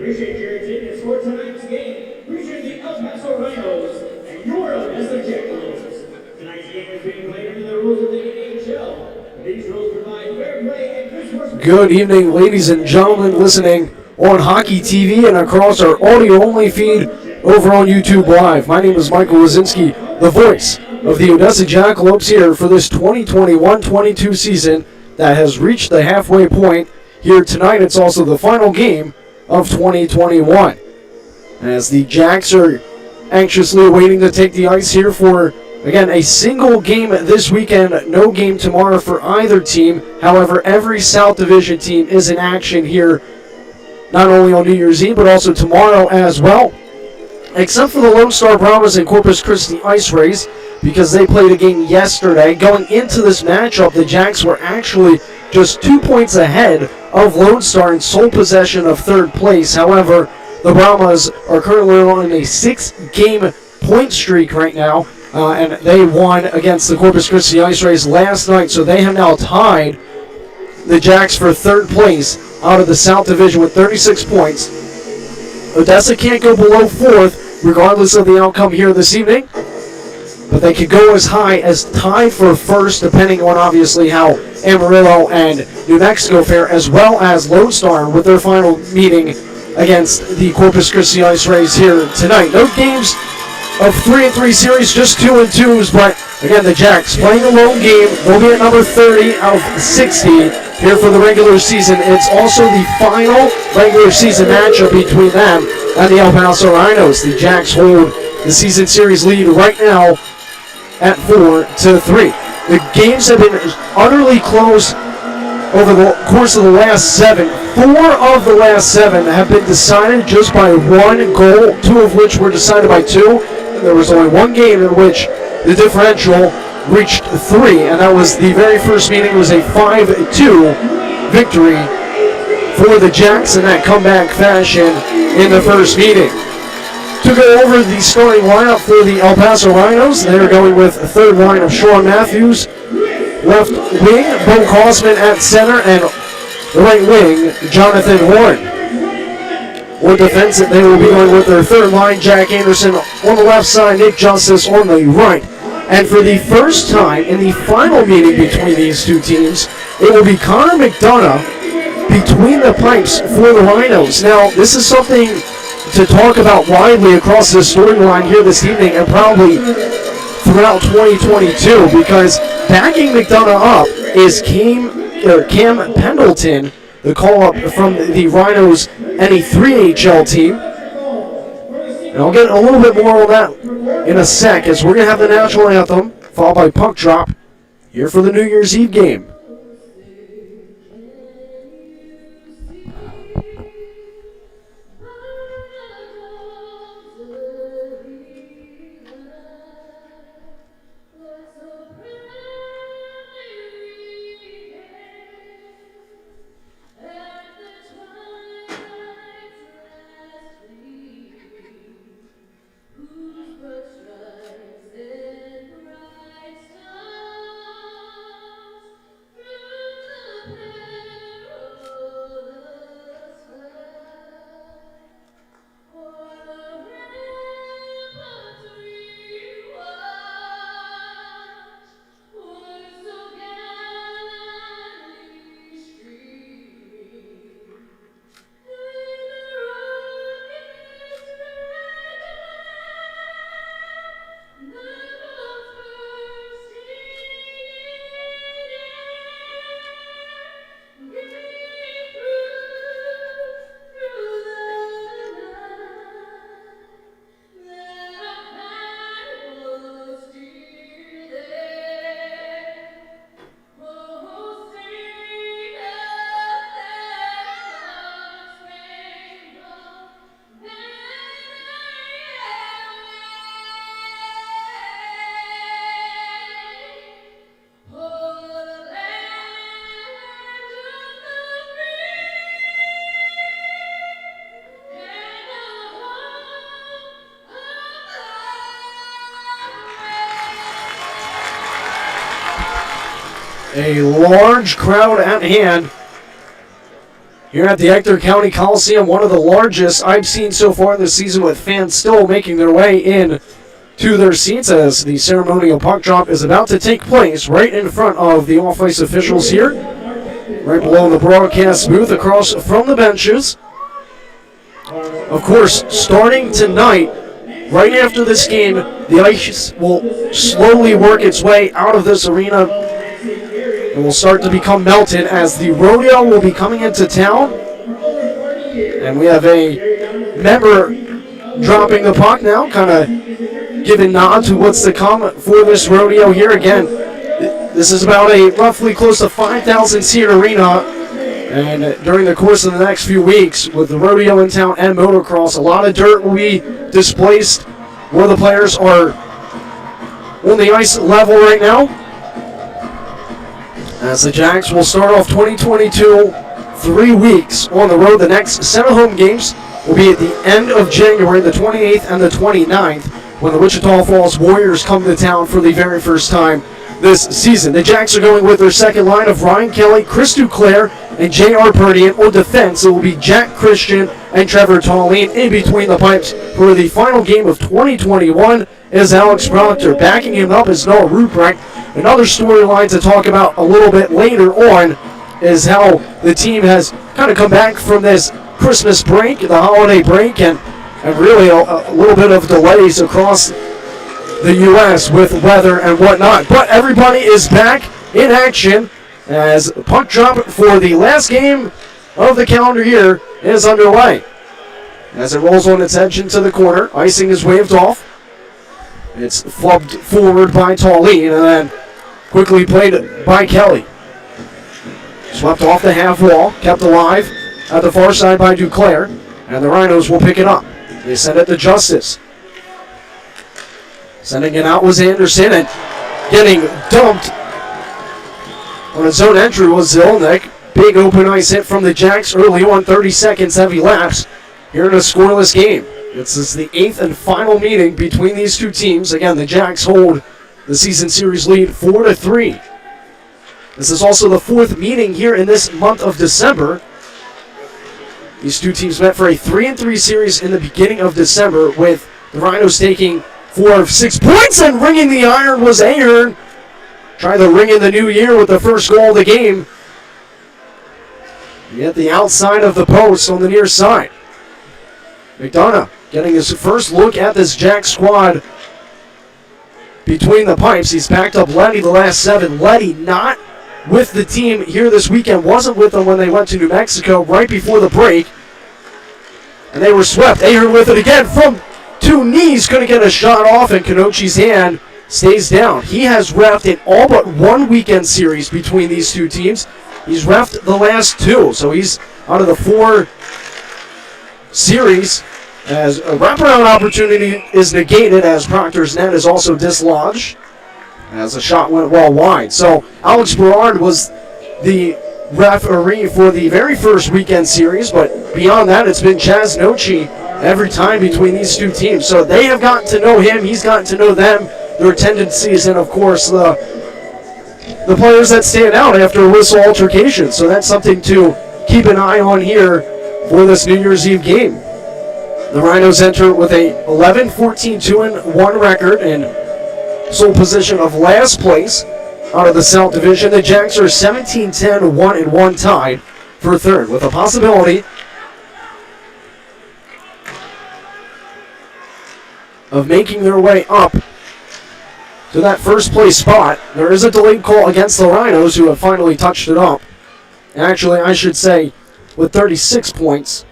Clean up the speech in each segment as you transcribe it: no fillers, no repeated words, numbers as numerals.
appreciate your attendance for tonight's game. Appreciate the El Paso Rhinos and your Odessa Jackalopes. Tonight's game is being played under the rules of the Evangel. These rules provide fair play and good sportsmanship. Good evening, ladies and gentlemen, listening on Hockey TV and across our audio-only feed over on YouTube Live. My name is Michael Wazinski, the voice of the Odessa Jackalopes here for this 2021-22 season that has reached the halfway point. Here tonight, it's also the final game of 2021. As the Jacks are anxiously waiting to take the ice here for, again, a single game this weekend, no game tomorrow for either team. However, every South Division team is in action here, not only on New Year's Eve, but also tomorrow as well. Except for the Lone Star Brahmas and Corpus Christi Ice Rays, because they played a game yesterday. Going into this matchup, the Jacks were actually just 2 points ahead of Lone Star in sole possession of third place. However, the Brahmas are currently on a 6-game point streak right now, and they won against the Corpus Christi Ice Rays last night, so they have now tied the Jacks for third place out of the South Division with 36 points. Odessa can't go below fourth, regardless of the outcome here this evening, but they could go as high as tied for first, depending on obviously how Amarillo and New Mexico fare, as well as Lone Star with their final meeting against the Corpus Christi Ice Rays here tonight. No games of 3-3 series, just 2-2s, but again, the Jacks playing a lone game. They'll be at number 30 out of 60 here for the regular season. It's also the final regular season matchup between them and the El Paso Rhinos. The Jacks hold the season series lead right now at 4-3. The games have been utterly close over the course of the last 7. 4 of the last 7 have been decided just by 1 goal, 2 of which were decided by 2. There was only 1 game in which the differential reached 3, and that was the very first meeting. It was a 5-2 victory for the Jacks in that comeback fashion in the first meeting. To go over the starting lineup for the El Paso Rhinos, they're going with a third line of Sean Matthews, left wing Bo Kosman at center, and the right wing Jonathan Horn. On defense, they will be going with their third line, Jack Anderson on the left side, Nick Justice on the right. And for the first time in the final meeting between these two teams, it will be Connor McDonough between the pipes for the Rhinos. Now, this is something to talk about widely across the storyline here this evening and probably throughout 2022, because backing McDonough up is Cam Pendleton, the call-up from the Rhinos and a 3HL team. And I'll get a little bit more on that in a sec, as we're going to have the national anthem, followed by puck drop, here for the New Year's Eve game. A large crowd at hand here at the Ector County Coliseum, one of the largest I've seen so far this season, with fans still making their way in to their seats as the ceremonial puck drop is about to take place right in front of the off-ice officials here, right below the broadcast booth across from the benches. Of course, starting tonight, right after this game, the ice will slowly work its way out of this arena and will start to become melted as the rodeo will be coming into town. And we have a member dropping the puck now, kind of giving nod to what's to come for this rodeo here. Again, this is about a roughly close to 5,000 seat arena, and during the course of the next few weeks with the rodeo in town and motocross, a lot of dirt will be displaced where the players are on the ice level right now. As the Jacks will start off 2022 3 weeks on the road. The next set of home games will be at the end of January, the 28th and the 29th, when the Wichita Falls Warriors come to town for the very first time this season. The Jacks are going with their second line of Ryan Kelly, Chris Duclair, and J.R. Purdy. On defense, it will be Jack Christian and Trevor Tallene. In between the pipes for the final game of 2021 is Alex Proctor. Backing him up is Noah Ruprecht. Another storyline to talk about a little bit later on is how the team has kind of come back from this Christmas break, the holiday break, and really a little bit of delays across the U.S. with weather and whatnot. But everybody is back in action as puck drop for the last game of the calendar year is underway. As it rolls on its edge into the corner, icing is waved off. It's flubbed forward by Tallene and then quickly played by Kelly. Swept off the half wall, kept alive at the far side by Duclair, and the Rhinos will pick it up. They send it to Justice. Sending it out was Anderson, and getting dumped on its own entry was Zilnik. Big open ice hit from the Jacks early on, 30 seconds heavy lapse here in a scoreless game. This is the 8th and final meeting between these two teams. Again, the Jacks hold the season series lead 4-3. This is also the 4th meeting here in this month of December. These two teams met for a 3-3 series in the beginning of December, with the Rhinos taking 4 of 6 points, and ringing the iron was Ahern. Trying to ring in the new year with the first goal of the game. At the outside of the post on the near side. McDonough getting his first look at this Jack squad between the pipes. He's packed up Letty the last 7. Letty not with the team here this weekend. Wasn't with them when they went to New Mexico right before the break. And they were swept. Ahern with it again from 2 knees. Couldn't get a shot off, and Kanochi's hand stays down. He has reffed in all but 1 weekend series between these two teams. He's reffed the last 2, so he's out of the 4 series as a wraparound opportunity is negated, as Proctor's net is also dislodged as the shot went well wide. So Alex Berard was the referee for the very first weekend series, but beyond that, it's been Chaz Nochi every time between these two teams. So they have gotten to know him, he's gotten to know them, their tendencies, and of course the players that stand out after a whistle altercation. So that's something to keep an eye on here for this New Year's Eve game. The Rhinos enter with a 11-14-2-1 record and sole position of last place out of the South Division. The Jacks are 17-10-1-1 tied for third, with a possibility of making their way up to that first place spot. There is a delayed call against the Rhinos, who have finally touched it up. Actually, I should say, with 36 points.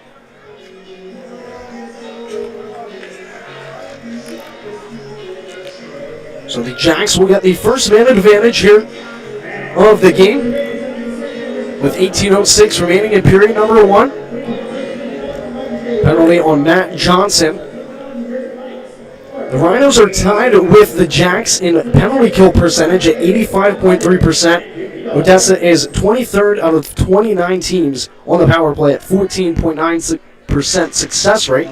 So the Jacks will get the first man advantage here of the game, with 18:06 remaining in period number 1. Penalty on Matt Johnson. The Rhinos are tied with the Jacks in penalty kill percentage at 85.3%. Odessa is 23rd out of 29 teams on the power play at 14.9% success rate.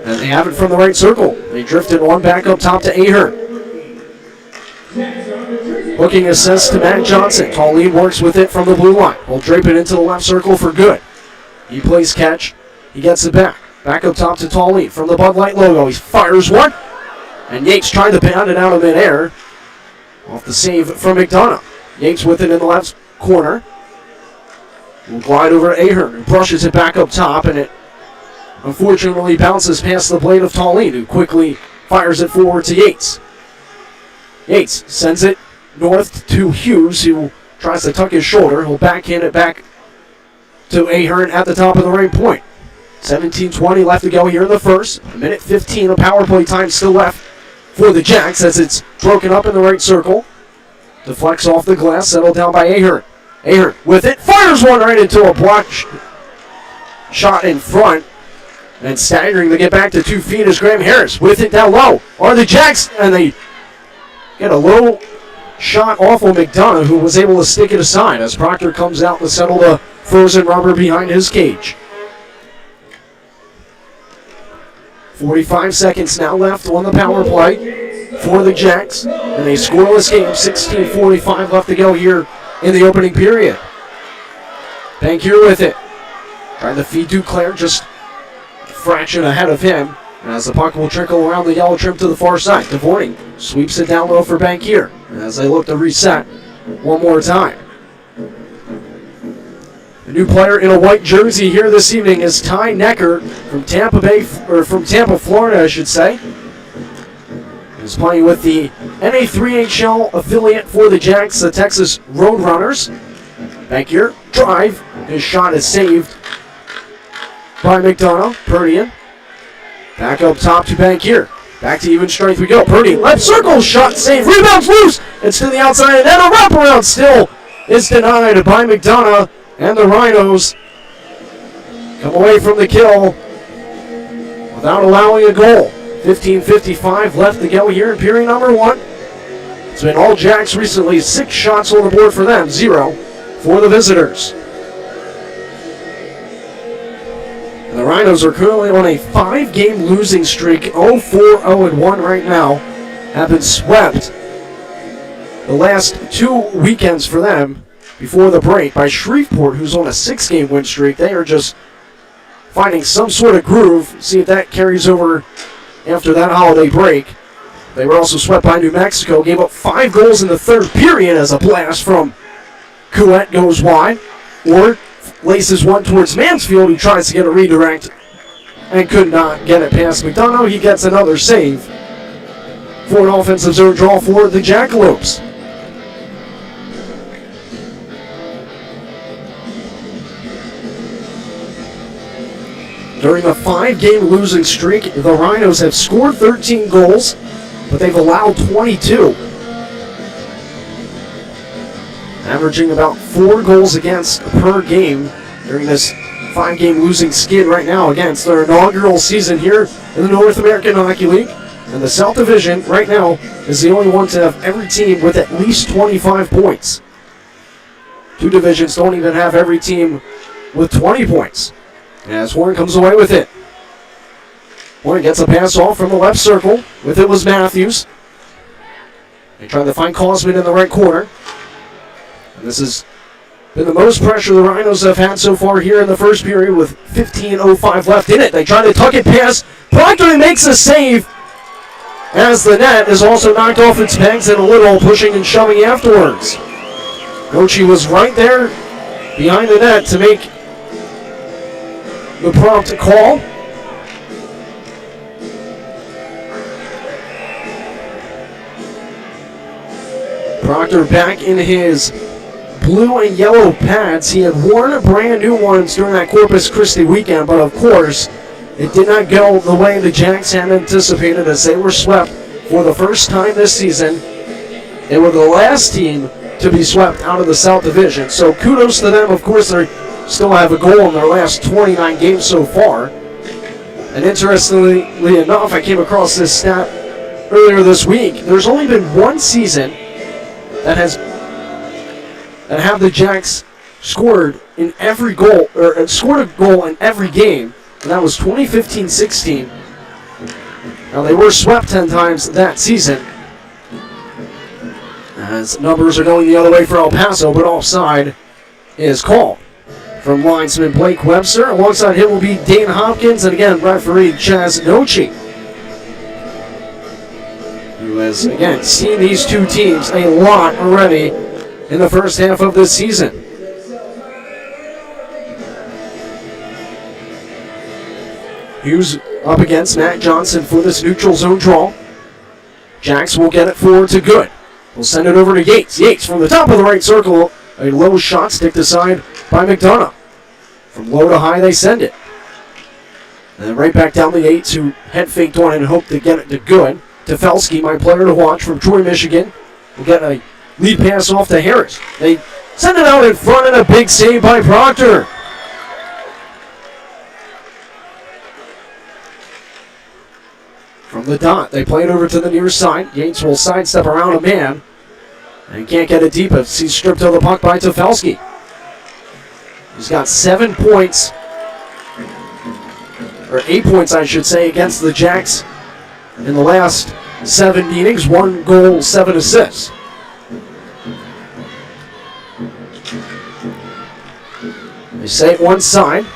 And they have it from the right circle. They drifted on back up top to Ahern. Hooking assist to Matt Johnson. Tallene works with it from the blue line. Will drape it into the left circle for good. He plays catch. He gets it back. Back up top to Talley from the Bud Light logo. He fires one. And Yates trying to pound it out of midair. Off the save from McDonough. Yates with it in the left corner. Will glide over to Ahern, who brushes it back up top, and it unfortunately bounces past the blade of Talley, who quickly fires it forward to Yates. Yates sends it north to Hughes, who tries to tuck his shoulder. He'll backhand it back to Ahern at the top of the right point. 17:20 left to go here in the first. A minute 15 of power play time still left for the Jacks as it's broken up in the right circle. Deflects off the glass, settled down by Ahern. Ahern with it, fires one right into a block shot in front. And staggering to get back to 2 feet is Graham Harris with it down low. Are the Jacks, and they get a low shot off of McDonough, who was able to stick it aside as Proctor comes out to settle the frozen rubber behind his cage. 45 seconds now left on the power play for the Jacks. And a scoreless game, 16:45 left to go here in the opening period. Bankier with it. Trying to feed Duclair, just a fraction ahead of him. And as the puck will trickle around the yellow trim to the far side, DeVorning sweeps it down low for Bankier. And as they look to reset one more time. The new player in a white jersey here this evening is Ty Necker from Tampa, Florida, I should say. He's playing with the NA3HL affiliate for the Jacks, the Texas Roadrunners. Bankier, drive. His shot is saved by McDonough. Perdian. Back up top to Bankier. Back to even strength we go. Perdian, left circle, shot saved. Rebounds loose. It's to the outside, and then a wraparound still is denied by McDonough. And the Rhinos come away from the kill without allowing a goal. 15:55 left to go here in period number 1. It's been all Jacks recently. 6 shots on the board for them, 0 for the visitors. And the Rhinos are currently on a 5-game losing streak, 0-4-0-1 right now. Have been swept the last 2 weekends for them before the break by Shreveport, who's on a 6-game win streak. They are just finding some sort of groove. See if that carries over after that holiday break. They were also swept by New Mexico. Gave up 5 goals in the third period as a blast from Couette goes wide. Ward laces one towards Mansfield, who tries to get a redirect and could not get it past McDonough. He gets another save for an offensive zone draw for the Jackalopes. During the 5-game losing streak, the Rhinos have scored 13 goals, but they've allowed 22. Averaging about 4 goals against per game during this 5-game losing skid right now against their inaugural season here in the North American Hockey League. And the South Division right now is the only one to have every team with at least 25 points. 2 divisions don't even have every team with 20 points. As Warren comes away with it. Warren gets a pass off from the left circle. With it was Matthews. They try to find Cosman in the right corner. And this has been the most pressure the Rhinos have had so far here in the first period with 15:05 left in it. They try to tuck it past. Proctor makes a save as the net is also knocked off its pegs and a little pushing and shoving afterwards. Rochi was right there behind the net to make the prompt call. Proctor back in his blue and yellow pads. He had worn brand new ones during that Corpus Christi weekend, but of course, it did not go the way the Jacks had anticipated as they were swept for the first time this season. They were the last team to be swept out of the South Division, so kudos to them. Of course, they still have a goal in their last 29 games so far. And interestingly enough, I came across this stat earlier this week. There's only been one season that have the Jacks scored in every goal, or scored a goal in every game, and that was 2015-16. Now they were swept 10 times that season, as numbers are going the other way for El Paso, but offside is called. from linesman Blake Webster. Alongside him will be Dane Hopkins, and again, referee Chaz Nochi, who has, again, seen these two teams a lot already in the first half of this season. Hughes up against Matt Johnson for this neutral zone draw. Jacks will get it forward to Good. We'll send it over to Yates. Yates from the top of the right circle. A low shot sticked aside by McDonough. From low to high, they send it. And then right back down to Yates, who head faked on and hoped to get it to Good. Defelski, my player to watch from Troy, Michigan, will get a lead pass off to Harris. They send it out in front, and a big save by Proctor. From the dot, they play it over to the near side. Yates will sidestep around a man and can't get it deep as he's stripped of the puck by Defelski. He's got 7 points, or 8 points, I should say, against the Jacks in the last 7 meetings. 1 goal, 7 assists. They say it one side.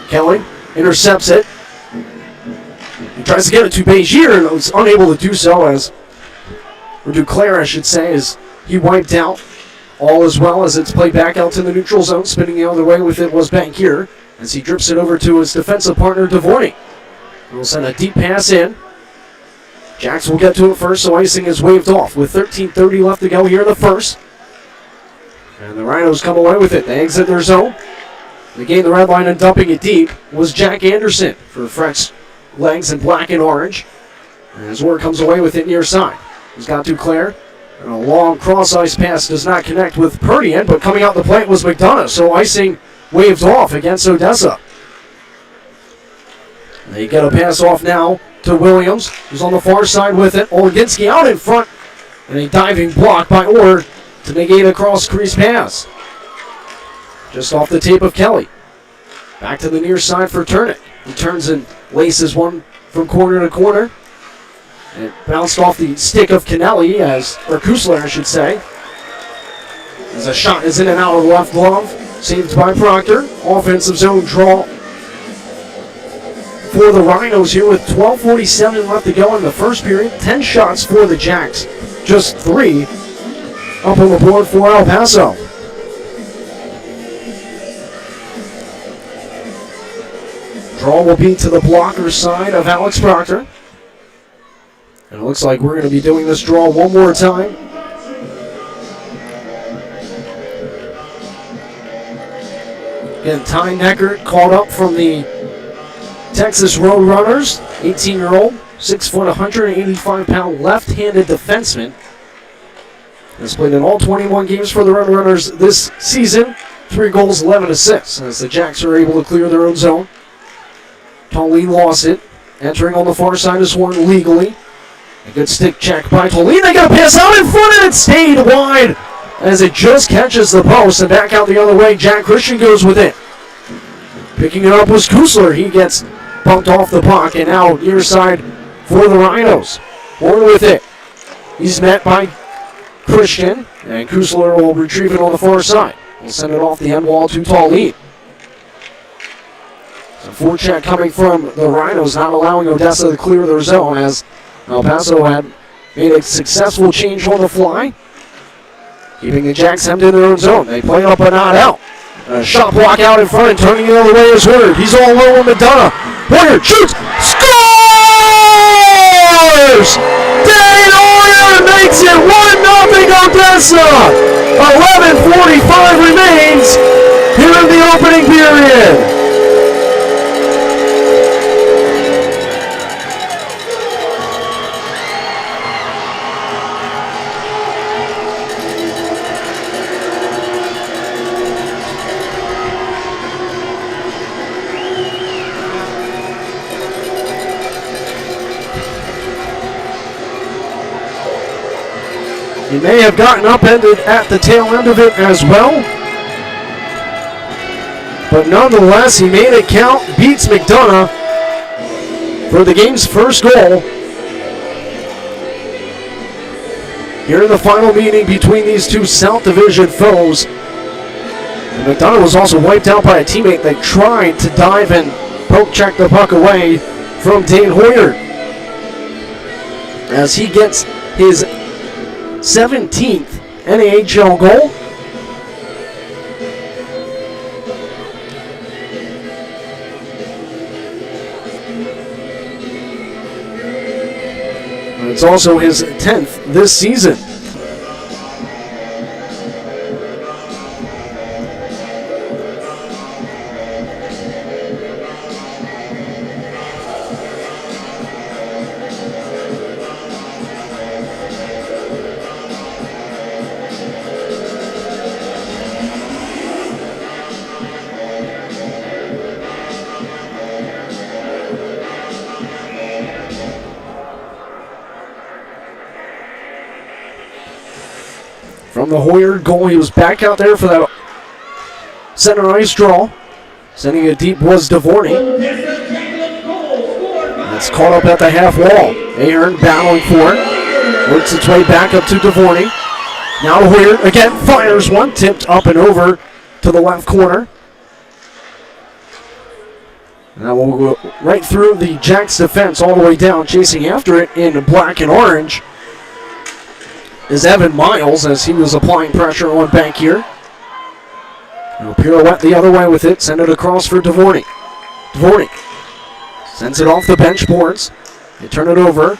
Kelly intercepts it. He tries to get it to Begier and was unable to do so, or Duclair, I should say, as he wiped out. All as well as it's played back out to the neutral zone. Spinning the other way with it was Bankier as he drips it over to his defensive partner, Devorny. He'll send a deep pass in. Jacks will get to it first, so icing is waved off with 13:30 left to go here in the first. And the Rhinos come away with it. They exit their zone. They gain the red line, and dumping it deep was Jack Anderson for fresh legs in black and orange. And his work comes away with it near side. He's got Duclair. And a long cross-ice pass does not connect with Perdian, but coming out the plate was McDonough, so icing waved off against Odessa. They get a pass off now to Williams, who's on the far side with it. Oleginski out in front, and a diving block by Orr to negate a cross-crease pass. Just off the tape of Kelly. Back to the near side for Turnick. He turns and laces one from corner to corner. It bounced off the stick of Kennelly, or Kusler, I should say. As a shot is in and out of the left glove. Saved by Proctor. Offensive zone draw for the Rhinos here with 12:47 left to go in the first period. 10 shots for the Jacks. Just 3 up on the board for El Paso. Draw will be to the blocker side of Alex Proctor. And it looks like we're going to be doing this draw one more time. Again, Ty Neckert called up from the Texas Roadrunners. 18-year-old, 6 foot, 185-pound left-handed defenseman. Has played in all 21 games for the Roadrunners this season. 3 goals, 11 assists. As the Jacks are able to clear their own zone. Tolleen lost it. Entering on the far side is Warren legally. A good stick check by Tolleen. They got a pass out in front, and it stayed wide as it just catches the post. And back out the other way, Jack Christian goes with it. Picking it up was Kusler. He gets bumped off the puck and out near side for the Rhinos. Warren with it. He's met by Christian, and Kusler will retrieve it on the far side. We'll send it off the end wall to Tolleen. So forecheck coming from the Rhinos, not allowing Odessa to clear their zone as El Paso had made a successful change on the fly, keeping the Jacks hemmed in their own zone. They play it up but not out. A shot block out in front and turning the other way is Hoyer. He's all low on McDonough. Hoyer shoots, scores! Dane Hoyer makes it 1-0 Odessa. 11:45 remains here in the opening period. He may have gotten upended at the tail end of it as well. But nonetheless, he made it count, beats McDonough for the game's first goal. Here in the final meeting between these two South Division foes. McDonough was also wiped out by a teammate that tried to dive and poke check the puck away from Dane Hoyer, as he gets his 17th NAHL goal. And it's also his 10th this season. From the Hoyer goal, he was back out there for that center ice draw. Sending it deep was Dvorny. That's caught up at the half wall. Ahern battling for it. Works its way back up to Dvorny. Now Hoyer again fires one, tipped up and over to the left corner. And that will go right through the Jacks defense all the way down, chasing after it in black and orange is Evan Miles, as he was applying pressure on bank here. He'll pirouette the other way with it, send it across for Dvorny. Dvorny sends it off the bench boards. They turn it over.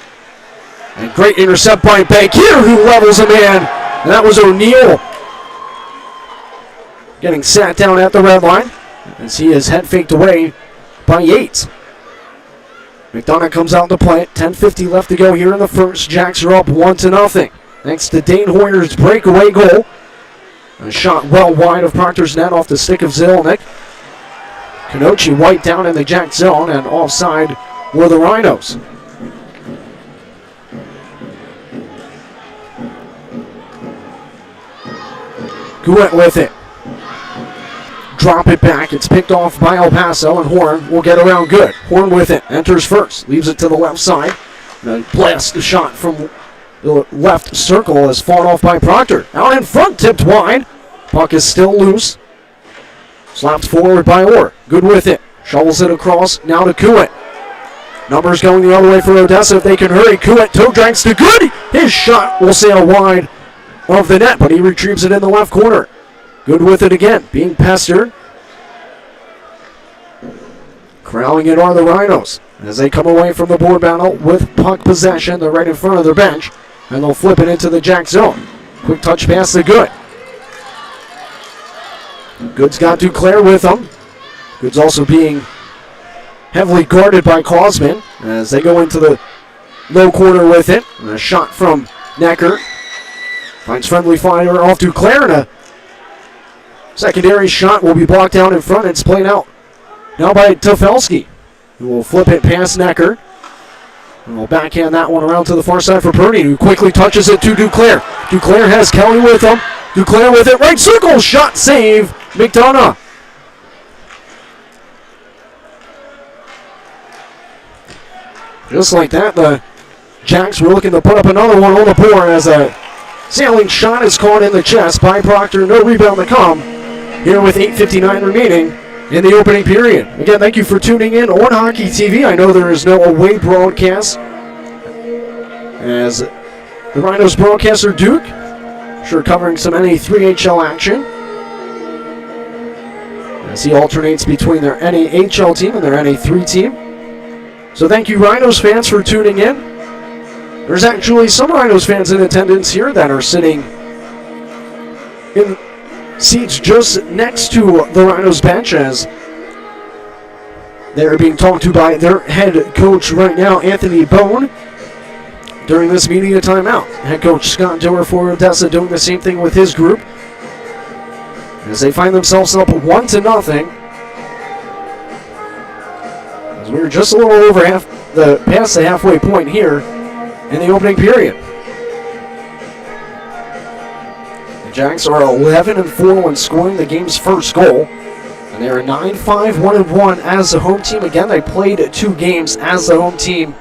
And great intercept by Bank here, who levels a man. And that was O'Neill getting sat down at the red line as he is head faked away by Yates. McDonough comes out to play it. 10:50 left to go here in the first. Jacks are up 1-0. Thanks to Dane Hoyer's breakaway goal. A shot well wide of Proctor's net off the stick of Zelenik. Kanochi wiped down in the Jack zone, and offside were the Rhinos. Gouet with it. Drop it back. It's picked off by El Paso, and Horn will get around good. Horn with it. Enters first. Leaves it to the left side. And a blast shot from the left circle is fought off by Proctor. Out in front, tipped wide. Puck is still loose. Slapped forward by Orr. Good with it. Shovels it across. Now to Kuwait. Numbers going the other way for Odessa if they can hurry. Kuwait toe drags to good. His shot will sail wide of the net, but he retrieves it in the left corner. Good with it again. Being pestered. Crowding it are the Rhinos as they come away from the board battle with puck possession. They're right in front of their bench, and they'll flip it into the Jack zone. Quick touch pass to Good. Good's got Duclair with them. Good's also being heavily guarded by Cosman as they go into the low corner with it. And a shot from Necker. Finds friendly fire off Duclair, and a secondary shot will be blocked out in front. It's played out now by Defelski, who will flip it past Necker. And we'll backhand that one around to the far side for Purdy, who quickly touches it to Duclair. Duclair has Kelly with him. Duclair with it, right circle, shot save, McDonough. Just like that, the Jacks were looking to put up another one on the board as a sailing shot is caught in the chest by Proctor. No rebound to come here with 8:59 remaining in the opening period. Again, thank you for tuning in on Hockey TV. I know there is no away broadcast as the Rhinos broadcaster Duke, sure covering some NA3HL action as he alternates between their NAHL team and their NA3 team. So thank you, Rhinos fans, for tuning in. There's actually some Rhinos fans in attendance here that are sitting in seats just next to the Rhinos bench as they're being talked to by their head coach right now, Anthony Bone, during this media timeout. Head coach Scott Doer for Odessa doing the same thing with his group as they find themselves up 1-0. As we're just a little over past the halfway point here in the opening period. The Jacks are 11-4 when scoring the game's first goal, and they are 9-5-1-1 as the home team. Again, they played 2 games as the home team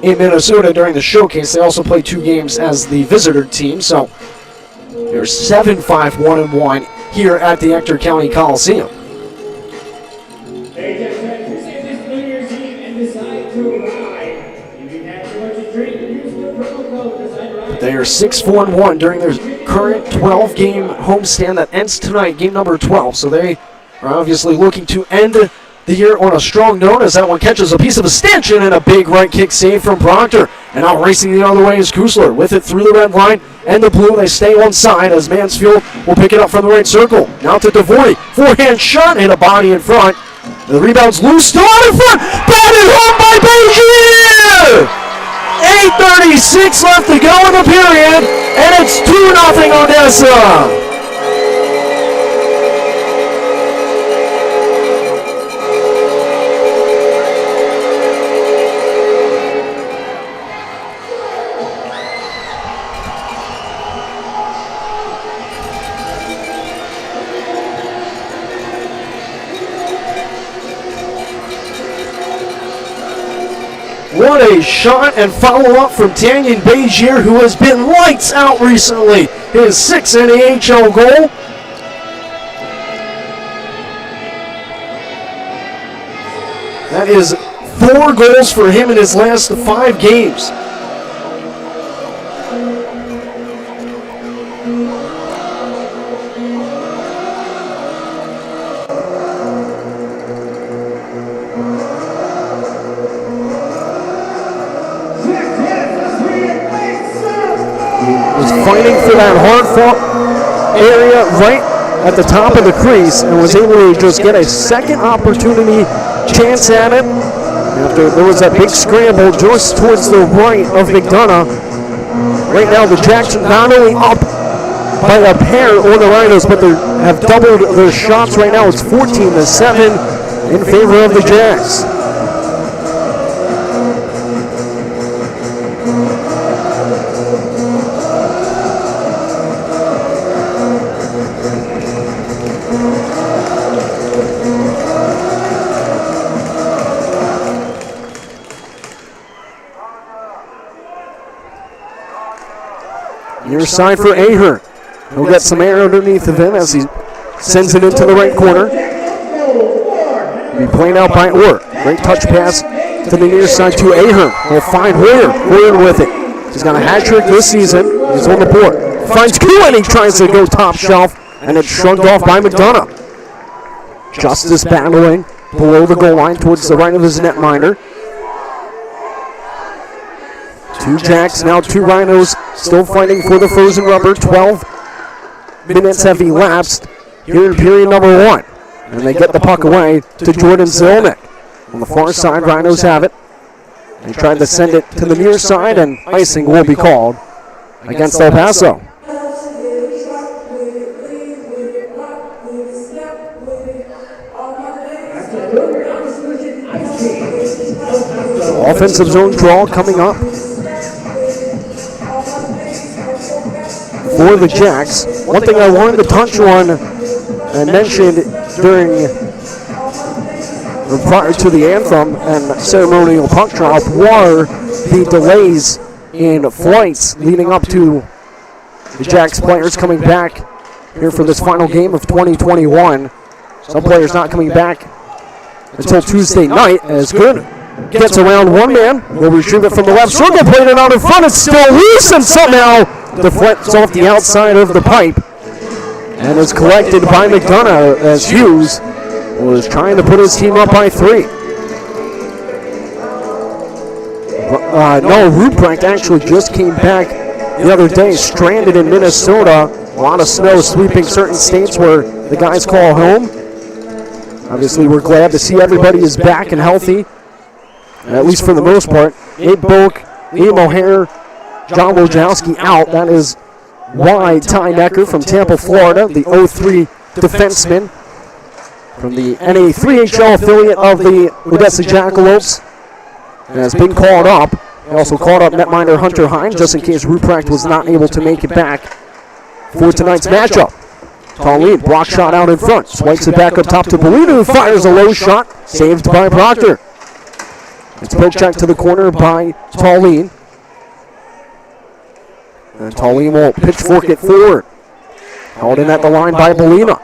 in Minnesota during the showcase. They also played 2 games as the visitor team, so they're 7-5-1-1 here at the Ector County Coliseum. Hey, Jeff, who says this New Year's Eve and decide to ride? If you have too much to drink, use the promo code Decide Ride. They are 6-4-1 during their current 12-game homestand that ends tonight, game number 12. So they are obviously looking to end the year on a strong note as that one catches a piece of a stanchion and a big right kick save from Proctor. And out racing the other way is Kusler with it through the red line and the blue. They stay on side as Mansfield will pick it up from the right circle. Now to DeVoy. Forehand shot and a body in front. The rebound's loose, still out in front. Batted home by Beijing! 8:36 left to go in the period, and it's 2-0 Odessa. What a shot and follow-up from Tanyan Bejier, who has been lights out recently. His 6th NAHL goal. That is 4 goals for him in his last 5 games. Fighting for that hard-fought area right at the top of the crease and was able to just get a second opportunity chance at it after there was that big scramble just towards the right of McDonough. Right now the Jacks are not only up by a pair on the Rhinos, but they have doubled their shots right now. It's 14-7 in favor of the Jacks. Near side for Ahern. He'll get some air underneath of him as he sends it into the right corner. He'll be playing out by Orr. Great touch pass to the near side to Ahern. He'll find Hoyer. Hoyer with it. He's got a hat trick this season. He's on the board. Finds Kuhn and he tries to go top shelf, and it's shrugged off by McDonough. Justice battling below the goal line towards the right of his netminder. 2 Jacks, now 2 Rhinos, still fighting for the frozen rubber. 12 minutes have elapsed here in period number 1. And they get the puck away to Jordan Zilnick. On the far side, Rhinos have it. They tried to send it to the near side, and icing will be called against El Paso. Offensive zone draw coming up for the Jacks. One thing I wanted to touch on and mentioned during prior to the Anthem and ceremonial puck drop were the delays in flights leading up to the Jacks players coming back here for this final game of 2021. Some players not coming back until Tuesday night as Good gets around one man. Will retrieve it from the left circle, played it out in front. It's still loose and somehow deflects off the outside of the pipe and is collected by McDonough as Hughes was trying to put his team up by 3. Noah Ruprecht actually just came back the other day, stranded in Minnesota. A lot of snow sweeping certain states where the guys call home. Obviously, we're glad to see everybody is back and healthy, at least for the most part. Abe Bulk, Liam O'Hare, John Wojciechowski out. That is why Ty Necker from Tampa, Florida, the 03 defenseman from the NA3HL affiliate of the Odessa Jackalopes, has been called up. They also called up netminder Hunter Hine just in case Ruprecht was not able to make it back for tonight's matchup. Tall lead, block shot out in front. Swipes it back up top to Bellino, who fires a low shot, saved by Proctor. It's poke check to the corner by Tallene. And Tallene will pitchfork it forward. Held in at the line by Belina.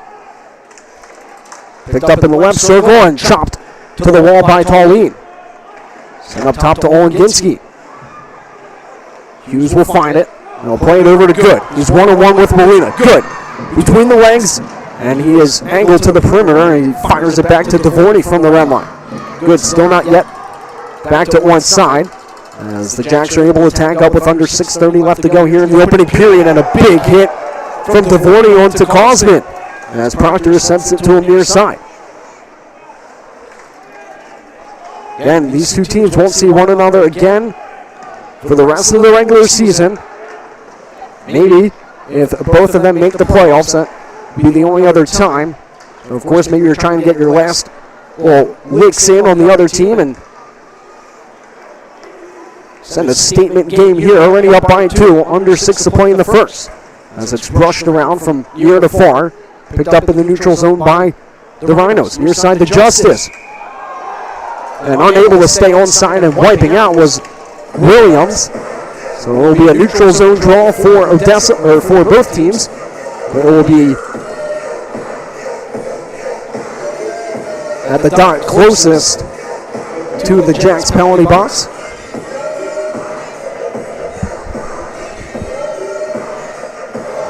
Picked up in the left circle and chopped to the wall by Tallene. Sent up top to Olenginski. Hughes will find it. And he'll play it over to Good. He's one-on-one with Belina. Good. Between the legs. And he is angled to the perimeter. And he fires it back to Devorny from the red line. Good. Still not yet back to one side. As the Jacks are able to tag up with under 6:30 left to go here in the opening period. And a big hit from Devorny onto Cosman. As Proctor sends it to him near side. Again, these two teams won't see one another again for the rest of the regular season. Maybe if both of them make the playoffs, that would be the only other time. So of course, maybe you're trying to get your last licks in on the other team and send a statement game here, already up by 2, under 6 to play in the first. As it's brushed around from near to far, picked up in the neutral zone by the Rhinos. Near side to Justice. And unable to stay onside and wiping out was Williams. So it will be a neutral zone draw for Odessa, or for both teams. But it will be at the dot closest to the Jacks penalty box.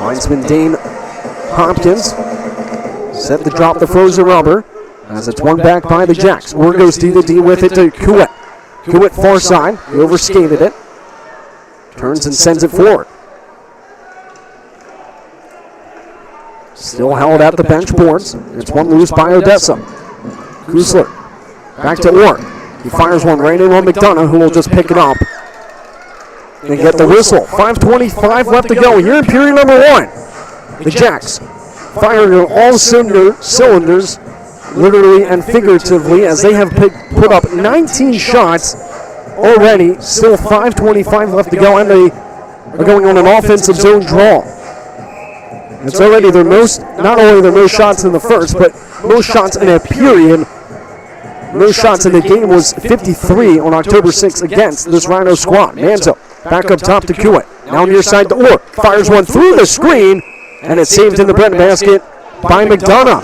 Linesman Dane Hopkins set to drop the frozen rubber as it's won back by the Jacks. Orr goes D to D with it to Kuwait. Kuwait far side. He overskated it. Turns and sends it forward. Still held at the bench boards. It's one loose by Odessa. Kusler back to Orr. He fires one right in on McDonough, who will just pick it up and get the whistle. 5:25 left to go here in period number 1. The Jacks firing on all cylinders, literally and figuratively, as they have put up 19 shots already. Still 5:25 left to go, and they are going on an offensive zone draw. It's already their most, not only their most shots in the first, but most shots in a period. Most shots in the game was 53 on October 6th against this Rhino squad. Manzo back up top to Kuwait. Now near side to Orr. Fires one through the screen, and it's saved in the breadbasket by McDonough.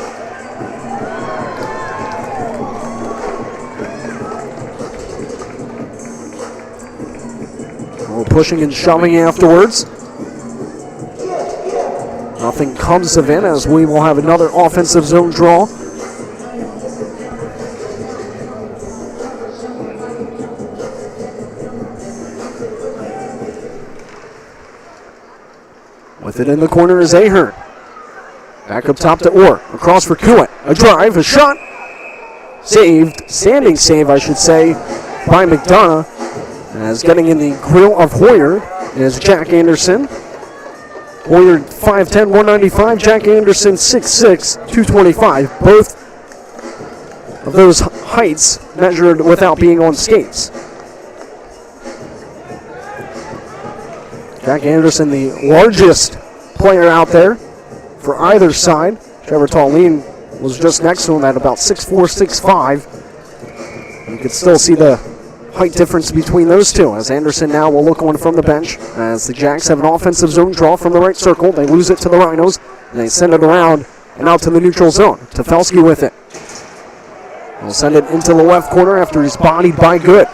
Pushing and shoving afterwards. Nothing comes of it, as we will have another offensive zone draw. With it in the corner is Ahern. Back up top to Orr. Across for Kuwait. A drive, a shot. Saved. Standing save, I should say, by McDonough. As getting in the grill of Hoyer is Jack Anderson. Hoyer 5'10", 195. Jack Anderson 6'6", 225. Both of those heights measured without being on skates. Jack Anderson, the largest player out there for either side. Trevor Tallene was just next to him at about 6'4", 6'5". You can still see the height difference between those two, as Anderson now will look on from the bench as the Jacks have an offensive zone draw from the right circle. They lose it to the Rhinos, and they send it around and out to the neutral zone. Defelski with it. He'll send it into the left corner after he's bodied by Good.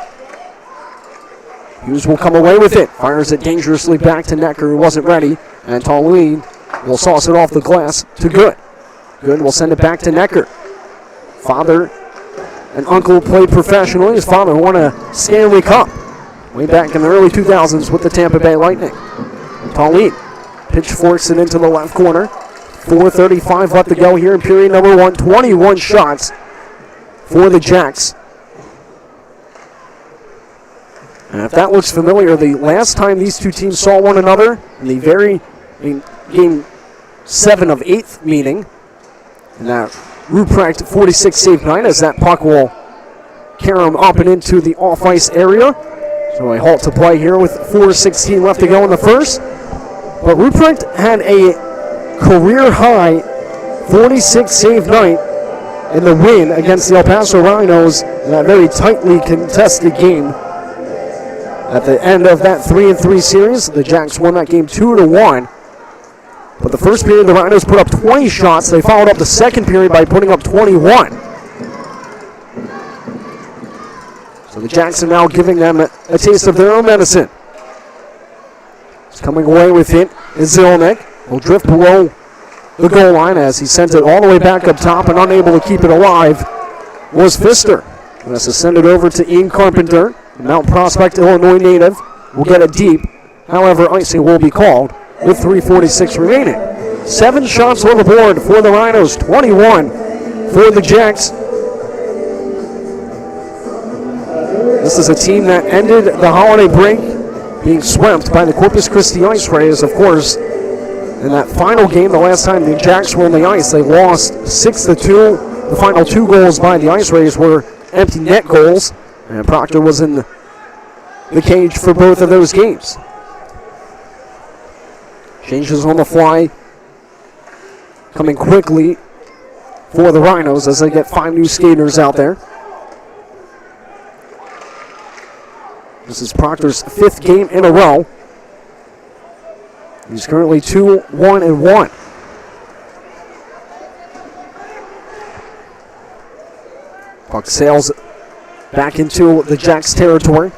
Hughes will come away with it. Fires it dangerously back to Necker, who wasn't ready, and Tallene will sauce it off the glass to Good. Good will send it back to Necker. Father and uncle played professionally. His father won a Stanley Cup way back in the early 2000s with the Tampa Bay Lightning. Tallene pitchforks it into the left corner. 4:35 left to go here in period number 1. 21 shots for the Jacks. And if that looks familiar, the last time these two teams saw one another in game 7 of 8th meeting, and that Ruprecht 46 save night, as that puck will carry him up and into the off-ice area. So a halt to play here with 4:16 left to go in the first. But Ruprecht had a career-high 46 save night in the win against the El Paso Rhinos in that very tightly contested game. At the end of that 3-3 series, the Jacks won that game 2-1. But the first period, the Rhinos put up 20 shots. They followed up the second period by putting up 21. So the Jacks are now giving them a taste of their own medicine. He's coming away with it is Zilnick. He'll drift below the goal line as he sent it all the way back up top, and unable to keep it alive was Pfister. And this is sent it over to Ian Carpenter, the Mount Prospect, Illinois native. Will get it deep. However, icing will be called with 3:46 remaining. 7 shots on the board for the Rhinos, 21 for the Jacks. This is a team that ended the holiday break being swept by the Corpus Christi Ice Rays. Of course, in that final game, the last time the Jacks were on the ice, they lost 6-2. The final 2 goals by the Ice Rays were empty net goals, and Proctor was in the cage for both of those games. Changes on the fly, coming quickly for the Rhinos as they get 5 new skaters out there. This is Proctor's 5th game in a row. He's currently 2-1-1. Puck sails back into the Jacks' territory.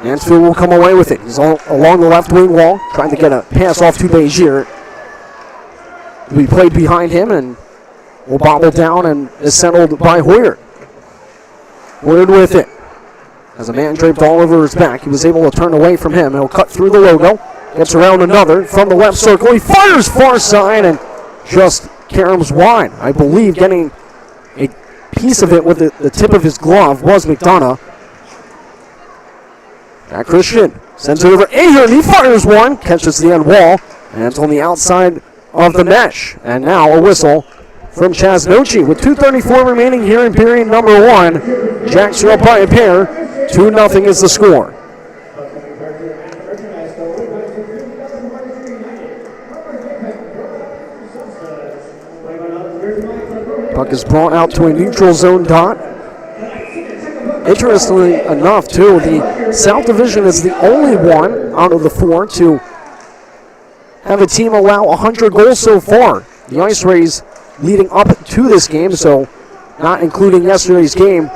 Mansfield will come away with it. He's along the left wing wall, trying to get a pass off to Begier. Will be played behind him and will bobble down and is settled by Hoyer. Hoyer with it. As a man draped all over his back, he was able to turn away from him. He'll cut through the logo, gets around another from the left circle. He fires far side and just caroms wide. I believe getting a piece of it with the tip of his glove was McDonough. Jack Christian sends it over Ahern. He fires one, catches the end wall, and it's on the outside of the mesh. And now a whistle from Chasnochi with 2:34 remaining here in period number 1. Jacks are up by a pair. 2-0 is the score. Puck is brought out to a neutral zone dot. Interestingly enough, too, the South Division is the only one out of the 4 to have a team allow 100 goals so far. The Ice Rays leading up to this game, so not including yesterday's game,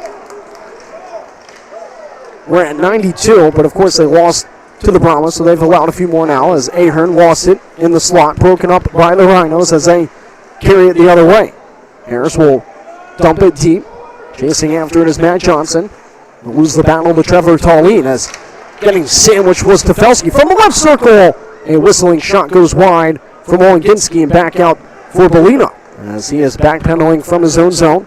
we're at 92, but of course they lost to the Brahmas, so they've allowed a few more now as Ahern lost it in the slot, broken up by the Rhinos as they carry it the other way. Harris will dump it deep. Chasing after it is Matt Johnson. We'll lose the battle to Trevor Tallene as getting sandwiched was Defelski from the left circle. A whistling shot goes wide from Olenginski and back out for Bellino as he is backpedaling from his own zone.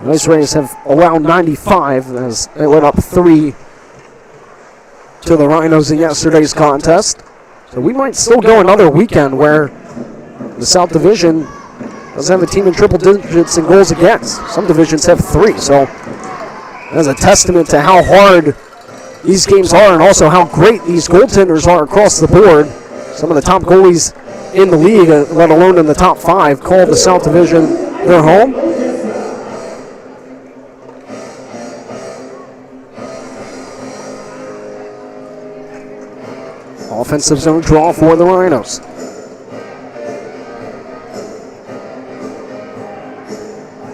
The Ice Rays have allowed 95 as they went up 3 to the Rhinos in yesterday's contest. So we might still go another weekend where the South Division doesn't have a team in triple digits in goals against. Some divisions have 3, so that's a testament to how hard these games are and also how great these goaltenders are across the board. Some of the top goalies in the league, let alone in the top 5, call the South Division their home. Offensive zone draw for the Rhinos.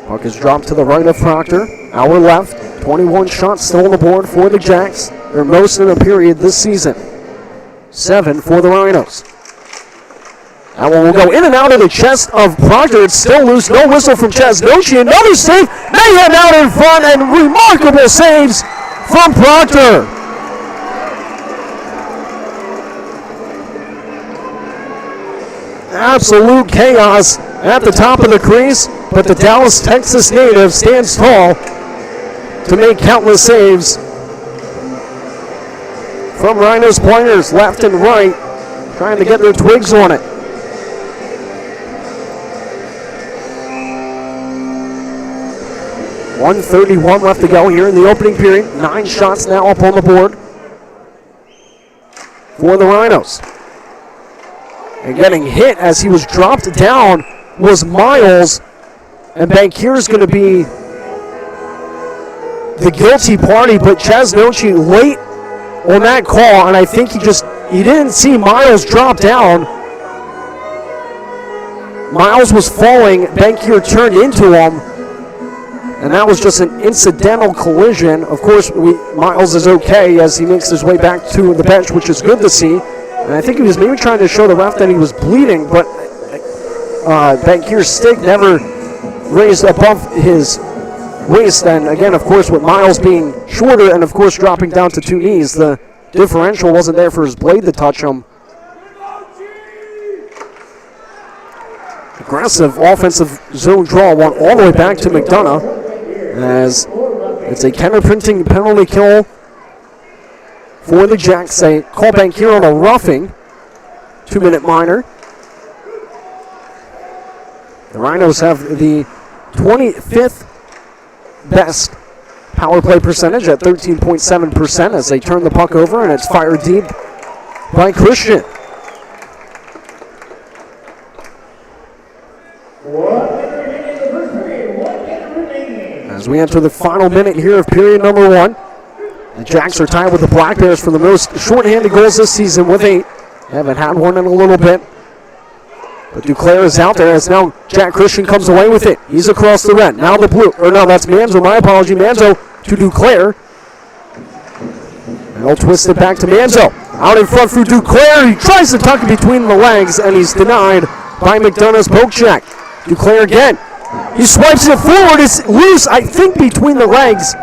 Puck is dropped to the right of Proctor. Our left. 21 shots still on the board for the Jacks. Their most in a period this season. 7 for the Rhinos. That one will go in and out of the chest of Proctor. It's still loose. No whistle from Chasnochi. Another save. Mayhem out in front and remarkable saves from Proctor. Absolute chaos at the top of the crease, but the Dallas, Texas native stands tall to make countless saves from Rhinos players left and right, trying to get their twigs on it. .131 left to go here in the opening period. 9 shots now up on the board for the Rhinos. And getting hit as he was dropped down was Miles. And Bankier's going to be the guilty party, but Chasnochi late on that call, and I think he didn't see Miles drop down. Miles was falling, Bankier turned into him, and that was just an incidental collision. Of course, Miles is okay as he makes his way back to the bench, which is good to see. And I think he was maybe trying to show the ref that he was bleeding, but Bankier's stick never raised above his waist. And again, of course, with Miles being shorter and, of course, dropping down to 2 knees, the differential wasn't there for his blade to touch him. Aggressive offensive zone draw, one all the way back to McDonough, as it's a counter-printing penalty kill for the Jacks. They call Bankier on a roughing, 2-minute minor. The Rhinos have the 25th best power play percentage at 13.7% as they turn the puck over, and it's fired deep by Christian. As we enter the final minute here of period number 1, the Jacks are tied with the Black Bears for the most shorthanded goals this season with 8. Haven't had one in a little bit. But Duclair is out there as now Jack Christian comes away with it. He's across the red. Now the blue. Or no, that's Manzo. My apology. Manzo to Duclair. And he'll twist it back to Manzo. Out in front for Duclair. He tries to tuck it between the legs, and he's denied by McDonough's poke check. Duclair again. He swipes it forward. It's loose, I think, between the legs.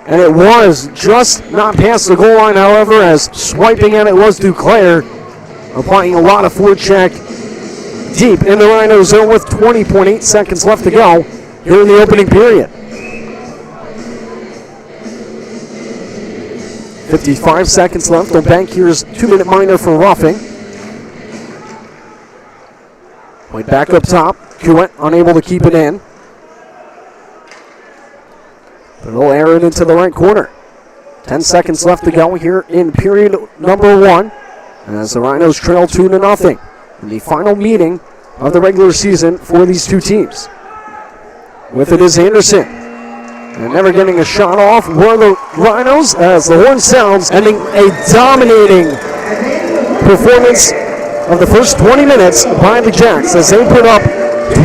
And it was just not past the goal line, however, as swiping at it was Duclair. Applying a lot of forecheck deep in the Rhino zone with 20.8 seconds left to go here in the opening period. 55 seconds left on Bankier's 2-minute minor for roughing. Point back up top. Kuwait unable to keep it in. But it'll air it into the right corner. 10 seconds left to go here in period number 1. As the Rhinos trail 2-0 in the final meeting of the regular season for these two teams. With it is Anderson. And never getting a shot off were the Rhinos as the horn sounds, ending a dominating performance of the first 20 minutes by the Jacks as they put up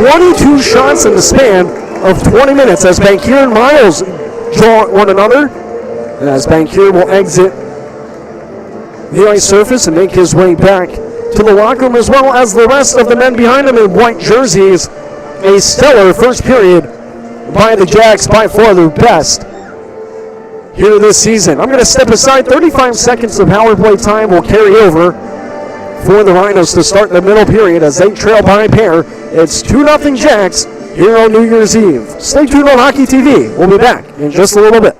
22 shots in the span of 20 minutes as Bankier and Miles draw one another. And as Bankier will exit the ice surface and make his way back to the locker room, as well as the rest of the men behind him in white jerseys. A stellar first period by the Jacks, by far their best here this season. I'm going to step aside. 35 seconds of power play time will carry over for the Rhinos to start the middle period as they trail by a pair. It's 2-0 Jacks here on New Year's Eve. Stay tuned on Hockey TV. We'll be back in just a little bit.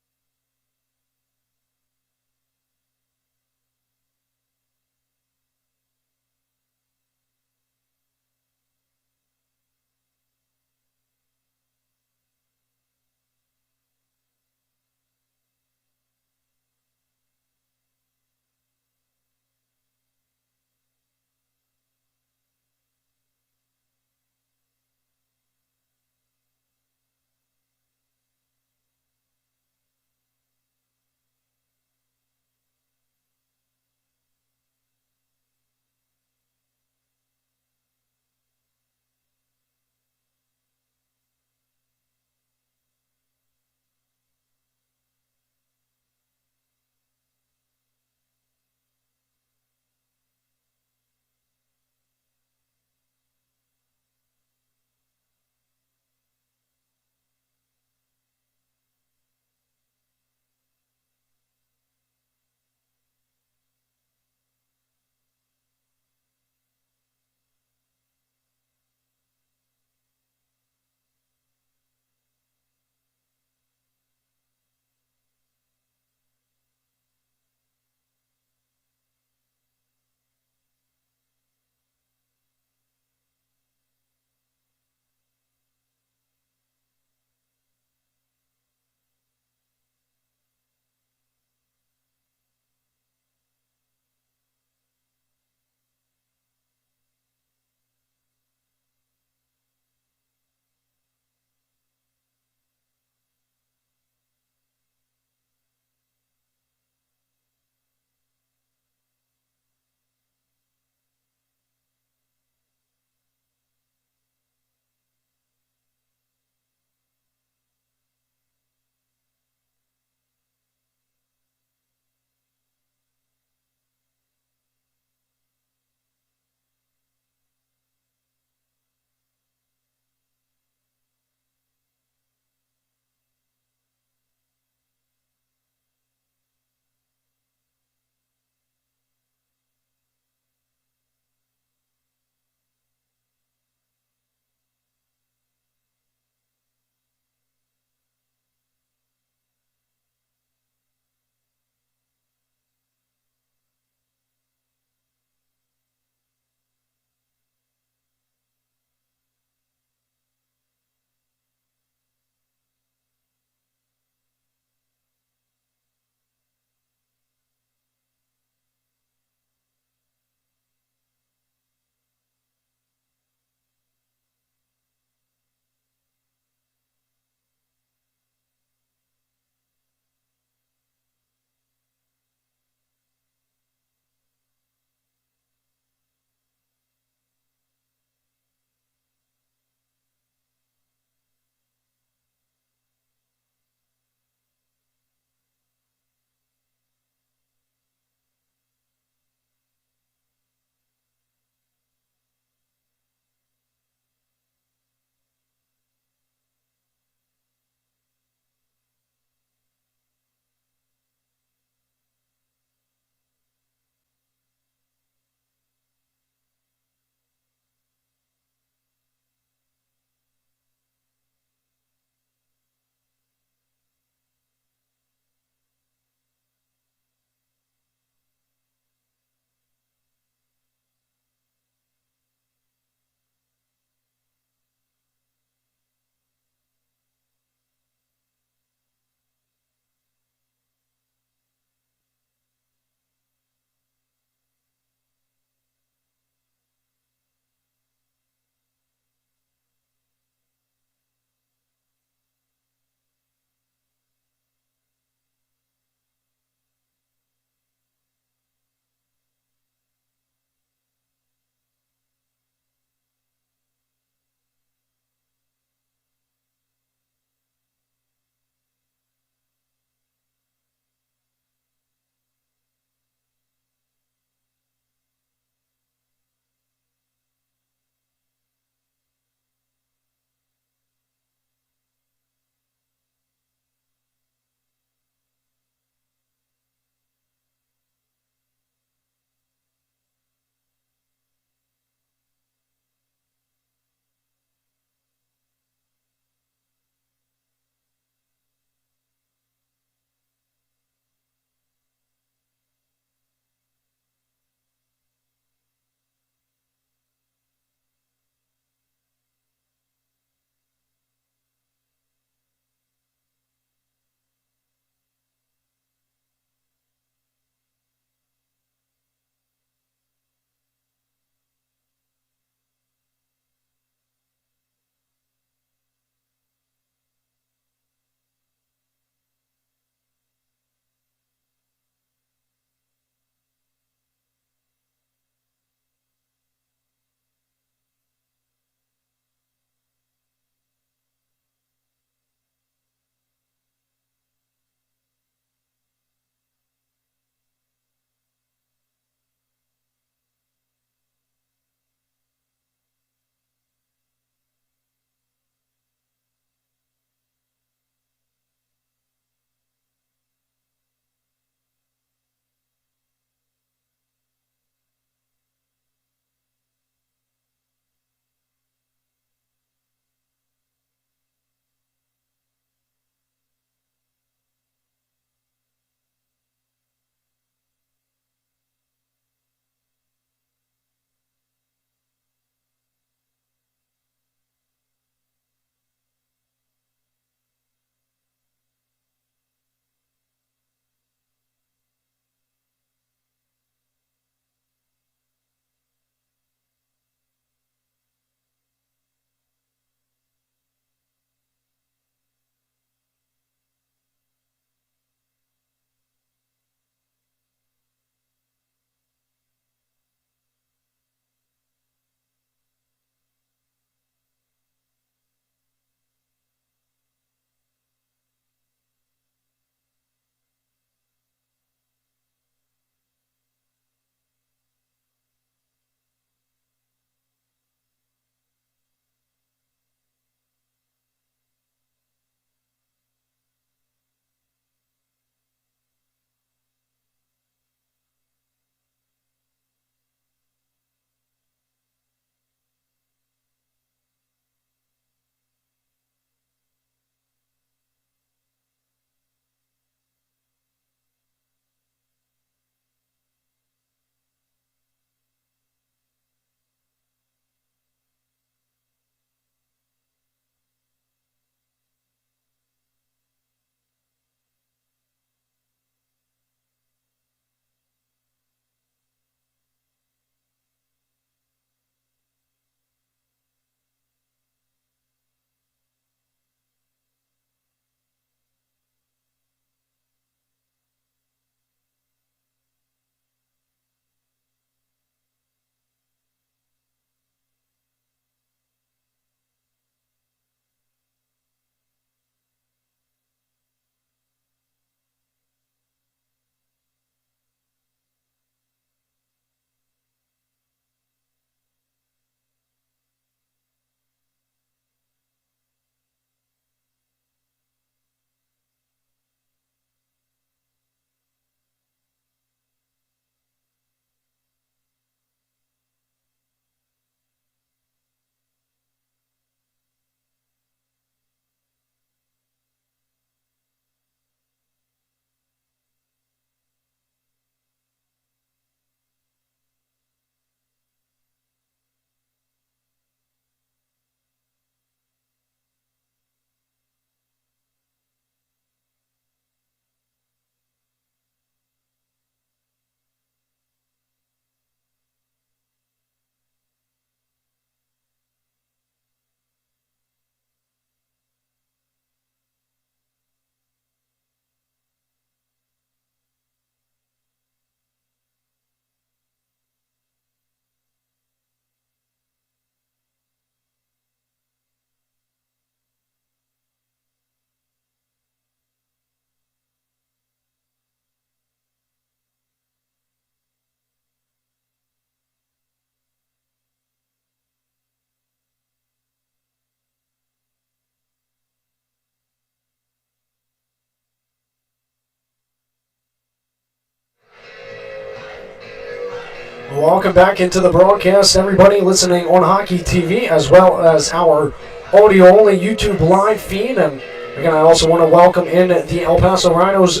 Welcome back into the broadcast, everybody listening on Hockey TV, as well as our audio-only YouTube live feed. And again, I also want to welcome in the El Paso Rhinos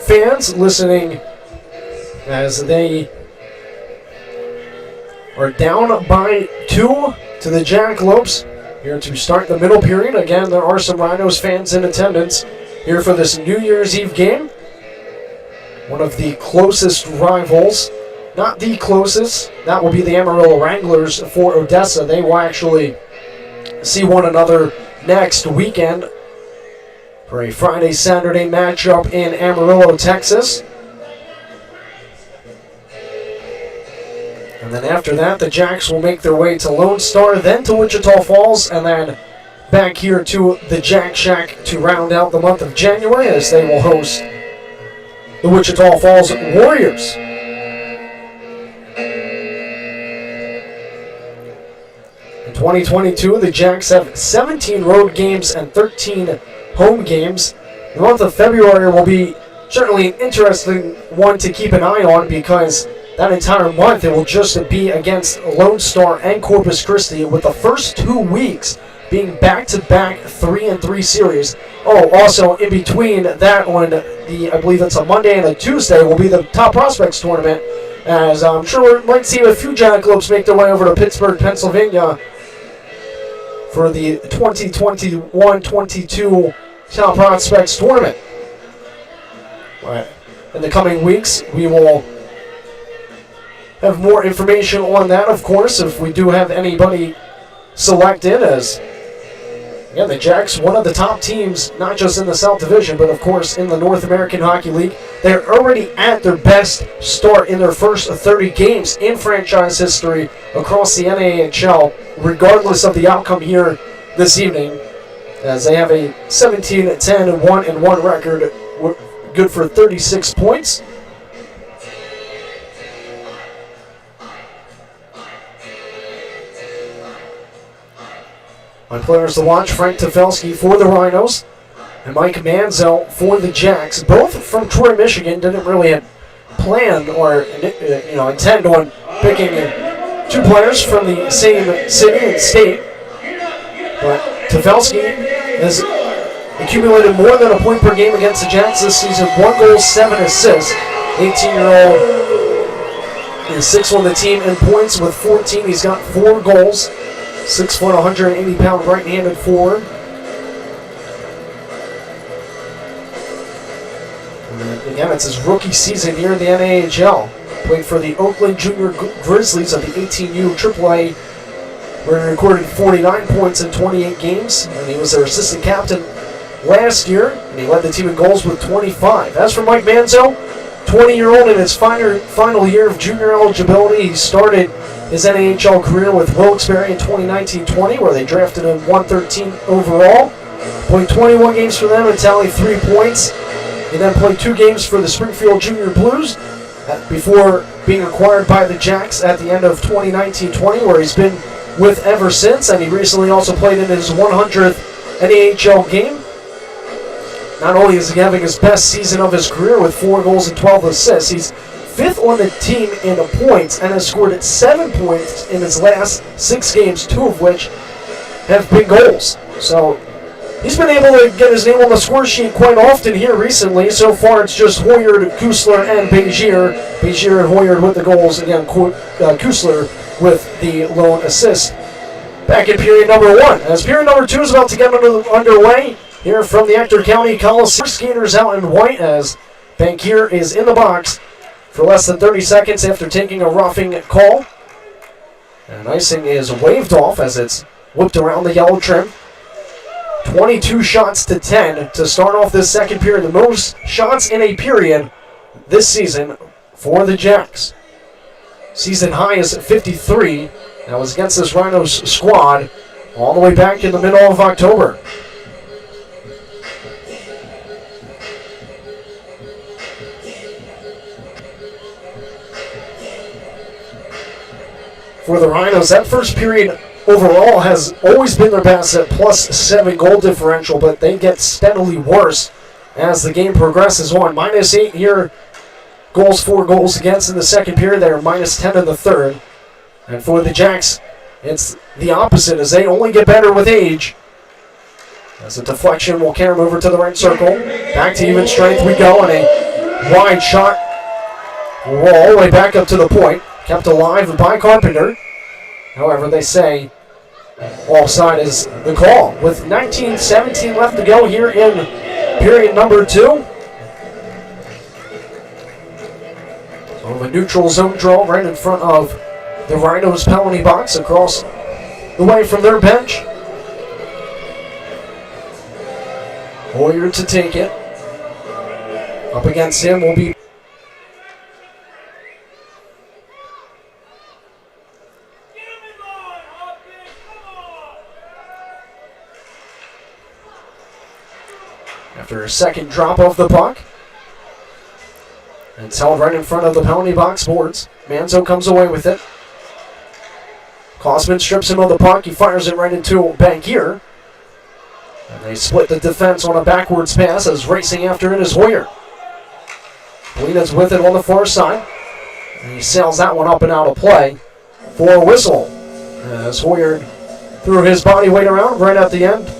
fans listening as they are down by 2 to the Jackalopes here to start the middle period. Again, there are some Rhinos fans in attendance here for this New Year's Eve game. One of the closest rivals. Not the closest. That will be the Amarillo Wranglers for Odessa. They will actually see one another next weekend for a Friday-Saturday matchup in Amarillo, Texas. And then after that, the Jacks will make their way to Lone Star, then to Wichita Falls, and then back here to the Jack Shack to round out the month of January as they will host the Wichita Falls Warriors. In 2022, the Jacks have 17 road games and 13 home games. The month of February will be certainly an interesting one to keep an eye on because that entire month it will just be against Lone Star and Corpus Christi, with the first 2 weeks being back-to-back 3-3 series. Oh, also in between that on I believe it's a Monday and a Tuesday, will be the Top Prospects Tournament, as I'm sure we might see a few Jackalopes make their way over to Pittsburgh, Pennsylvania for the 2021-22 Top Prospects Tournament. In the coming weeks, we will have more information on that, of course, if we do have anybody selected, as again, the Jacks, one of the top teams, not just in the South Division, but of course in the North American Hockey League. They're already at their best start in their first 30 games in franchise history across the NAHL, regardless of the outcome here this evening, as they have a 17-10 1-1 record, good for 36 points. My players to watch: Frank Defelski for the Rhinos and Mike Manzel for the Jacks, both from Troy, Michigan. Didn't really plan or intend on picking 2 players from the same city and state, but Defelski has accumulated more than a point per game against the Jacks this season. 1 goal, 7 assists. 18-year-old is 6th on the team in points with 14. He's got 4 goals. 6 foot, 180-pound right-handed forward. And again, it's his rookie season here in the NAHL. Played for the Oakland Junior Grizzlies of the 18U AAA, where he recorded 49 points in 28 games, and he was their assistant captain last year, and he led the team in goals with 25. As for Mike Manzo, 20-year-old in his final year of junior eligibility, he started his NAHL career with Wilkes-Barre in 2019-20, where they drafted him 113 overall. Played 21 games for them and tallied 3 points. He then played 2 games for the Springfield Junior Blues before being acquired by the Jacks at the end of 2019-20, where he's been with ever since. And he recently also played in his 100th NAHL game. Not only is he having his best season of his career with 4 goals and 12 assists, he's 5th on the team in points and has scored 7 points in his last 6 games, 2 of which have been goals. So he's been able to get his name on the score sheet quite often here recently. So far it's just Hoyard, Kusler, and Begier. Begier and Hoyard with the goals. Again, Kusler with the lone assist. Back in period number 1. As period number 2 is about to get underway here from the Ector County Coliseum. Skaters out in white as Bankier is in the box for less than 30 seconds after taking a roughing call. And icing is waved off as it's whipped around the yellow trim. 22 shots to 10 to start off this second period. The most shots in a period this season for the Jacks. Season high is 53. That was against this Rhinos squad all the way back in the middle of October. For the Rhinos, that first period overall has always been their best at +7 goal differential, but they get steadily worse as the game progresses on. -8 here goals, 4 goals against in the second period. They are -10 in the third. And for the Jacks, it's the opposite as they only get better with age. As a deflection will carry him over to the right circle. Back to even strength we go, and a wide shot will roll all the way back up to the point. Kept alive by Carpenter. However, they say offside is the call. With 19:17 left to go here in period number 2. Sort of a neutral zone draw right in front of the Rhinos penalty box across the way from their bench. Hoyer to take it. Up against him will be after a second drop off the puck. And it's held right in front of the penalty box boards. Manzo comes away with it. Kosman strips him of the puck. He fires it right into Bankier. And they split the defense on a backwards pass as racing after it is Hoyer. Polina's with it on the far side. And he sails that one up and out of play for a whistle. As Hoyer threw his body weight around right at the end.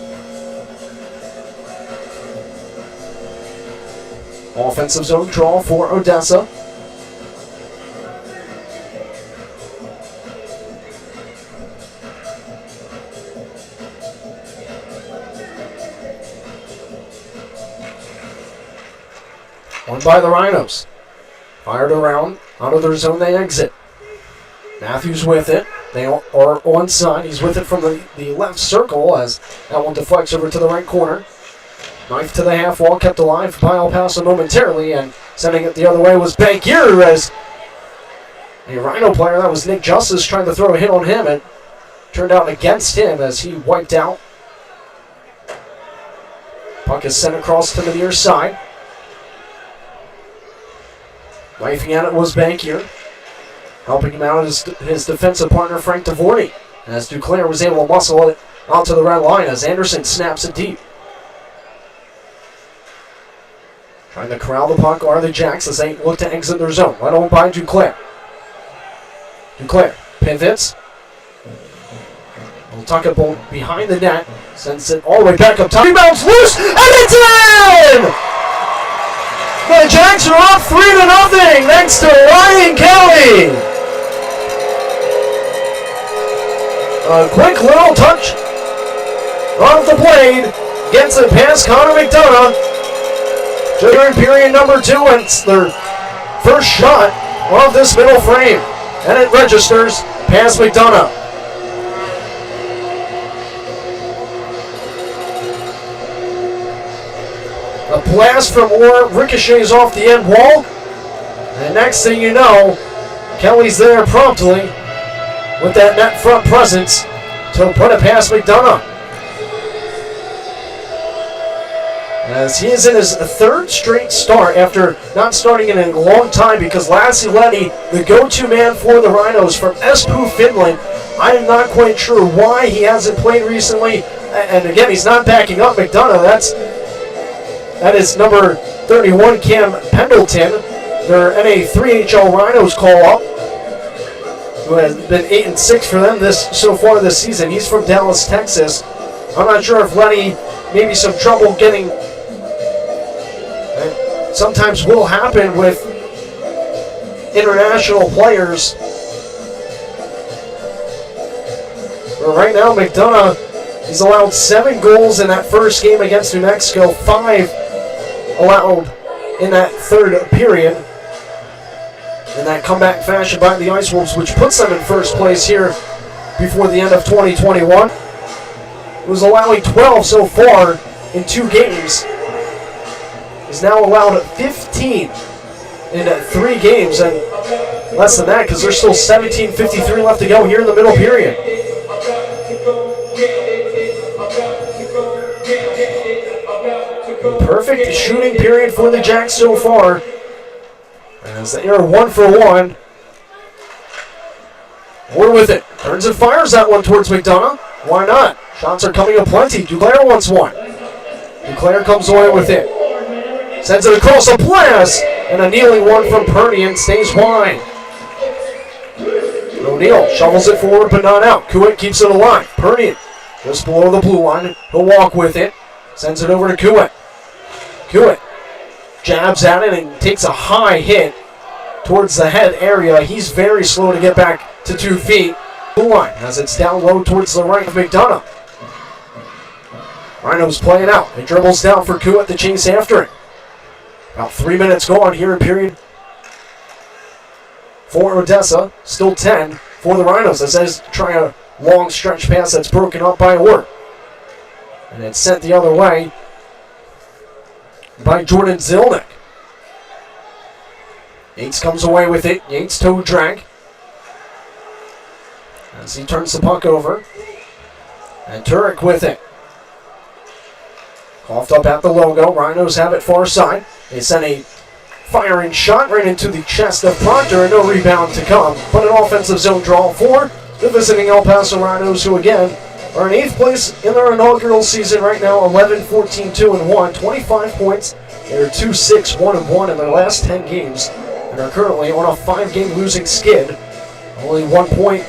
Offensive zone draw for Odessa. Won by the Rhinos. Fired around. Out of their zone they exit. Matthews with it. They are onside. He's with it from the left circle as that one deflects over to the right corner. Knife to the half wall, kept alive by El Paso momentarily, and sending it the other way was Bankier as a Rhino player, that was Nick Justice, trying to throw a hit on him, and turned out against him as he wiped out. Puck is sent across to the near side. Knifing at it was Bankier. Helping him out is his defensive partner, Frank DeVorny, as Duclair was able to muscle it out to the red line as Anderson snaps it deep. Trying to corral the puck are the Jacks as they look to exit their zone. Right on by Duclair. Duclair pivots. Will tuck it behind the net. Sends it all the way back up top. Rebounds loose, and it's in! The Jacks are up 3-0 thanks to Ryan Kelly. A quick little touch off the blade. Gets it past Connor McDonough. During period number 2, and it's their first shot of this middle frame. And it registers past McDonough. A blast from Orr ricochets off the end wall. And next thing you know, Kelly's there promptly with that net front presence to put it past McDonough. As he is in his 3rd straight start after not starting in a long time because Lassie Lenny, the go-to man for the Rhinos from Espoo, Finland. I am not quite sure why he hasn't played recently. And again, he's not backing up McDonough. That is number 31, Cam Pendleton, their NA3HL Rhinos call-up, who has been 8-6 for them so far this season. He's from Dallas, Texas. I'm not sure if Lenny maybe some trouble getting. Sometimes will happen with international players. But right now, McDonough, he's allowed 7 goals in that first game against New Mexico, 5 allowed in that 3rd period. In that comeback fashion by the Ice Wolves, which puts them in first place here before the end of 2021. It was allowing 12 so far in 2 games. He's now allowed 15 in 3 games, and less than that because there's still 17:53 left to go here in the middle period. Perfect shooting period for the Jacks so far, as they are 1 for 1. We're with it. Turns and fires that one towards McDonough. Why not? Shots are coming aplenty. Duclair wants one. Duclair comes away with it. Sends it across a blast. And a kneeling one from Purdy and stays wide. O'Neal shovels it forward but not out. Kuwait keeps it alive. Purdy just below the blue line. He'll walk with it. Sends it over to Kuwait. Kuwait jabs at it and takes a high hit towards the head area. He's very slow to get back to 2 feet. Blue line as it's down low towards the right of McDonough. Rhinos playing out. It dribbles down for Kuwait to chase after it. About 3 minutes gone here in period for Odessa. Still 10 for the Rhinos. As they try a long stretch pass that's broken up by Orr. And it's sent the other way by Jordan Zilnick. Yates comes away with it. Yates toe drag. As he turns the puck over. And Turek with it. Coughed up at the logo. Rhinos have it far side. They send a firing shot right into the chest of Proctor, and no rebound to come. But an offensive zone draw for the visiting El Paso Rhinos, who again are in 8th place in their inaugural season right now, 11-14-2-1, 25 points. They're 2-6-1-1 in their last 10 games, and are currently on a 5-game losing skid. Only 1 point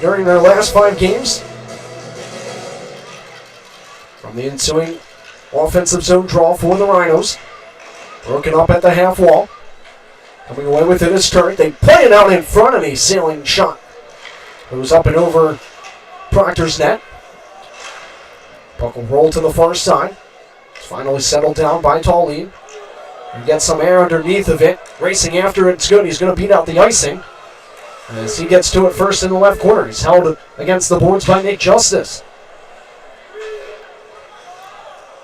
during their last 5 games. From the ensuing offensive zone draw for the Rhinos. Broken up at the half wall. Coming away with it is Turk. They play it out in front, and a sailing shot goes up and over Proctor's net. Puck will roll to the far side. It's finally settled down by Tallene. He gets some air underneath of it. Racing after it, it's good. He's going to beat out the icing. As he gets to it first in the left corner. He's held against the boards by Nick Justice.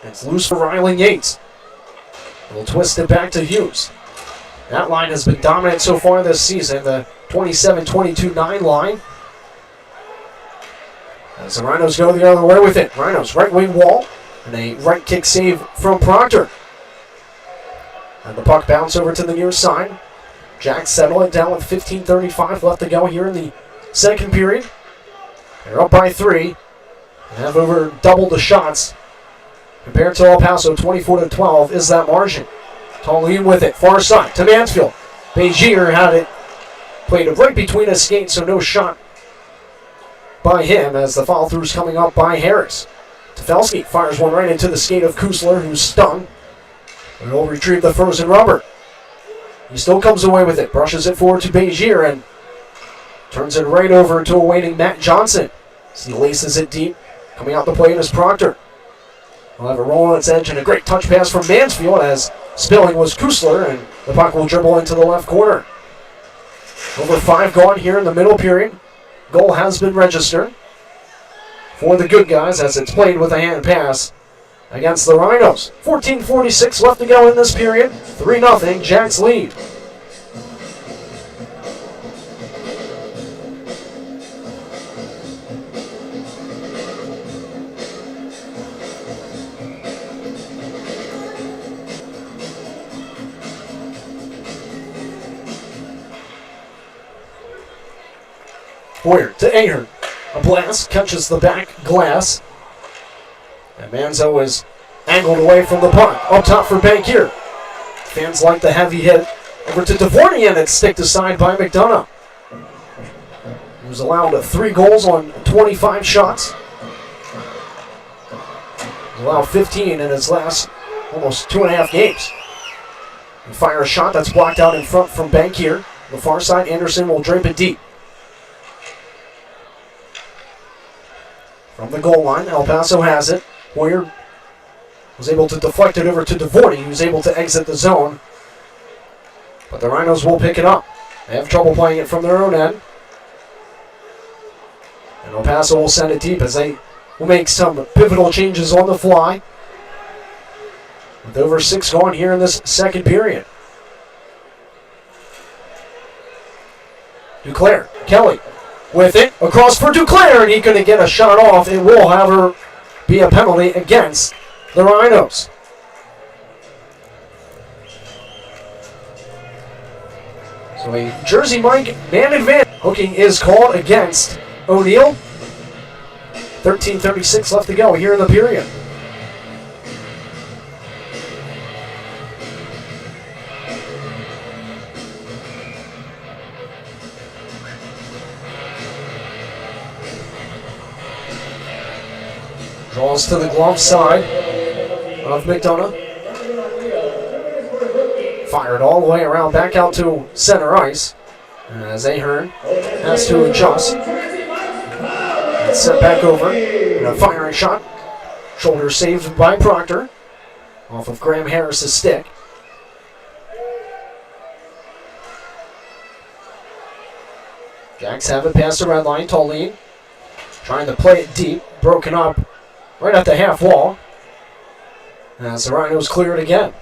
It's loose for Riley Yates. We'll twist it back to Hughes. That line has been dominant so far this season, the 27-22-9 line. As the Rhinos go the other way with it. Rhinos right wing wall, and a right kick save from Proctor. And the puck bounce over to the near side. Jacks settle it down with 15:35 left to go here in the second period. They're up by 3. They have over double the shots. Compared to El Paso, 24-12 is that margin. Tallene with it, far side to Mansfield. Begier had it, played it right between his skates, so no shot by him as the follow through is coming up by Harris. Defelski fires one right into the skate of Kusler, who's stung. And he'll retrieve the frozen rubber. He still comes away with it, brushes it forward to Begier, and turns it right over to awaiting Matt Johnson. As he laces it deep, coming out the plate is Proctor. We'll have a roll on its edge and a great touch pass from Mansfield as spilling was Kusler, and the puck will dribble into the left corner. Over 5 gone here in the middle period. Goal has been registered for the good guys as it's played with a hand pass against the Rhinos. 14:46 left to go in this period. 3-0, Jacks lead. Boyer to Ahern. A blast catches the back glass. And Manzo is angled away from the puck. Up top for Bankier. Fans like the heavy hit. Over to Devorny, and it's sticked aside by McDonough. He was allowed 3 goals on 25 shots. He allowed 15 in his last almost 2.5 games. He fires a shot that's blocked out in front from Bankier. The far side, Anderson will drape it deep. From the goal line, El Paso has it. Hoyer was able to deflect it over to Devorny. He was able to exit the zone. But the Rhinos will pick it up. They have trouble playing it from their own end. And El Paso will send it deep as they will make some pivotal changes on the fly. With over 6 gone here in this second period. Duclair, Kelly. With it, across for Duclair, and he couldn't get a shot off. It will, however, be a penalty against the Rhinos. So a Jersey Mike man advantage. Hooking is called against O'Neal. 13:36 left to go here in the period. Draws to the glove side of McDonough. Fired all the way around back out to center ice. As Ahern has to adjust. And sent back over. And a firing shot. Shoulder saved by Proctor. Off of Graham Harris's stick. Jacks have it past the red line. Tolleen trying to play it deep. Broken up right at the half wall. As the Rhinos clear it again.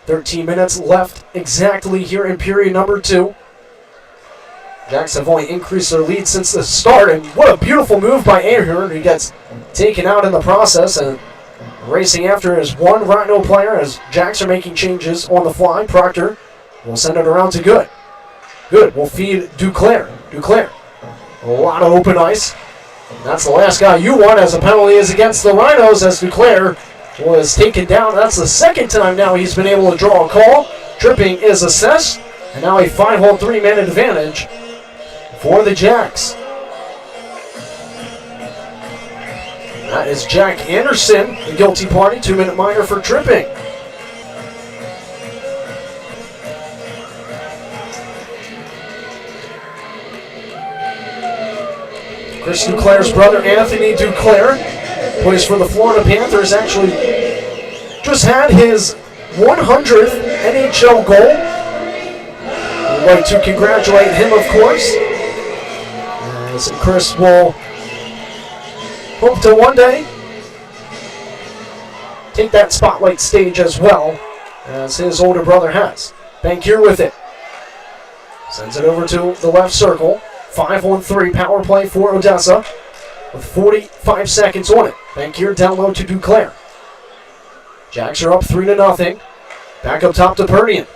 13 minutes left exactly here in period number 2. Jacks have only increased their lead since the start, and what a beautiful move by Ahern, who gets taken out in the process and racing after his one Rhino player as Jacks are making changes on the fly. Proctor will send it around to Good. Good will feed Duclair. Duclair, a lot of open ice. And that's the last guy you want as a penalty is against the Rhinos as Duclair was taken down. That's the second time now he's been able to draw a call. Tripping is assessed, and now a 5-on-3 man advantage for the Jacks. That is Jack Anderson, the guilty party, 2-minute minor for tripping. Chris Duclair's brother, Anthony Duclair, plays for the Florida Panthers, actually just had his 100th NHL goal. I'd like to congratulate him, of course. As Chris will hope to one day take that spotlight stage as well as his older brother has. Bankier with it. Sends it over to the left circle. 5-on-3 power play for Odessa with 45 seconds on it. Bankier down low to Duclair. Jacks are up 3-0. Back up top to Pernian.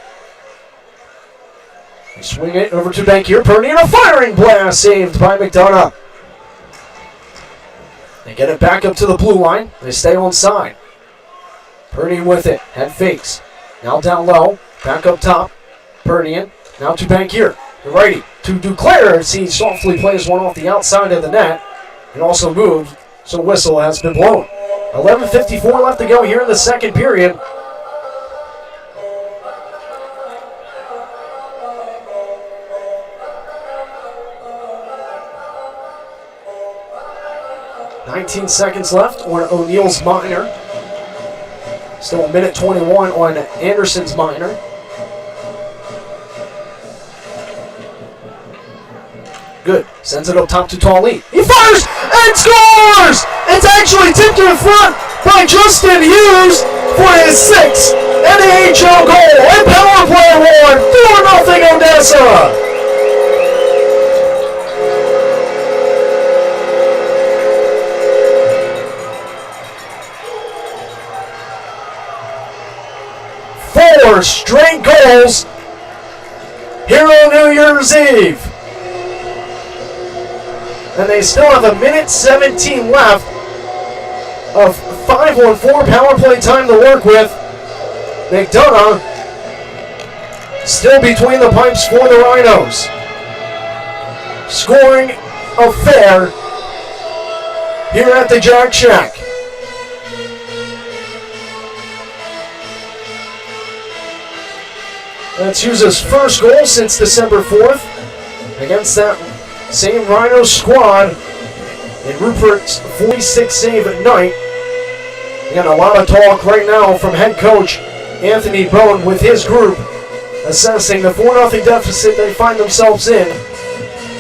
They swing it over to Bankier. Pernian, a firing blast saved by McDonough. They get it back up to the blue line. They stay on side. Pernian with it. Head fakes. Now down low. Back up top. Pernian. Now to Bankier. The righty to Duclair as he softly plays one off the outside of the net and also moved, so whistle has been blown. 11:54 left to go here in the second period. "19 seconds left on O'Neill's minor. Still a minute 21 on Anderson's minor. Good. Sends it up top to Tolleen. He fires and scores! It's actually tipped in front by Justin Hughes for his 6th NHL goal and power play award. 4-0 Odessa. Four straight goals here on New Year's Eve. And they still have a minute 17 left of 5-on-4 power play time to work with. McDonough still between the pipes for the Rhinos. Scoring affair here at the Jack Shack. That's Hughes' first goal since December 4th against that same Rhino squad in Rupert's 46 save at night. Again, a lot of talk right now from head coach Anthony Bone with his group assessing the 4-0 deficit they find themselves in.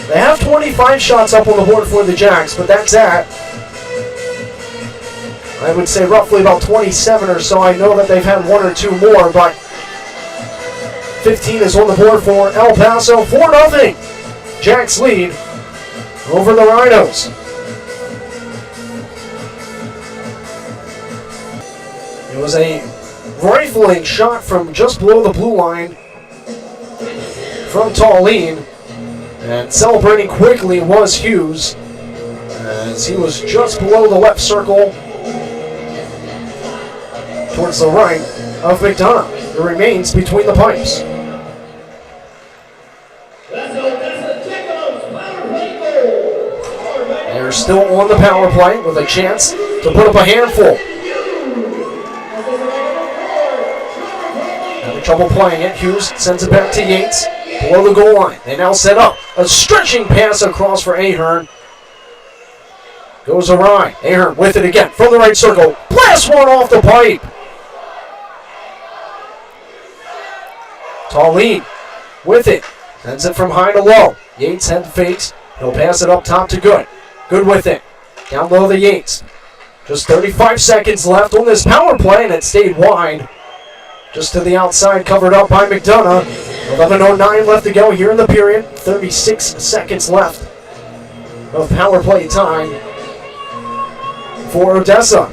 They have 25 shots up on the board for the Jacks, but that's at, I would say, roughly about 27 or so. I know that they've had one or two more, but 15 is on the board for El Paso. 4-0. Jacks lead over the Rhinos. It was a rifling shot from just below the blue line from Tolleen. And celebrating quickly was Hughes as he was just below the left circle towards the right of McDonough. It remains between the pipes. That's Odessa Jackalopes power play goal. Rangers still on the power play with a chance to put up a handful. Having trouble playing it. Hughes sends it back to Yates below the goal line. They now set up a stretching pass across for Ahern. Goes awry. Ahern with it again from the right circle. Blast one off the pipe. Tallene with it. Sends it from high to low. Yates head fakes. He'll pass it up top to Good. Good with it. Down low to Yates. Just 35 seconds left on this power play, and it stayed wide. Just to the outside, covered up by McDonough. 11:09 left to go here in the period. 36 seconds left of power play time for Odessa.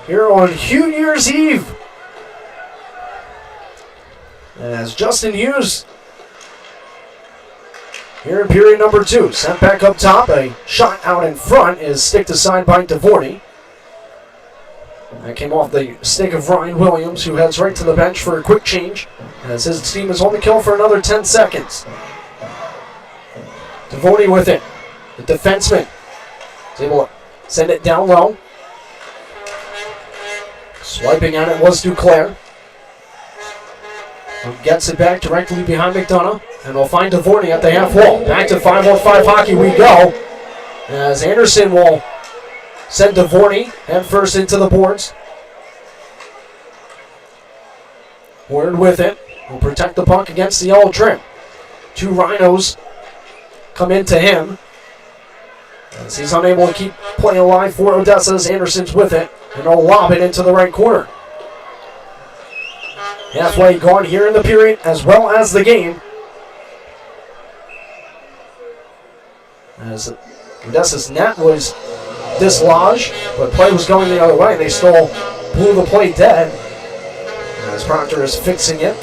Here on New Year's Eve, as Justin Hughes here in period number 2, sent back up top. A shot out in front is sticked aside by Devorny. That came off the stick of Ryan Williams, who heads right to the bench for a quick change, as his team is on the kill for another 10 seconds. Devorny with it. The defenseman is able to send it down low. Swiping at it was Duclair. Who gets it back directly behind McDonough. And we'll find Devorny at the half wall. Back to 5-on-5 hockey we go. As Anderson will send Devorny head first into the boards. Ward with it. Will protect the puck against the yellow trim. 2 Rhinos come into him. As he's unable to keep play alive for Odessa as Anderson's with it. And he'll lob it into the right corner. Halfway gone here in the period as well as the game. As Odessa's net was dislodged, but play was going the other way. They still blew the play dead. As Proctor is fixing it.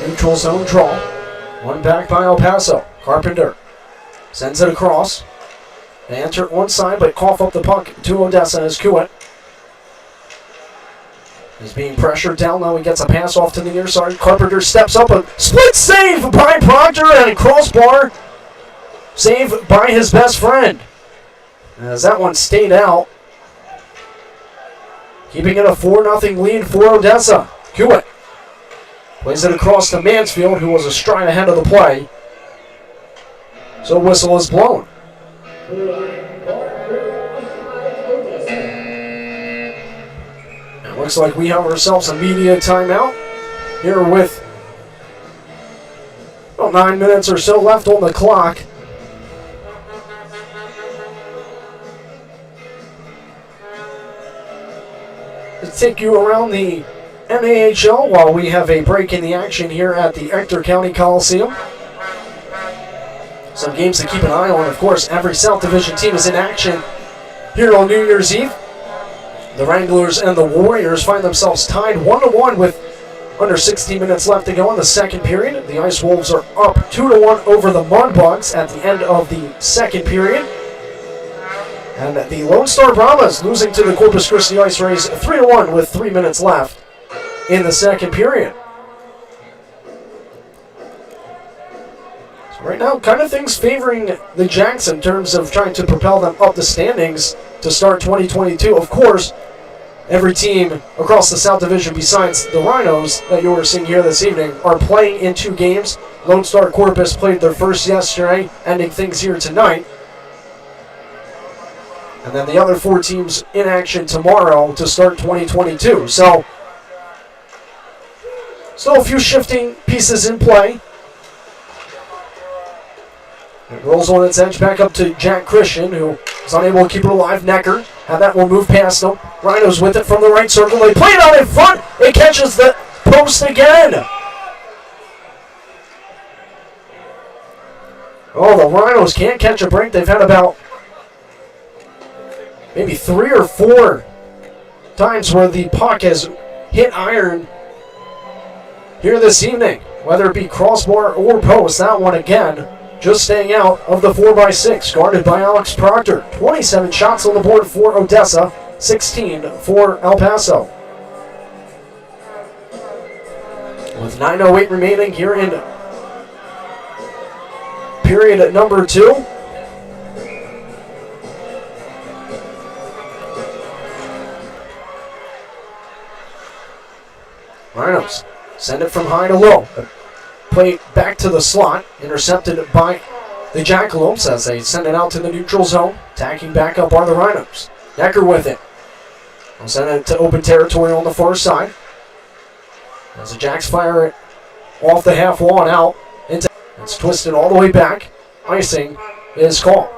Neutral zone draw. One back by El Paso. Carpenter sends it across. They enter it one side, but cough up the puck to Odessa as Kuwait is being pressured down low. He gets a pass off to the near side. Carpenter steps up. A split save by Proctor and a crossbar save by his best friend. As that one stayed out. Keeping it a 4-0 lead for Odessa. Kuwait plays it across to Mansfield, who was a stride ahead of the play. So whistle is blown. It looks like we have ourselves a media timeout here with about 9 minutes or so left on the clock. Let's take you around the NAHL while we have a break in the action here at the Ector County Coliseum. Some games to keep an eye on. Of course, every South Division team is in action here on New Year's Eve. The Wranglers and the Warriors find themselves tied 1-1 with under 16 minutes left to go in the second period. The Ice Wolves are up 2-1 over the Mudbugs at the end of the second period. And the Lone Star Brahmas losing to the Corpus Christi Ice Rays 3-1 with 3 minutes left in the second period. So right now, kind of things favoring the Jacks in terms of trying to propel them up the standings to start 2022. Of course, every team across the South Division besides the Rhinos that you were seeing here this evening are playing in 2 games. Lone Star Corpus played their first yesterday, ending things here tonight. And then the other 4 teams in action tomorrow to start 2022. So Still a few shifting pieces in play. It rolls on its edge back up to Jack Christian, who is unable to keep it alive. Necker had that one move past him. Rhinos with it from the right circle. They play it out in front. It catches the post again. Oh, the Rhinos can't catch a break. They've had about maybe 3 or 4 times where the puck has hit iron here this evening, whether it be crossbar or post. That one again just staying out of the 4x6, guarded by Alex Proctor. 27 shots on the board for Odessa, 16 for El Paso. With 9:08 remaining here in period number 2. Rhinos send it from high to low. Play back to the slot, intercepted by the Jackalopes as they send it out to the neutral zone. Attacking back up are the Rhinos. Necker with it. They'll send it to open territory on the far side. As the Jacks fire it off the half wall and out. It's twisted all the way back. Icing is called.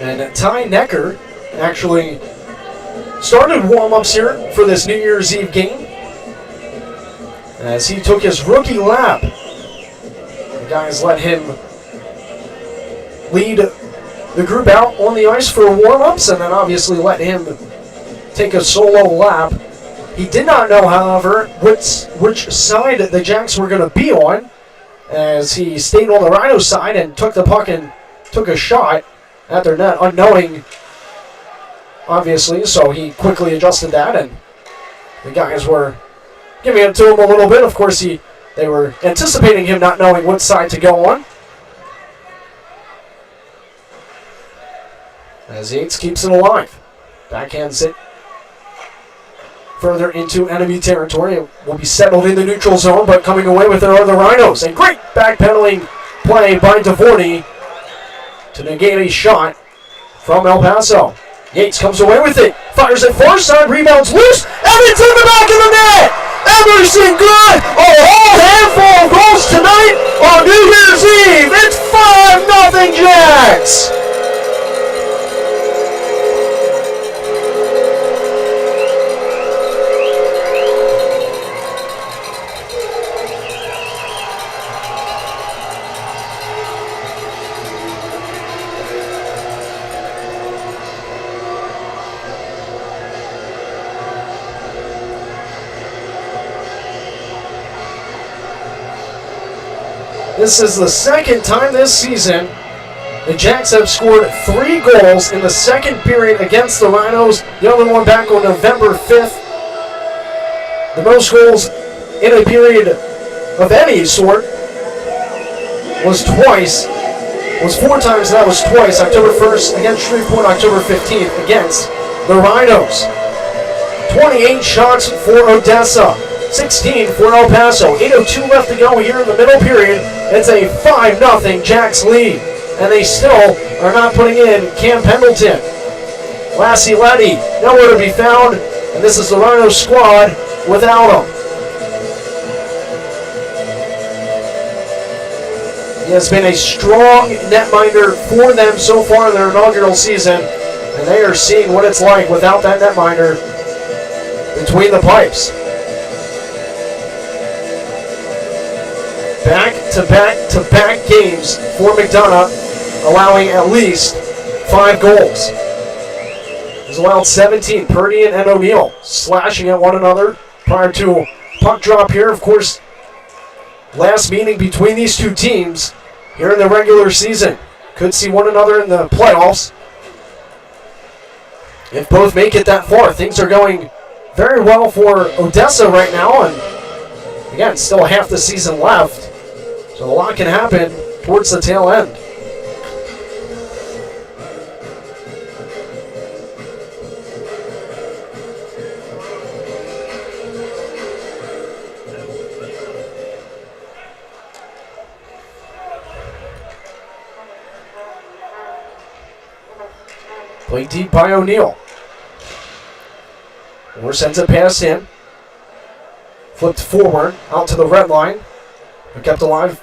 And Ty Necker actually started warm-ups here for this New Year's Eve game as he took his rookie lap. The guys let him lead the group out on the ice for warm-ups and then obviously let him take a solo lap. He did not know, however, which side the Jacks were going to be on, as he stayed on the Rhino side and took the puck and took a shot at their net, unknowing, obviously, so he quickly adjusted that, and the guys were giving it to him a little bit. Of course, they were anticipating him not knowing what side to go on. As Yates keeps it alive. Backhands it further into enemy territory. It will be settled in the neutral zone, but coming away with it are the Rhinos. And great backpedaling play by DeVorny to negate a shot from El Paso. Yates comes away with it, fires it far side, rebounds loose, and it's in the back of the net! Emerson Good, a whole handful of goals tonight on New Year's Eve. It's 5-0 Jacks! This is the second time this season the Jacks have scored 3 goals in the second period against the Rhinos. The other one back on November 5th. The most goals in a period of any sort was 4 times, and that was twice. October 1st against Shreveport, October 15th against the Rhinos. 28 shots for Odessa. 16 for El Paso. 8:02 left to go here in the middle period. It's a 5-0 Jacks lead. And they still are not putting in Cam Pendleton. Lassie Letty, nowhere to be found. And this is the Rhino squad without him. He has been a strong netminder for them so far in their inaugural season. And they are seeing what it's like without that netminder between the pipes. Back-to-back games for McDonough, allowing at least 5 goals. He's allowed 17. Purdy and O'Neill slashing at one another prior to puck drop here. Of course, last meeting between these two teams here in the regular season. Could see one another in the playoffs. If both make it that far, things are going very well for Odessa right now. And again, still half the season left. So a lot can happen towards the tail end. Played deep by O'Neal. Moore sends it past him. Flipped forward, out to the red line. But kept alive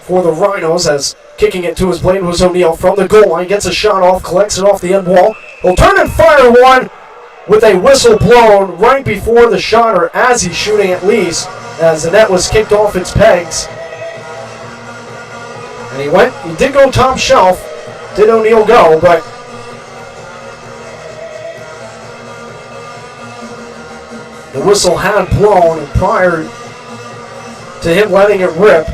for the Rhinos as kicking it to his blade was O'Neal from the goal line. Gets a shot off, collects it off the end wall. He'll turn and fire one with a whistle blown right before the shot, or as he's shooting at least, as the net was kicked off its pegs. And he did go top shelf, did O'Neal go, but the whistle had blown prior to him letting it rip.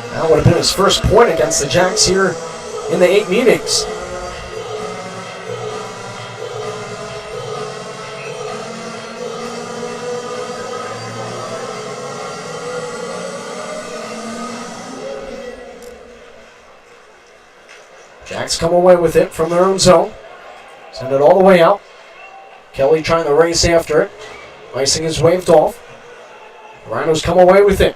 That would have been his first point against the Jacks here in the 8 meetings. Jacks come away with it from their own zone. Send it all the way out. Kelly trying to race after it. Icing is waved off. The Rhinos come away with it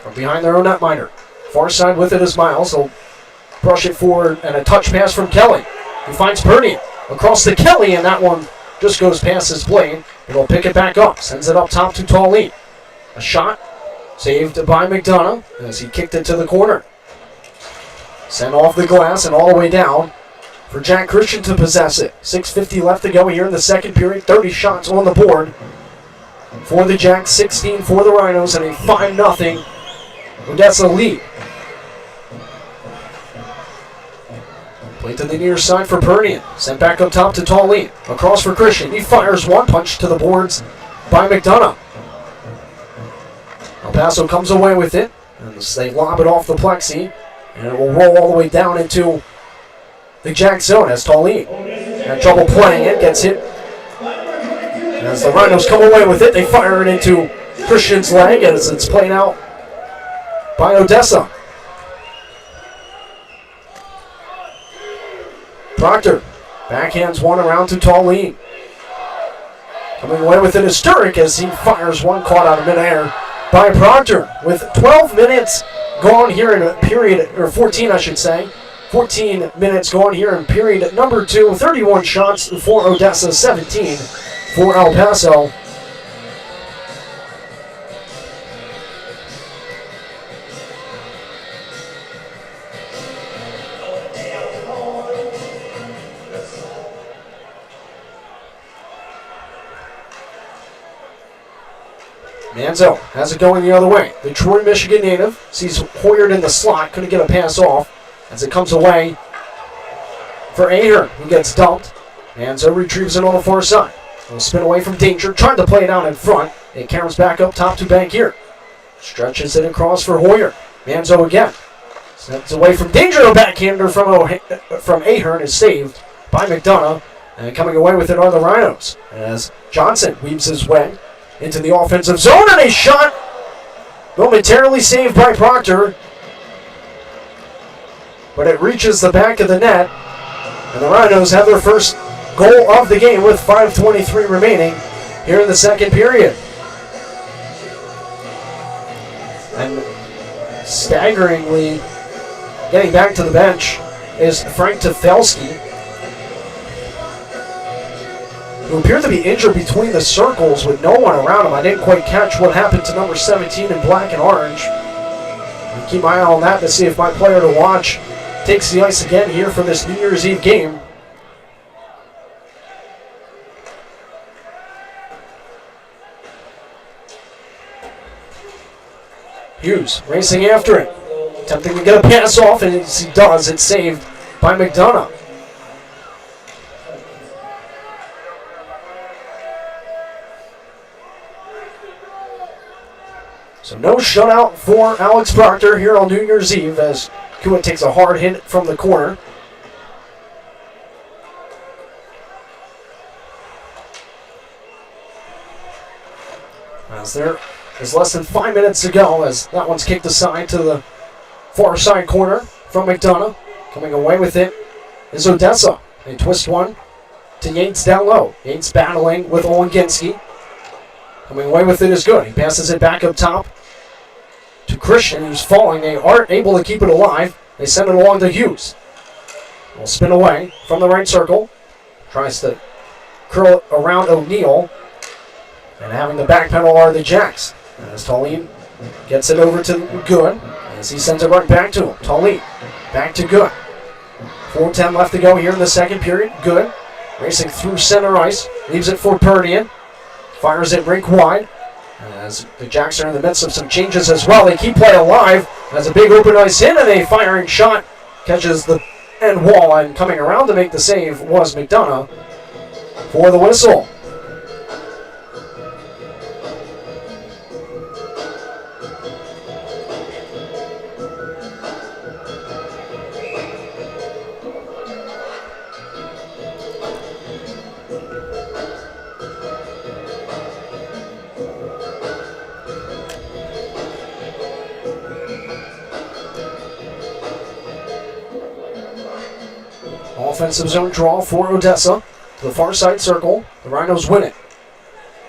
from behind their own netminder. Far side with it is Miles. He'll brush it forward and a touch pass from Kelly. He finds Purdy across to Kelly, and that one just goes past his blade. But he'll pick it back up. Sends it up top to Talley. A shot saved by McDonough as he kicked it to the corner. Sent off the glass and all the way down for Jack Christian to possess it. 6:50 left to go here in the second period. 30 shots on the board for the Jacks, 16 for the Rhinos, and a 5-0 Odessa lead. Play to the near side for Pernian. Sent back up top to Talley. Across for Christian. He fires one punch to the boards by McDonough. El Paso comes away with it, and they lob it off the plexi. And it will roll all the way down into the Jack zone as Talley had trouble playing it, gets hit. And as the Rhinos come away with it, they fire it into Christian's leg as it's played out by Odessa. Proctor backhands one around to Talley. Coming away with it is Sturrock as he fires one caught out of midair by Proctor. With 12 minutes gone here in a period, or 14 I should say. 14 minutes gone here in period number 2. 31 shots for Odessa, 17 for El Paso. Manzo has it going the other way. The Troy, Michigan native sees Hoyard in the slot. Couldn't get a pass off as it comes away for Ahern, who gets dumped. Manzo retrieves it on the far side. He'll spin away from danger. Trying to play it out in front. It comes back up top to Bankier. Stretches it across for Hoyard. Manzo again. Sets away from danger. A backhander from Ahern is saved by McDonough. And coming away with it are the Rhinos as Johnson weaves his way into the offensive zone, and a shot momentarily saved by Proctor, but it reaches the back of the net, and the Rhinos have their first goal of the game with 5:23 remaining here in the second period. And staggeringly getting back to the bench is Frank Defelski, who appeared to be injured between the circles with no one around him. I didn't quite catch what happened to number 17 in black and orange. I'll keep my eye on that to see if my player to watch takes the ice again here for this New Year's Eve game. Hughes racing after it, attempting to get a pass off, and as he does, it's saved by McDonough. So no shutout for Alex Proctor here on New Year's Eve as Kuwait takes a hard hit from the corner. As there is less than 5 minutes to go as that one's kicked aside to the far side corner from McDonough. Coming away with it is Odessa. They twist one to Yates down low. Yates battling with Olenginski. Coming away with it is good. He passes it back up top to Christian, who's falling. They aren't able to keep it alive. They send it along to Hughes. Will spin away from the right circle. Tries to curl it around O'Neal. And having the back pedal are the Jacks. As Tallene gets it over to Good. As he sends it right back to him. Tallene back to Good. 4:10 left to go here in the second period. Good. Racing through center ice. Leaves it for Perdian. Fires it rink wide. As the Jacks are in the midst of some changes as well. They keep play alive. Has a big open ice in and a firing shot. Catches the end wall, and coming around to make the save was McDonough for the whistle. Offensive zone draw for Odessa to the far side circle. The Rhinos win it.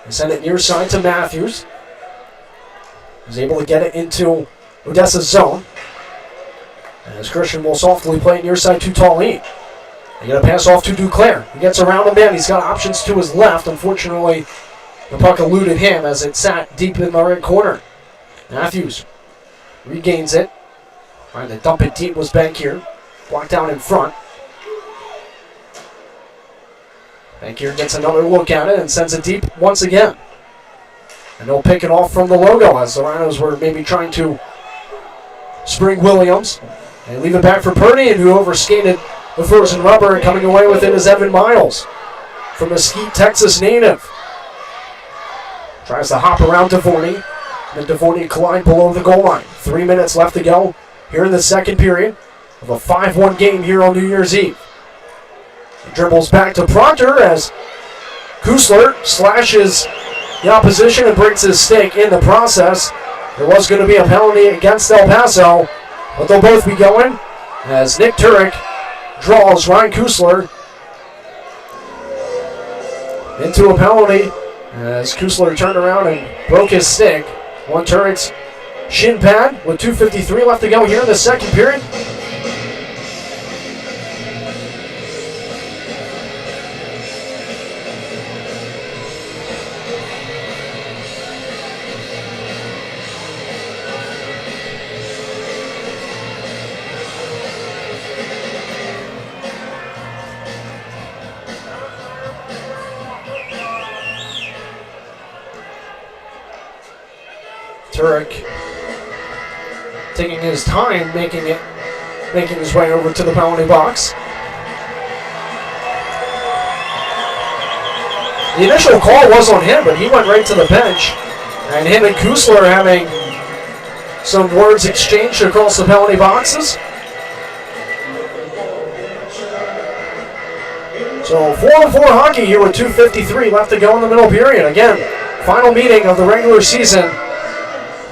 They send it near side to Matthews. He's able to get it into Odessa's zone. As Christian will softly play it near side to Tallene. They get a pass off to Duclair. He gets around a man. He's got options to his left. Unfortunately, the puck eluded him as it sat deep in the right corner. Matthews regains it. Trying to dump it deep was Bank here. Blocked down in front. Bankier gets another look at it and sends it deep once again. And they'll pick it off from the logo as the Rhinos were maybe trying to spring Williams. And leave it back for Purdy, who overskated the frozen rubber, and coming away with it is Evan Miles from Mesquite, Texas native. Tries to hop around Devorny. And Devorny collide below the goal line. 3 minutes left to go here in the second period of a 5-1 game here on New Year's Eve. Dribbles back to Proctor as Kusler slashes the opposition and breaks his stick in the process. There was going to be a penalty against El Paso, but they'll both be going as Nick Turek draws Ryan Kusler into a penalty as Kusler turned around and broke his stick on Turek's shin pad with 2:53 left to go here in the second period. Turek taking his time making his way over to the penalty box. The initial call was on him, but he went right to the bench. And him and Kusler having some words exchanged across the penalty boxes. So 4-4 hockey here with 2:53 left to go in the middle period. Again, final meeting of the regular season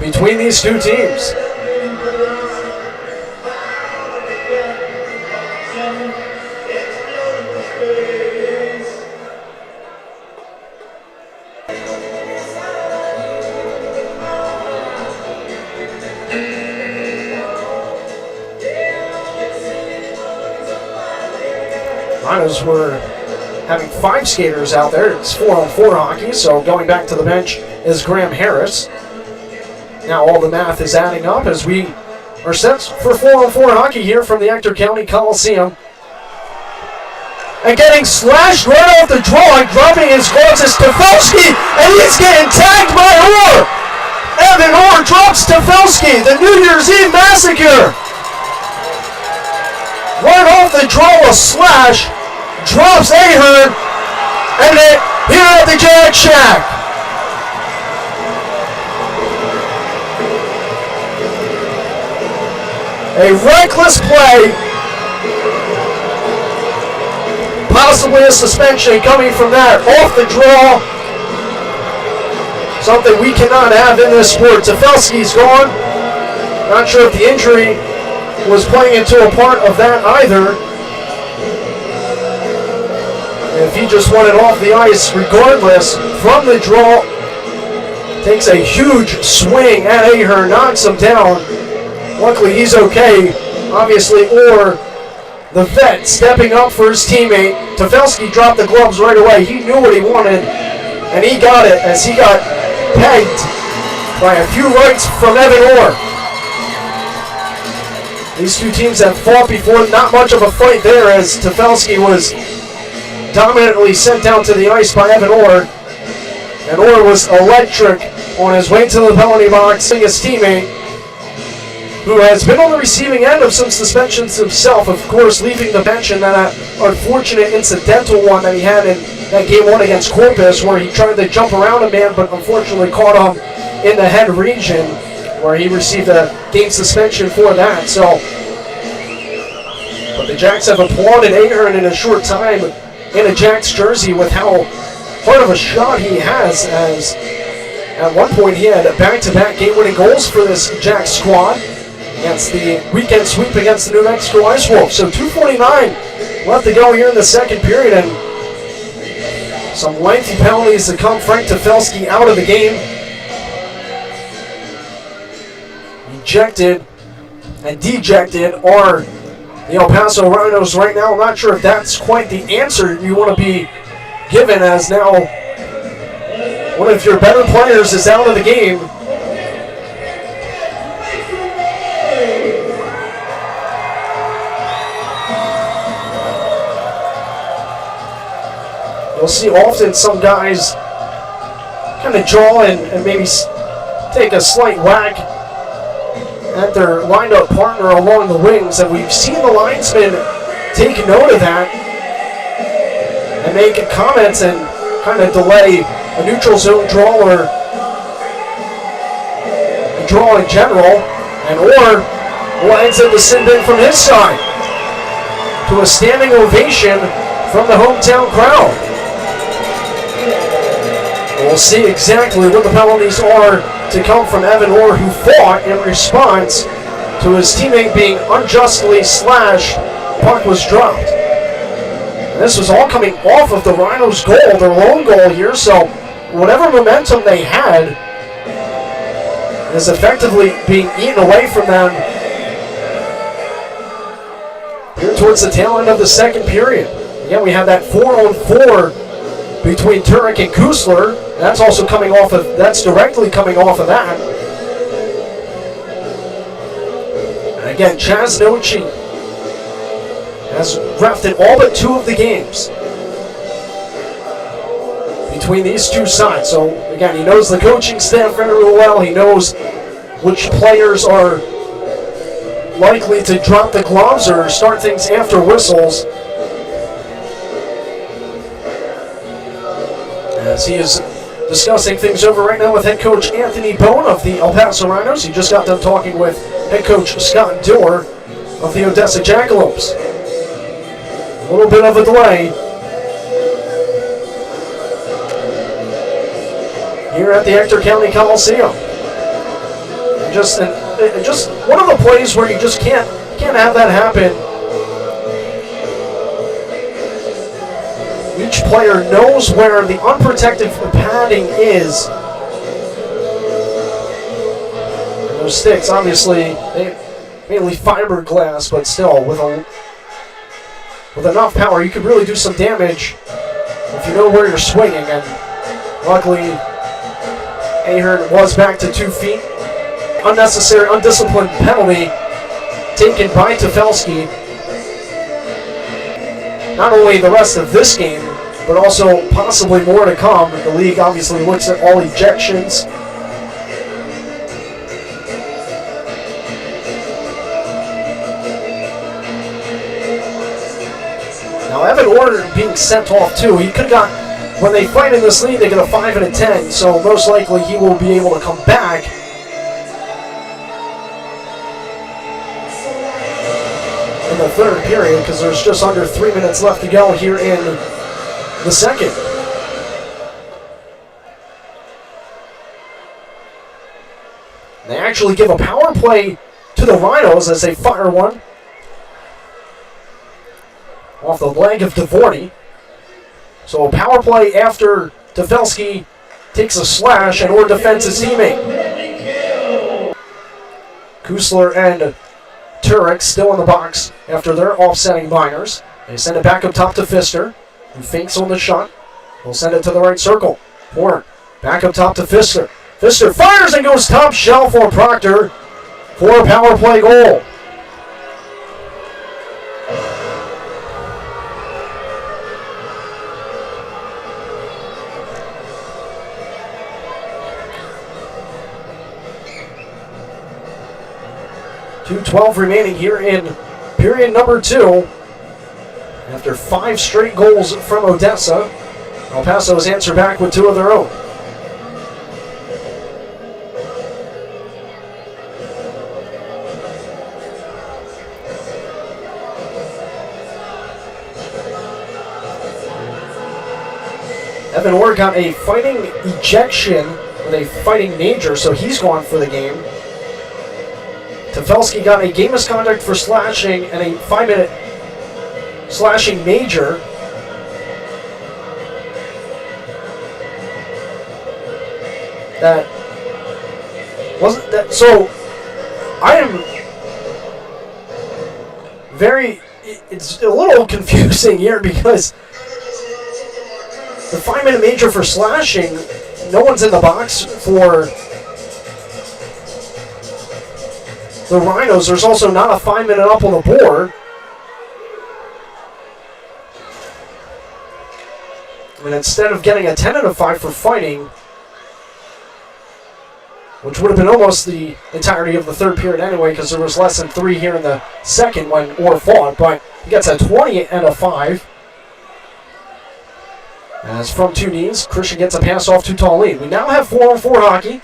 between these two teams. Rhinos were having 5 skaters out there. It's 4-on-4 hockey, so going back to the bench is Graham Harris. Now all the math is adding up as we are set for 4-on-4 hockey here from the Ector County Coliseum. And getting slashed right off the draw and dropping his gloves is Defelski, and he's getting tagged by Orr. Evan Orr drops Defelski, the New Year's Eve massacre. Right off the draw, a slash, drops Ahern, and then here at the Jack Shack. A reckless play, possibly a suspension coming from that off the draw. Something we cannot have in this sport. Defelski's gone. Not sure if the injury was playing into a part of that either. If he just wanted off the ice regardless from the draw takes a huge swing at Ahern, knocks him down. Luckily, he's okay. Obviously, or the vet stepping up for his teammate. Defelski dropped the gloves right away. He knew what he wanted, and he got it as he got pegged by a few rights from Evan Orr. These two teams have fought before. Not much of a fight there as Defelski was dominantly sent down to the ice by Evan Orr. And Orr was electric on his way to the penalty box, his teammate, who has been on the receiving end of some suspensions himself, of course, leaving the bench in that unfortunate incidental one that he had in that game one against Corpus, where he tried to jump around a man, but unfortunately caught him in the head region, where he received a game suspension for that. So, but the Jacks have applauded Ahern in a short time in a Jacks jersey with how hard of a shot he has, as at one point he had back-to-back game-winning goals for this Jacks squad against the weekend sweep against the New Mexico Ice Wolves. So 2:49 left to go here in the second period, and some lengthy penalties to come. Frank Defelski out of the game. Ejected and dejected are the El Paso Rhinos right now. I'm not sure if that's quite the answer you want to be given, as now one of your better players is out of the game. You'll see often some guys kind of draw and maybe take a slight whack at their lined-up partner along the wings, and we've seen the linesmen take note of that and make comments and kind of delay a neutral zone draw or a draw in general, and Orr will exit the sin bin from his side to a standing ovation from the hometown crowd. We'll see exactly what the penalties are to come from Evan Orr, who fought in response to his teammate being unjustly slashed. Puck was dropped. And this was all coming off of the Rhinos' goal, their lone goal here, so whatever momentum they had is effectively being eaten away from them here towards the tail end of the second period. Again, we have that 4-on-4 between Turek and Kusler. That's also coming off of, that's directly coming off of that. And again, Chaz Nochi has refed in all but two of the games between these two sides. So again, he knows the coaching staff very well. He knows which players are likely to drop the gloves or start things after whistles, as he is discussing things over right now with head coach Anthony Bone of the El Paso Rhinos. He just got done talking with head coach Scott Dorr of the Odessa Jackalopes. A little bit of a delay here at the Ector County Coliseum. Just one of the plays where you just can't have that happen. Each player knows where the unprotected padding is. And those sticks, obviously, mainly fiberglass, but still, with enough power, you could really do some damage if you know where you're swinging. And luckily, Ahern was back to 2 feet. Unnecessary, undisciplined penalty taken by Defelski. Not only the rest of this game, but also possibly more to come. The league obviously looks at all ejections. Now Evan Orr being sent off too. He could have got, when they fight in this league, they get a 5 and a 10, so most likely he will be able to come back. In the third period, because there's just under 3 minutes left to go here in the second. They actually give a power play to the Rhinos as they fire one off the leg of Dvorny. So a power play after Defelski takes a slash and or defends his teammate. Kusler and Turek still in the box after their offsetting minors. They send it back up top to Pfister, who fakes on the shot. We'll send it to the right circle. Horn back up top to Pfister. Pfister fires and goes top shelf for Proctor for a power play goal. .2:12 remaining here in period number 2. After 5 straight goals from Odessa, El Paso has answered back with 2 of their own. Evan Orr got a fighting ejection with a fighting major, so he's gone for the game. Defelski got a game misconduct for slashing and a 5-minute slashing major. That wasn't that. So I am very. It's a little confusing here because the 5-minute major for slashing, no one's in the box for the Rhinos. There's also not a 5-minute up on the board. And instead of getting a 10 out of 5 for fighting, which would have been almost the entirety of the third period anyway, because there was less than 3 here in the second when Orr fought, but he gets a 20 and a 5. As from 2 knees, Christian gets a pass off to Tallene. We now have 4-on-4 hockey.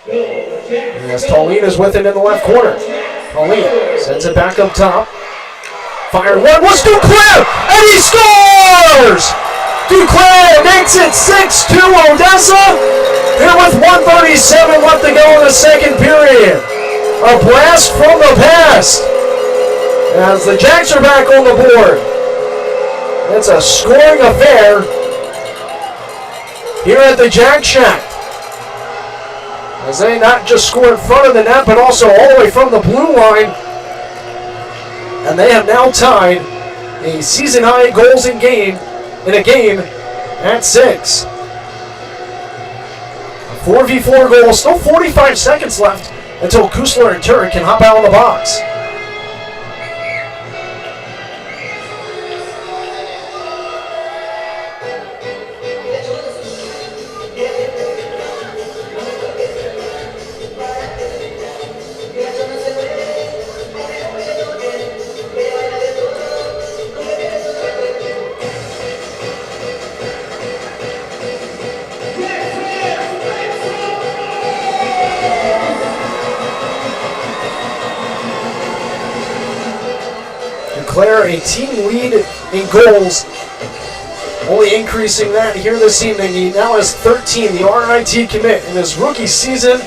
As Tallene is with it in the left corner. Tallene sends it back up top. Fire one was Duclair, and he scores! Duclair makes it 6-2 Odessa. Here with 1:37 left to go in the second period. A blast from the past. As the Jacks are back on the board. It's a scoring affair here at the Jack Shack. As they not just score in front of the net, but also all the way from the blue line. And they have now tied a season-high goals in a game at 6. A 4v4 goal, still 45 seconds left until Kusler and Turek can hop out of the box. Declare a team lead in goals, only increasing that here this evening. He now has 13, the RIT commit in his rookie season.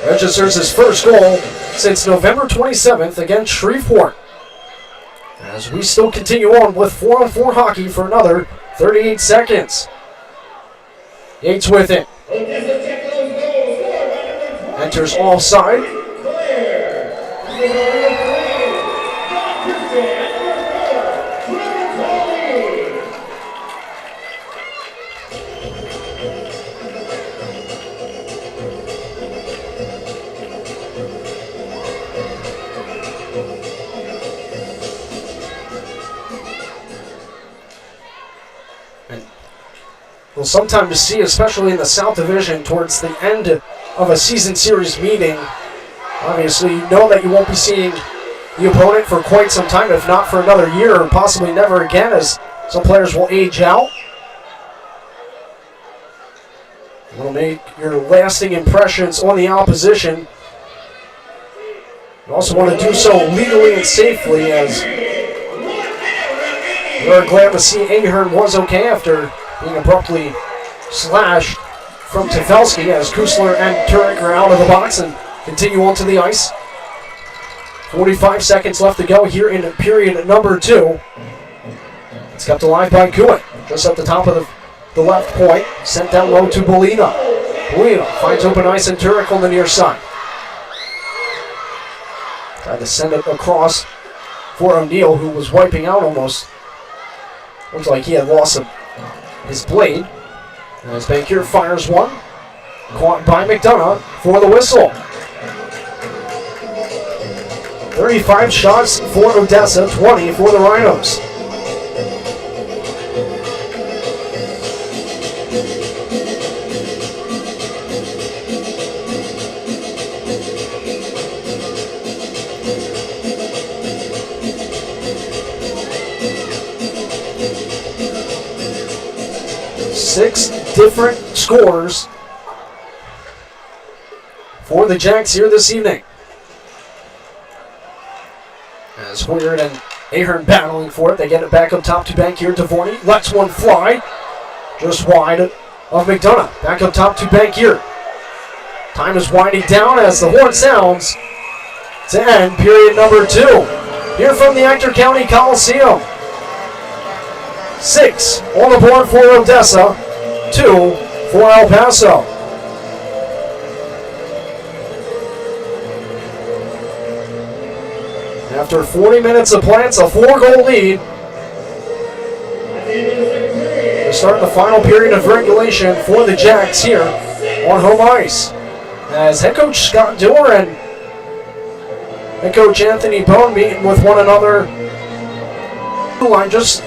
Registers his first goal since November 27th against Shreveport. As we still continue on with 4-on-4 hockey for another 38 seconds. Yates with it. Enters offside. Well, sometime to see, especially in the South Division towards the end of a season series meeting. Obviously, you know that you won't be seeing the opponent for quite some time, if not for another year, or possibly never again, as some players will age out. Will make your lasting impressions on the opposition. You also want to do so legally and safely, as we're glad to see Ahern was okay after being abruptly slashed from Defelski, as Kusler and Turek are out of the box and continue on to the ice. 45 seconds left to go here in period number 2. It's kept alive by Kuit. just at the top of the left point. Sent down low to Bolina. Bolina finds open ice and Turek on the near side. Tried to send it across for O'Neill, who was wiping out almost. Looks like he had lost his blade. As Bankier fires one. Caught by McDonough for the whistle. 35 shots for Odessa, 20 for the Rhinos. Six different scores for the Jacks here this evening. As Hoyard and Ahern battling for it, they get it back up top to Bankier. Devorny lets one fly, just wide of McDonough. Back up top to Bankier. Time is winding down as the horn sounds to end period number 2. Here from the Ector County Coliseum. 6 on the board for Odessa, 2 for El Paso. After 40 minutes of play, it's a 4-goal lead. We're starting the final period of regulation for the Jacks here on home ice. As head coach Scott Dewar and head coach Anthony Bone meeting with one another. Just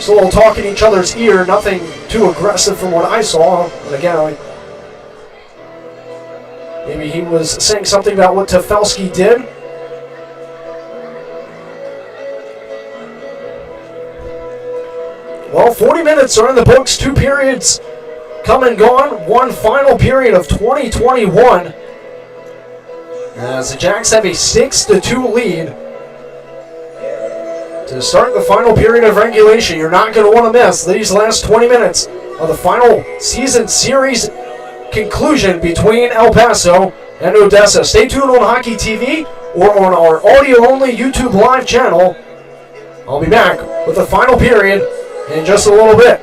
a little talk in each other's ear, nothing too aggressive from what I saw. And again, maybe he was saying something about what Defelski did. Well, 40 minutes are in the books, 2 periods come and gone, 1 final period of 2021. As the Jacks have a 6-2 lead to start the final period of regulation. You're not going to want to miss these last 20 minutes of the final season series conclusion between El Paso and Odessa. Stay tuned on Hockey TV or on our audio-only YouTube live channel. I'll be back with the final period in just a little bit.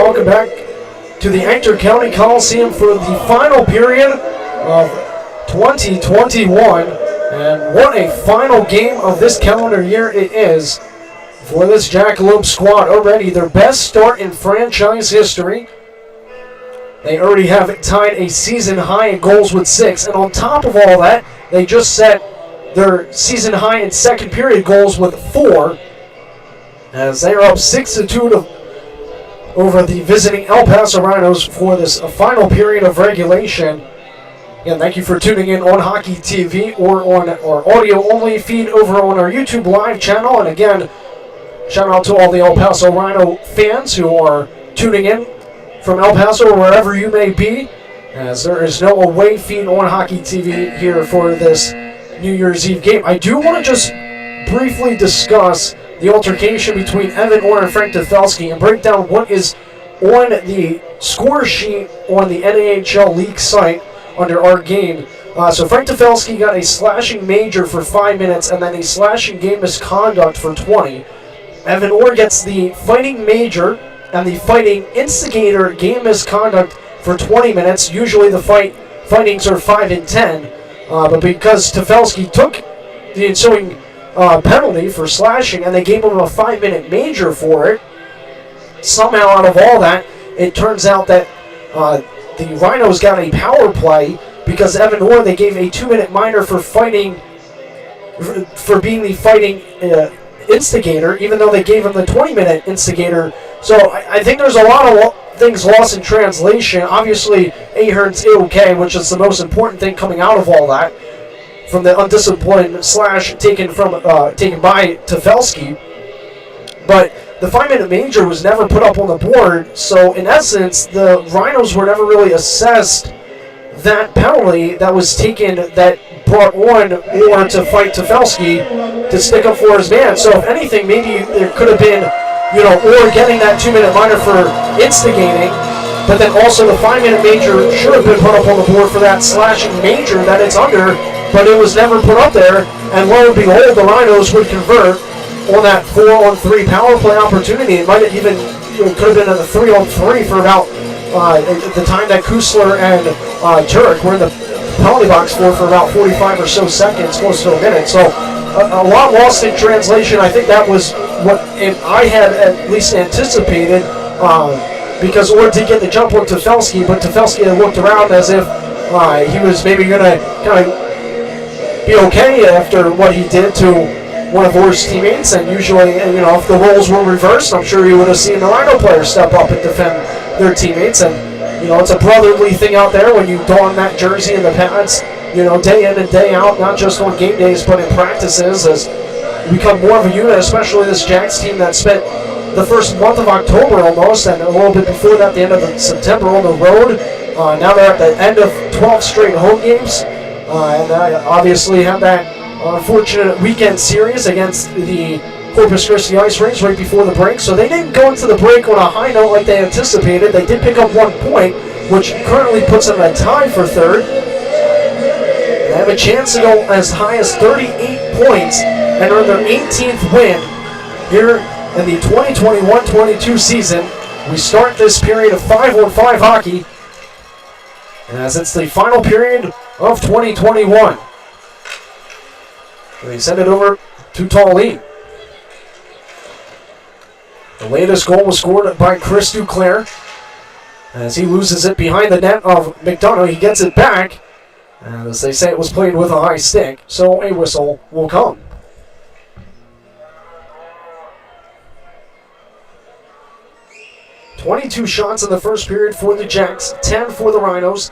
welcome back to the Ector County Coliseum for the final period of 2021. And what a final game of this calendar year it is for this Jackalope squad. Already their best start in franchise history. They already have tied a season high in goals with 6. And on top of all that, they just set their season high in second period goals with 4. As they are up 6-2 over the visiting El Paso Rhinos for this final period of regulation. Again, thank you for tuning in on Hockey TV or on our audio-only feed over on our YouTube live channel. And again, shout out to all the El Paso Rhino fans who are tuning in from El Paso or wherever you may be, as there is no away feed on Hockey TV here for this New Year's Eve game. I do want to just briefly discuss the altercation between Evan Orr and Frank Defelski and break down what is on the score sheet on the NAHL League site under our game. So Frank Defelski got a slashing major for 5 minutes and then a slashing game misconduct for 20. Evan Orr gets the fighting major and the fighting instigator game misconduct for 20 minutes. Usually the fightings are 5 and 10, but because Defelski took the ensuing penalty for slashing and they gave him a 5-minute major for it, somehow out of all that, it turns out that the Rhinos got a power play because Evan Orr, they gave a 2-minute minor for fighting, for being the fighting instigator, even though they gave him the 20-minute instigator. So I think there's a lot of things lost in translation. Obviously, Ahern's A-OK, which is the most important thing coming out of all that, from the undisciplined slash taken by Defelski. But the 5-minute major was never put up on the board, so in essence, the Rhinos were never really assessed that penalty that was taken that brought on Orr to fight Defelski to stick up for his man. So if anything, maybe there could have been, Orr getting that 2-minute minor for instigating, but then also the 5-minute major should have been put up on the board for that slashing major that it's under, but it was never put up there, and lo and behold, the Rhinos would convert on that 4-on-3 power play opportunity. It might have even could have been a 3-on-3 for about the time that Kusler and Turek were in the penalty box for about 45 or so seconds, close to a minute. So a lot lost in translation. I think that was what I had at least anticipated, because Orr did get the jump on Defelski, but Defelski had looked around as if he was maybe going to kind of be okay after what he did to one of Orr's teammates. And usually, if the roles were reversed, I'm sure you would have seen the Rhino players step up and defend their teammates. And it's a brotherly thing out there when you don that jersey and the pads, day in and day out, not just on game days but in practices, as you become more of a unit, especially this Jacks team that spent the first month of October almost, and a little bit before that, the end of September on the road. Now they're at the end of 12 straight home games. And I obviously have that unfortunate weekend series against the Corpus Christi Ice Rings right before the break. So they didn't go into the break on a high note like they anticipated. They did pick up 1 point, which currently puts them at tie for third. They have a chance to go as high as 38 points and earn their 18th win here in the 2021-22 season. We start this period of 5-on-5 hockey, as it's the final period of 2021. They send it over to Talley. The latest goal was scored by Chris Duclair, as he loses it behind the net of McDonough. He gets it back, and as they say, it was played with a high stick, so a whistle will come. "22 shots in the first period for the Jacks, 10 for the Rhinos,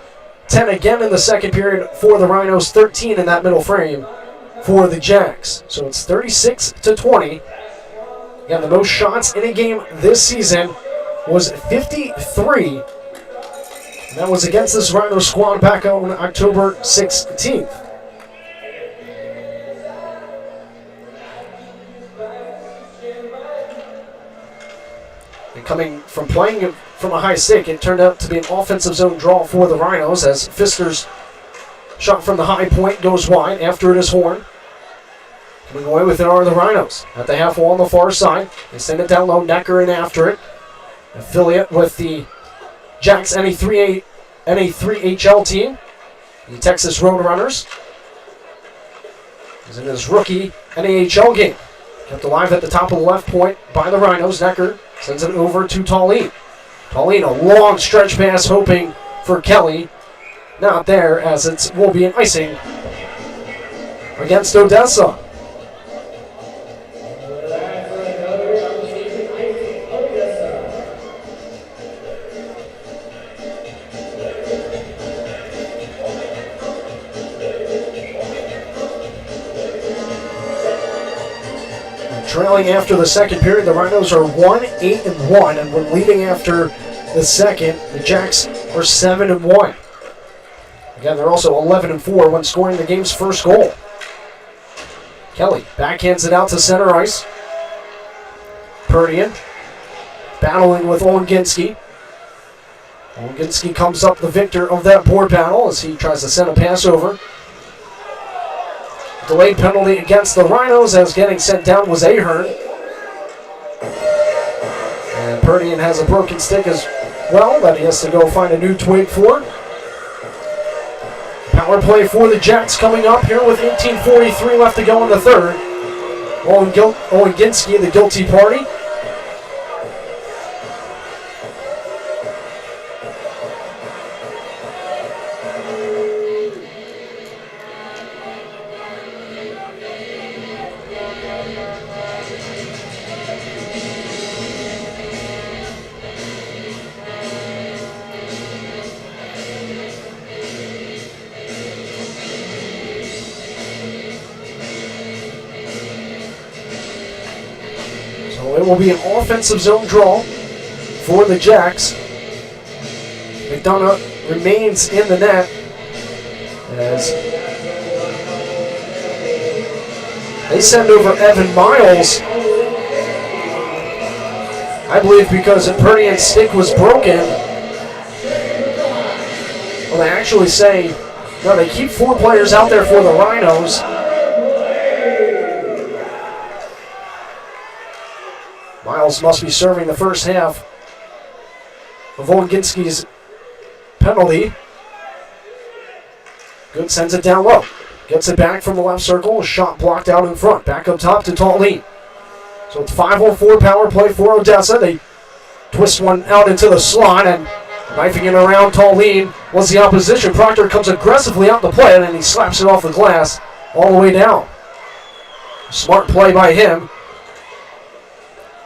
10 again in the second period for the Rhinos, 13 in that middle frame for the Jacks. So it's 36-20. Again, the most shots in a game this season was 53. And that was against this Rhino squad back on October 16th. And coming from playing from a high stick, it turned out to be an offensive zone draw for the Rhinos, as Pfister's shot from the high point goes wide after it is Horn. Coming away with it are the Rhinos at the half wall on the far side. They send it down low, Necker in after it. affiliate with the Jacks NA3HL team, the Texas Roadrunners. He's in his rookie NAHL game. Kept alive at the top of the left point by the Rhinos. Necker sends it over to Tallene. Tallene, a long stretch pass, hoping for Kelly. Not there, as it will be an icing against Odessa. Trailing after the second period, the Rhinos are 1-8-1, and when leading after the second, the Jacks are 7-1. Again, they're also 11-4 when scoring the game's first goal. Kelly backhands it out to center ice. Perdian battling with Olenginski. Olenginski comes up the victor of that board battle as he tries to send a pass over. Delayed penalty against the Rhinos, as getting sent down was Ahern. And Perdian has a broken stick as well that he has to go find a new twig for. Power play for the Jacks coming up here with 18:43 left to go in the third. Olenginski, the guilty party. It will be an offensive zone draw for the Jacks. McDonough remains in the net as they send over Evan Miles. I believe because Perdian's stick was broken. Well, they actually say, no, they keep 4 players out there for the Rhinos. Miles must be serving the first half of Olenginski's penalty. Good, sends it down low. Gets it back from the left circle. A shot blocked out in front. Back up top to Tallene. So it's 5:04 power play for Odessa. They twist one out into the slot, and knifing it around Tallene was the opposition. Proctor comes aggressively out the play, and then he slaps it off the glass all the way down. Smart play by him.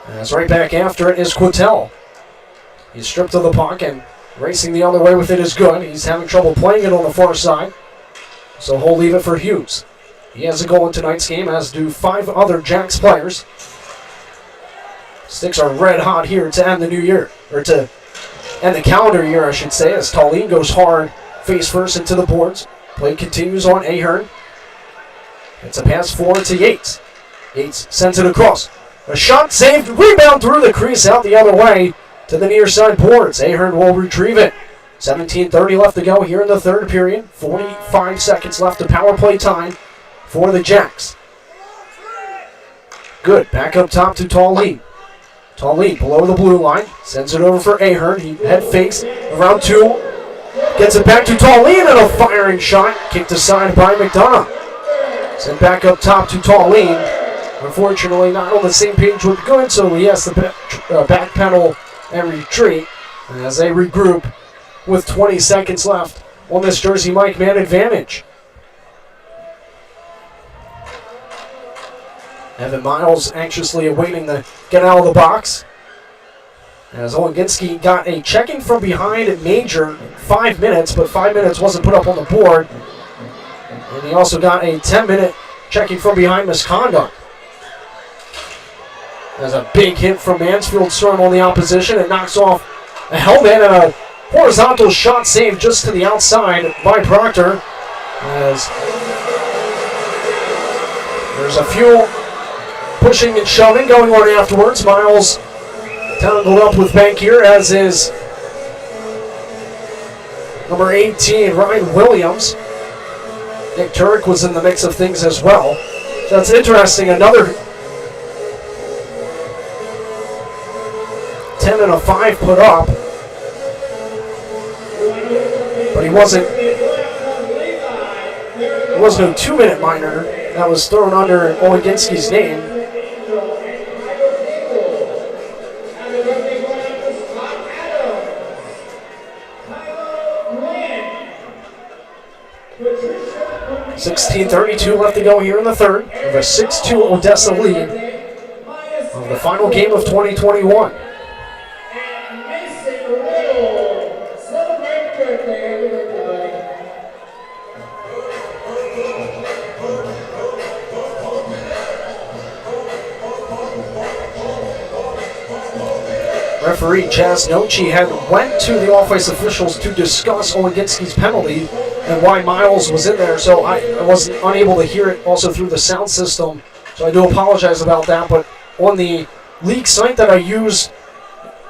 As right back after it is Quintel. He's stripped of the puck, and racing the other way with it is good. He's having trouble playing it on the far side, so he'll leave it for Hughes. He has a goal in tonight's game, as do 5 other Jacks players. Sticks are red hot here to end the new year, or to end the calendar year, I should say, as Tallene goes hard face first into the boards. Play continues on Ahern. It's a pass forward to Yates. Yates sends it across. A shot saved, rebound through the crease out the other way to the near side boards. Ahern will retrieve it. 17:30 left to go here in the third period. 45 seconds left of power play time for the Jacks. Good, back up top to Tallene. Tallene below the blue line, sends it over for Ahern. He head fakes around 2. Gets it back to Tallene, and a firing shot kicked aside by McDonough. Sent back up top to Tallene. Unfortunately, not on the same page with Good, so he has to backpedal and retreat as they regroup with 20 seconds left on this Jersey Mike man advantage. Evan Miles anxiously awaiting the get out of the box, as Olenginski got a checking from behind major 5 minutes, but 5 minutes wasn't put up on the board. And he also got a 10-minute checking from behind misconduct. There's a big hit from Mansfield Storm on the opposition. It knocks off a helmet, and a horizontal shot saved just to the outside by Proctor. As there's a few pushing and shoving going on afterwards. Miles tangled up with Bankier, as is number 18, Ryan Williams. Nick Turek was in the mix of things as well. So that's interesting. Another 10 and a 5 put up. But he wasn't. There was no 2-minute minor that was thrown under Oleginski's name. .16:32 left to go here in the third, with a 6-2 Odessa lead of the final game of 2021. Referee Chaz Nochi had went to the off-ice officials to discuss Oleginski's penalty and why Miles was in there, so I was unable to hear it also through the sound system, so I do apologize about that. But on the league site that I use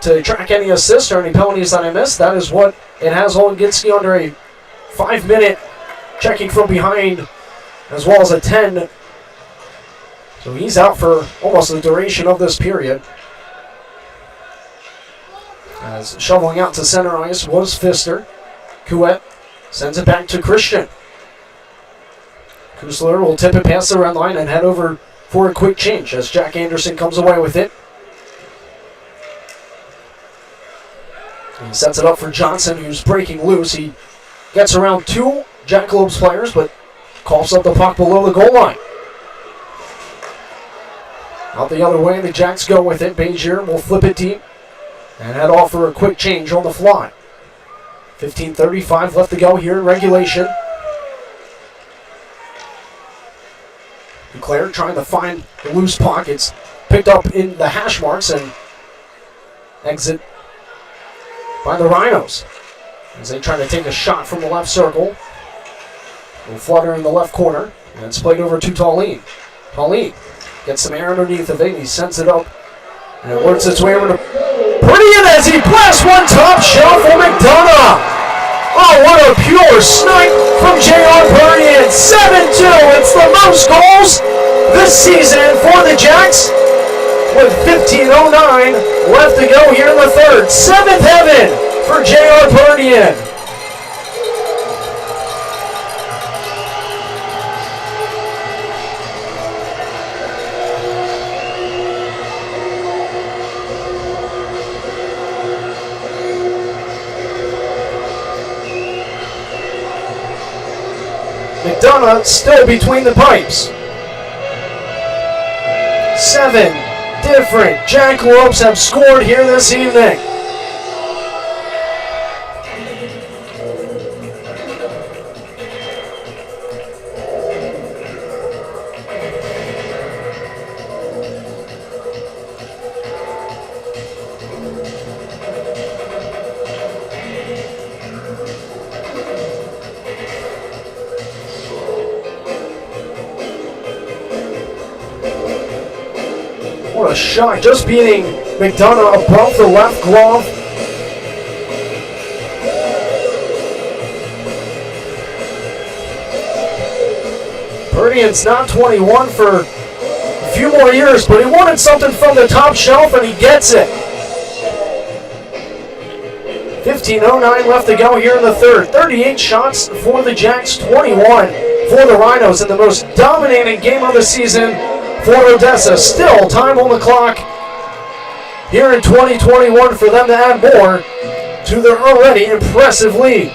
to track any assists or any penalties that I missed, that is what it has Oleginski under a 5-minute checking from behind, as well as a 10. So he's out for almost the duration of this period. As shoveling out to center ice was Pfister. Couette sends it back to Christian. Kusler will tip it past the red line and head over for a quick change as Jack Anderson comes away with it. He sets it up for Johnson, who's breaking loose. He gets around 2 Jackalopes players, but coughs up the puck below the goal line. Out the other way, the Jacks go with it. Bejier will flip it deep and head off for a quick change on the fly. 15:35 left to go here in regulation. Duclair trying to find the loose pockets, picked up in the hash marks, and exit by the Rhinos as they try to take a shot from the left circle. Will flutter in the left corner, and it's played over to Tallene. Tallene gets some air underneath of it, and he sends it up, and it works its way over to Purdian as he blasts one top shelf for McDonough. Oh, what a pure snipe from J.R. Purdian. 7-2. It's the most goals this season for the Jacks, with 15:09 left to go here in the third. 7th heaven for J.R. Purdian. McDonough still between the pipes. 7 different Jackalopes have scored here this evening. What a shot, just beating McDonough above the left glove. Purdian's not 21 for a few more years, but he wanted something from the top shelf and he gets it. 15:09 left to go here in the third. 38 shots for the Jacks, 21 for the Rhinos in the most dominating game of the season for Odessa. Still time on the clock here in 2021 for them to add more to their already impressive lead.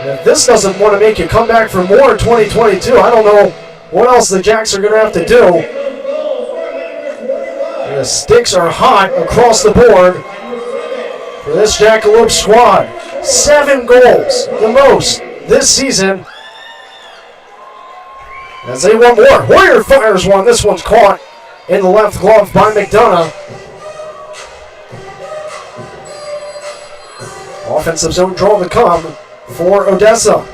And if this doesn't want to make you come back for more in 2022, I don't know what else the Jacks are going to have to do. And the sticks are hot across the board for this Jackalope squad. 7 goals, the most this season, as they want more. Warrior fires one. This one's caught in the left glove by McDonough. Offensive zone draw to come for Odessa.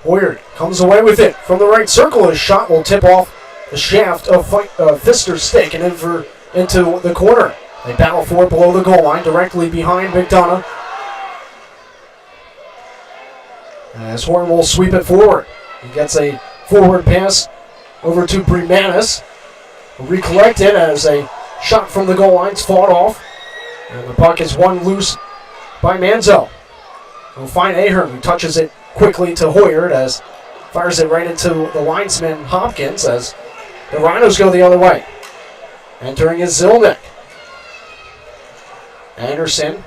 Hoyer comes away with it from the right circle. His shot will tip off the shaft of Pfister's stick and into the corner. They battle for it below the goal line, directly behind McDonough. As Horn will sweep it forward. He gets a forward pass over to Bremanis. Recollect it as a shot from the goal line's fought off. And the puck is won loose by Manzo. We'll find Ahern, who touches it quickly to Hoyer as fires it right into the linesman Hopkins as the Rhinos go the other way. Entering is Zilnick. Anderson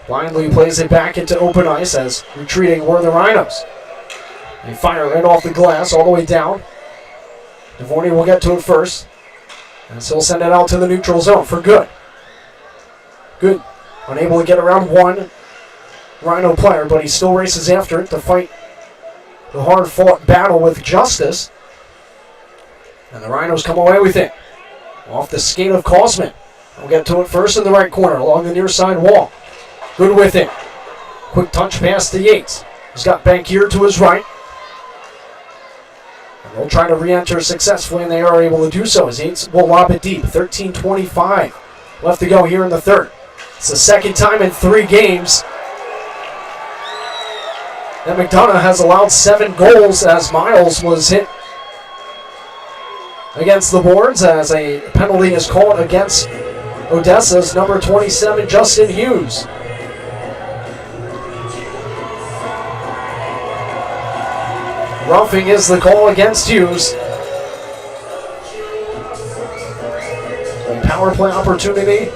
blindly plays it back into open ice as retreating were the Rhinos. They fire right off the glass all the way down. Devorny will get to it first. And so he'll send it out to the neutral zone for Good. Good. Unable to get around one Rhino player, but he still races after it to fight the hard-fought battle with Justice. And the Rhinos come away with it. Off the skate of Kosman. We'll get to it first in the right corner along the near side wall. Good with it. Quick touch pass to Yates. He's got Bankier to his right. And they'll try to re-enter successfully, and they are able to do so as Yates will lob it deep. 13:25 left to go here in the third. It's the second time in 3 games that McDonough has allowed 7 goals as Miles was hit against the boards as a penalty is called against Odessa's number 27, Justin Hughes. Roughing is the call against Hughes. A power play opportunity.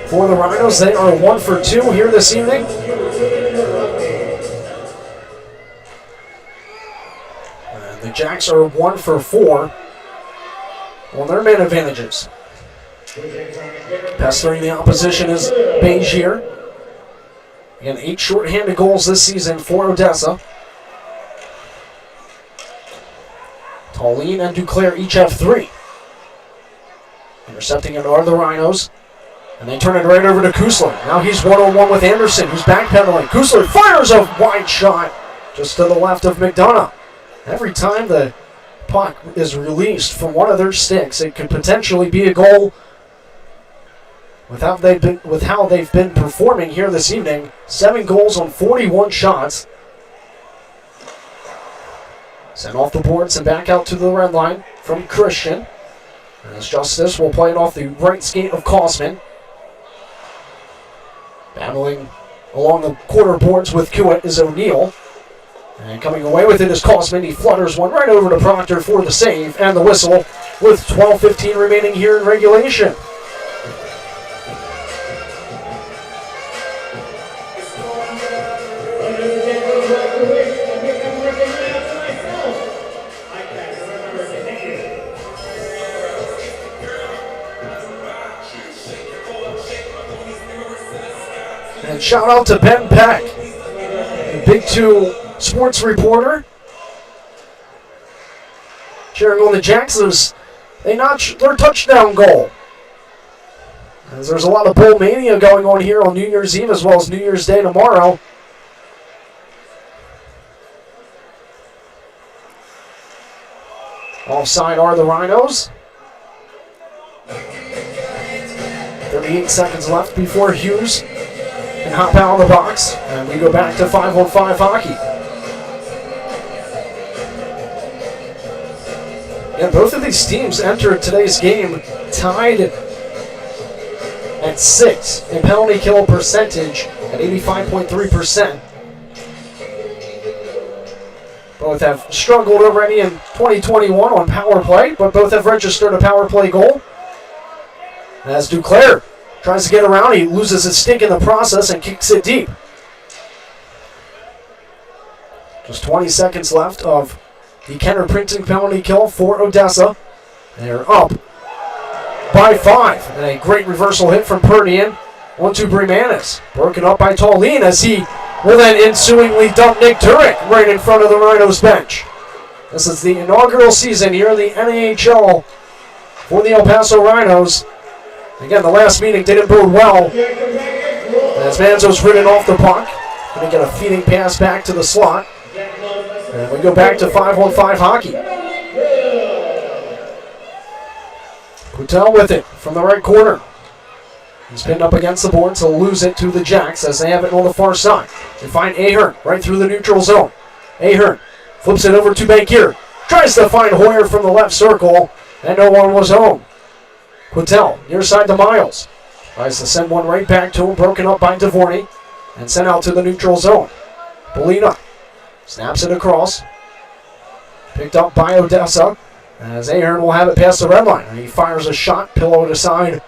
For the Rhinos, they are 1 for 2 here this evening. And the Jacks are 1 for 4 on their man advantages. Pestering the opposition is Begier. Again, 8 shorthanded goals this season for Odessa. Tallene and Duclair each have 3. Intercepting it are the Rhinos. And they turn it right over to Kusler. Now he's one-on-one with Anderson, who's backpedaling. Kusler fires a wide shot just to the left of McDonough. Every time the puck is released from one of their sticks, it could potentially be a goal. With how they've been performing here this evening, 7 goals on 41 shots. Sent off the boards and back out to the red line from Christian. As Justice will play it off the right skate of Kosman. Battling along the quarter boards with Kuwait is O'Neill. And coming away with it is Kosman. He flutters one right over to Proctor for the save and the whistle with 12:15 remaining here in regulation. And shout out to Ben Peck, the Big 2 sports reporter. Cheering on the Jacks as they notch their touchdown goal. As there's a lot of Bowl Mania going on here on New Year's Eve as well as New Year's Day tomorrow. Offside are the Rhinos. 38 seconds left before Hughes can hop out of the box, and we go back to 5-on-5 hockey. Yeah, both of these teams entered today's game tied at 6 in penalty kill percentage at 85.3%. Both have struggled already in 2021 on power play, but both have registered a power play goal. As Duclair tries to get around, he loses his stick in the process and kicks it deep. Just 20 seconds left of the Kenner Printing penalty kill for Odessa. They're up by 5. And a great reversal hit from Pernian onto Bremanis. Broken up by Tallene as he will then ensuingly dump Nick Turek right in front of the Rhinos bench. This is the inaugural season here in the NAHL for the El Paso Rhinos. Again, the last meeting didn't bode well As Manzo's ridden off the puck. Going to get a feeding pass back to the slot. And we go back to 5-on-5 hockey. Quintel with it from the right corner. He's pinned up against the board to lose it to the Jacks as they have it on the far side. They find Ahern right through the neutral zone. Ahern flips it over to Bankier. Tries to find Hoyer from the left circle, and no one was home. Quintel near side to Miles. Tries to send one right back to him, broken up by Dvorny, and sent out to the neutral zone. Belina snaps it across. Picked up by Odessa, as Ahern will have it past the red line. And he fires a shot, pillowed aside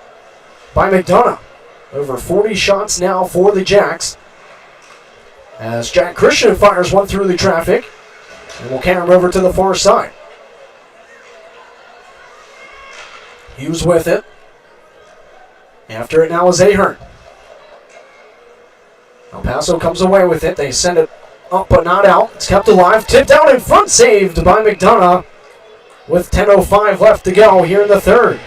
by McDonough. Over 40 shots now for the Jacks. As Jack Christian fires one through the traffic. And will carry him over to the far side. Hughes with it. After it now is Ahern. El Paso comes away with it. They send it up but not out. It's kept alive. Tipped out in front. Saved by McDonough. With 10:05 left to go here in the third.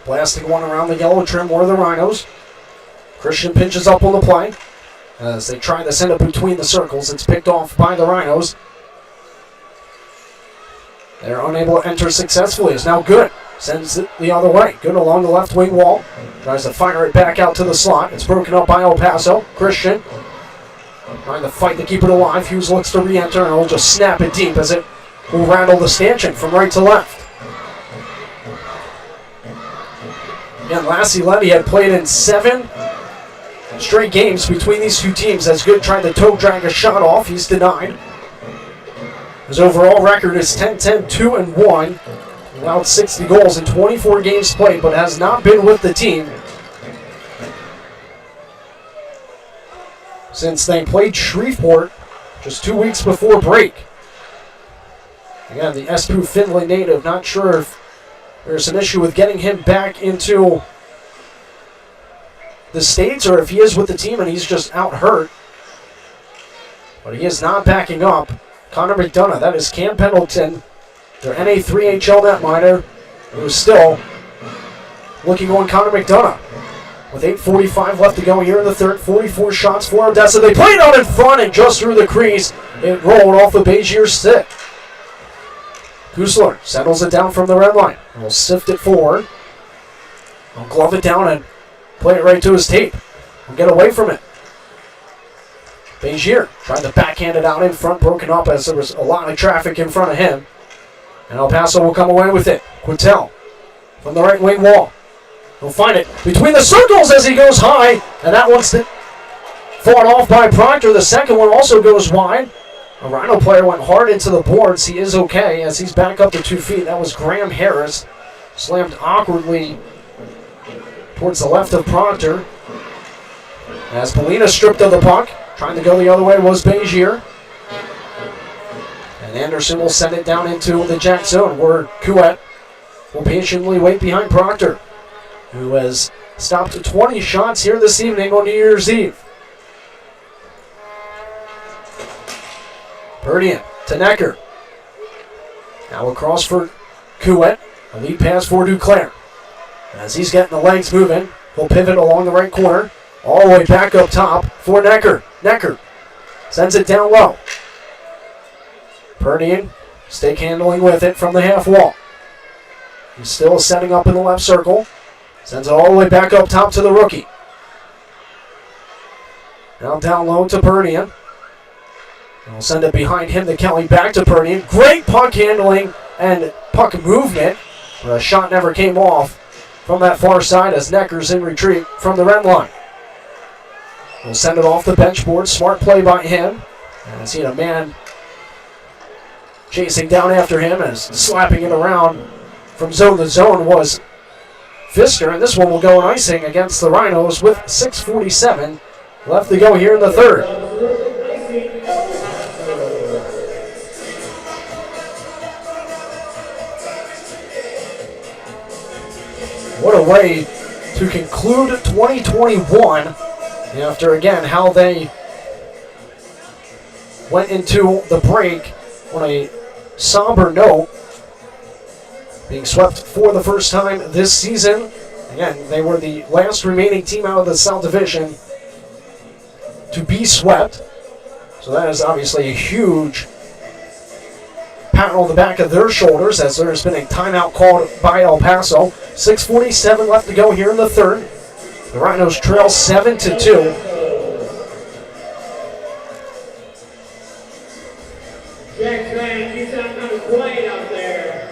Blasting one around the yellow trim were the Rhinos. Christian pinches up on the play. As they try to send it between the circles, it's picked off by the Rhinos. They're unable to enter successfully. It's now Good. Sends it the other way. Good along the left wing wall. Tries to fire it back out to the slot. It's broken up by El Paso. Christian trying to fight to keep it alive. Hughes looks to re-enter and will just snap it deep as it will rattle the stanchion from right to left. And Lassie Levy had played in 7 straight games between these two teams as Good tried to toe drag a shot off. He's denied. His overall record is 10-10-2-1. Allowed 60 goals in 24 games played, but has not been with the team since they played Shreveport just 2 weeks before break. Again, the Espoo, Finley native, not sure if there's an issue with getting him back into the States or if he is with the team and he's just out hurt. But he is not backing up. Connor McDonough, that is Cam Pendleton, their NA3HL netminder, who is still looking on Connor McDonough. With 8:45 left to go here in the third, 44 shots for Odessa. They played out in front and just through the crease. It rolled off the Bezier stick. Kusler settles it down from the red line. We'll sift it forward. He'll glove it down and play it right to his tape. We'll get away from it. Bezier trying to backhand it out in front, broken up as there was a lot of traffic in front of him. And El Paso will come away with it. Quintel from the right wing wall. He'll find it between the circles as he goes high. And that one's fought off by Proctor. The second one also goes wide. A Rhino player went hard into the boards. He is okay as he's back up to 2 feet. That was Graham Harris. Slammed awkwardly towards the left of Proctor. As Belina stripped of the puck. Trying to go the other way was Bezier. And Anderson will send it down into the Jack zone where Couette will patiently wait behind Proctor, who has stopped 20 shots here this evening on New Year's Eve. Perdian to Necker. Now across for Couette. A lead pass for Duclair. As he's getting the legs moving, he'll pivot along the right corner. All the way back up top for Necker. Necker sends it down low. Perdian stick handling with it from the half wall. He's still setting up in the left circle. Sends it all the way back up top to the rookie. Now down low to Perdian. And we'll send it behind him to Kelly, back to Perdian. Great puck handling and puck movement. But a shot never came off from that far side as Necker's in retreat from the red line. We'll send it off the bench board. Smart play by him. And see a man chasing down after him as slapping it around from zone to zone was Pfister. And this one will go in icing against the Rhinos with 6:47 left to go here in the third. way to conclude 2021 after, again, how they went into the break on a somber note, being swept for the first time this season. Again, they were the last remaining team out of the South Division to be swept. So that is obviously a huge pat on the back of their shoulders, as there's been a timeout called by El Paso. 6:47 left to go here in the third. The Rhinos trail 7-2. Jack Fan, you sound kind of quiet out there.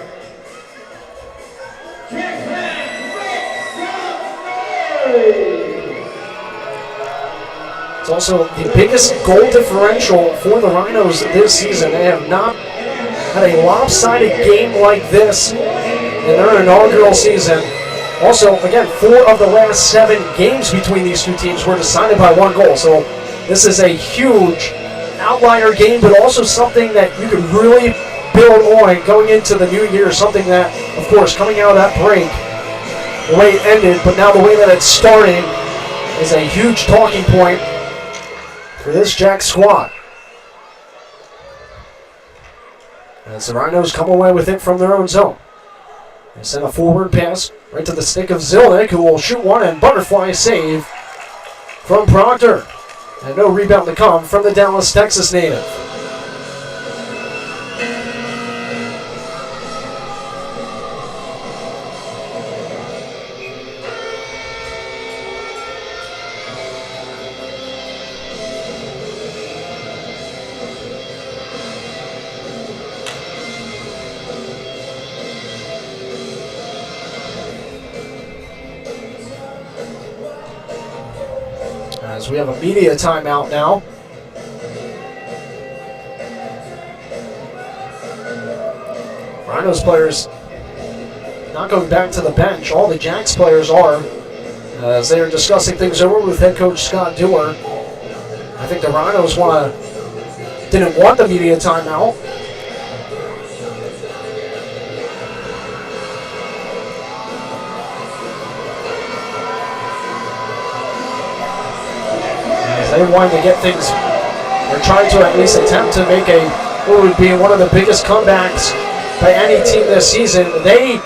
Jack Fan, make some noise! It's also the biggest goal differential for the Rhinos this season. They have not had a lopsided game like this in their inaugural season. Also, again, 4 of the last 7 games between these two teams were decided by 1 goal. So this is a huge outlier game, but also something that you can really build on going into the new year. Something that, of course, coming out of that break, the way it ended, but now the way that it's starting is a huge talking point for this Jack squad. As the Rhinos come away with it from their own zone. They send a forward pass right to the stick of Zilnick, who will shoot one, and butterfly save from Proctor. And no rebound to come from the Dallas, Texas native. As we have a media timeout now. Rhinos players not going back to the bench. All the Jacks players are, as they are discussing things over with head coach Scott Dewar. I think the Rhinos didn't want the media timeout. They wanted to get things, they're trying to at least attempt to make what would be one of the biggest comebacks by any team this season. They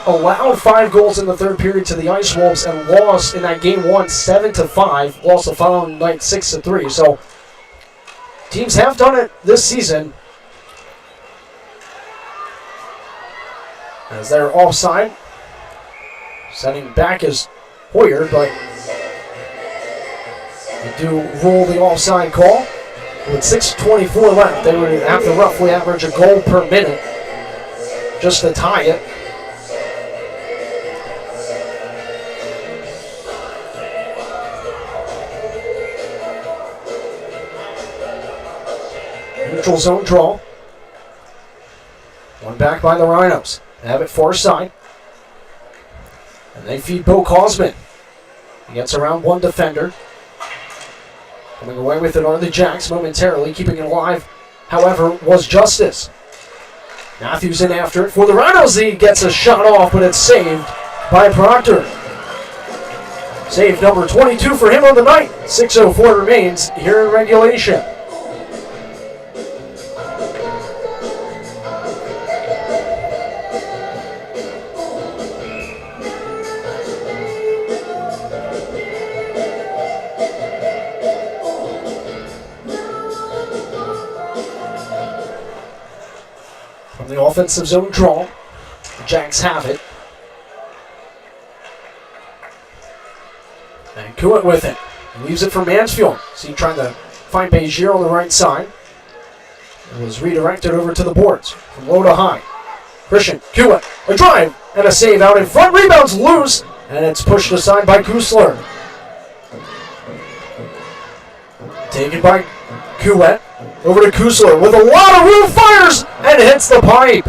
allowed 5 goals in the third period to the Ice Wolves and lost in that game 1 7-5, lost the following night 6-3. So teams have done it this season. As they're offside, setting back is Hoyer, but they do rule the offside call. With 6:24 left, they would have to roughly average a goal per minute just to tie it. Neutral zone draw. One back by the Rhinos. They have it far side. And they feed Bo Cosman. He gets around one defender. Coming away with it are the Jacks momentarily, keeping it alive, however, was Justice. Matthews in after it for the Rhinos. He gets a shot off, but it's saved by Proctor. Save number 22 for him on the night. 6:04 remains here in regulation. The offensive zone draw. The Jacks have it. And Kuit with it. He leaves it for Mansfield. See, trying to find Begier on the right side. It was redirected over to the boards from low to high. Christian, Kuit, a drive and a save out in front. Rebounds loose, and it's pushed aside by Kusler. Taken by Kuit. Over to Kusler with a lot of room, fires and hits the pipe.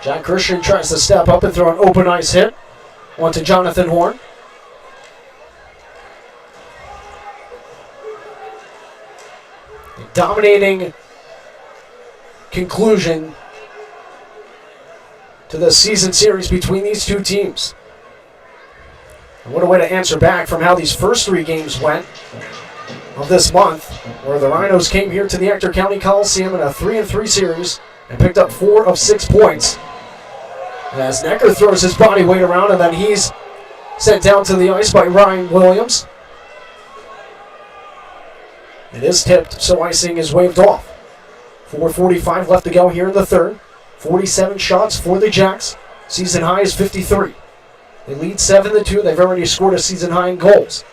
Jack Christian tries to step up and throw an open ice hit onto Jonathan Horn. A dominating conclusion to the season series between these two teams. And what a way to answer back from how these first 3 games went of this month, where the Rhinos came here to the Ector County Coliseum in a 3-3 series and picked up 4 of 6 points. As Necker throws his body weight around, and then he's sent down to the ice by Ryan Williams. It is tipped, so icing is waved off. 4:45 left to go here in the third. 47 shots for the Jacks. Season high is 53. They lead 7-2. They've already scored a season high in goals.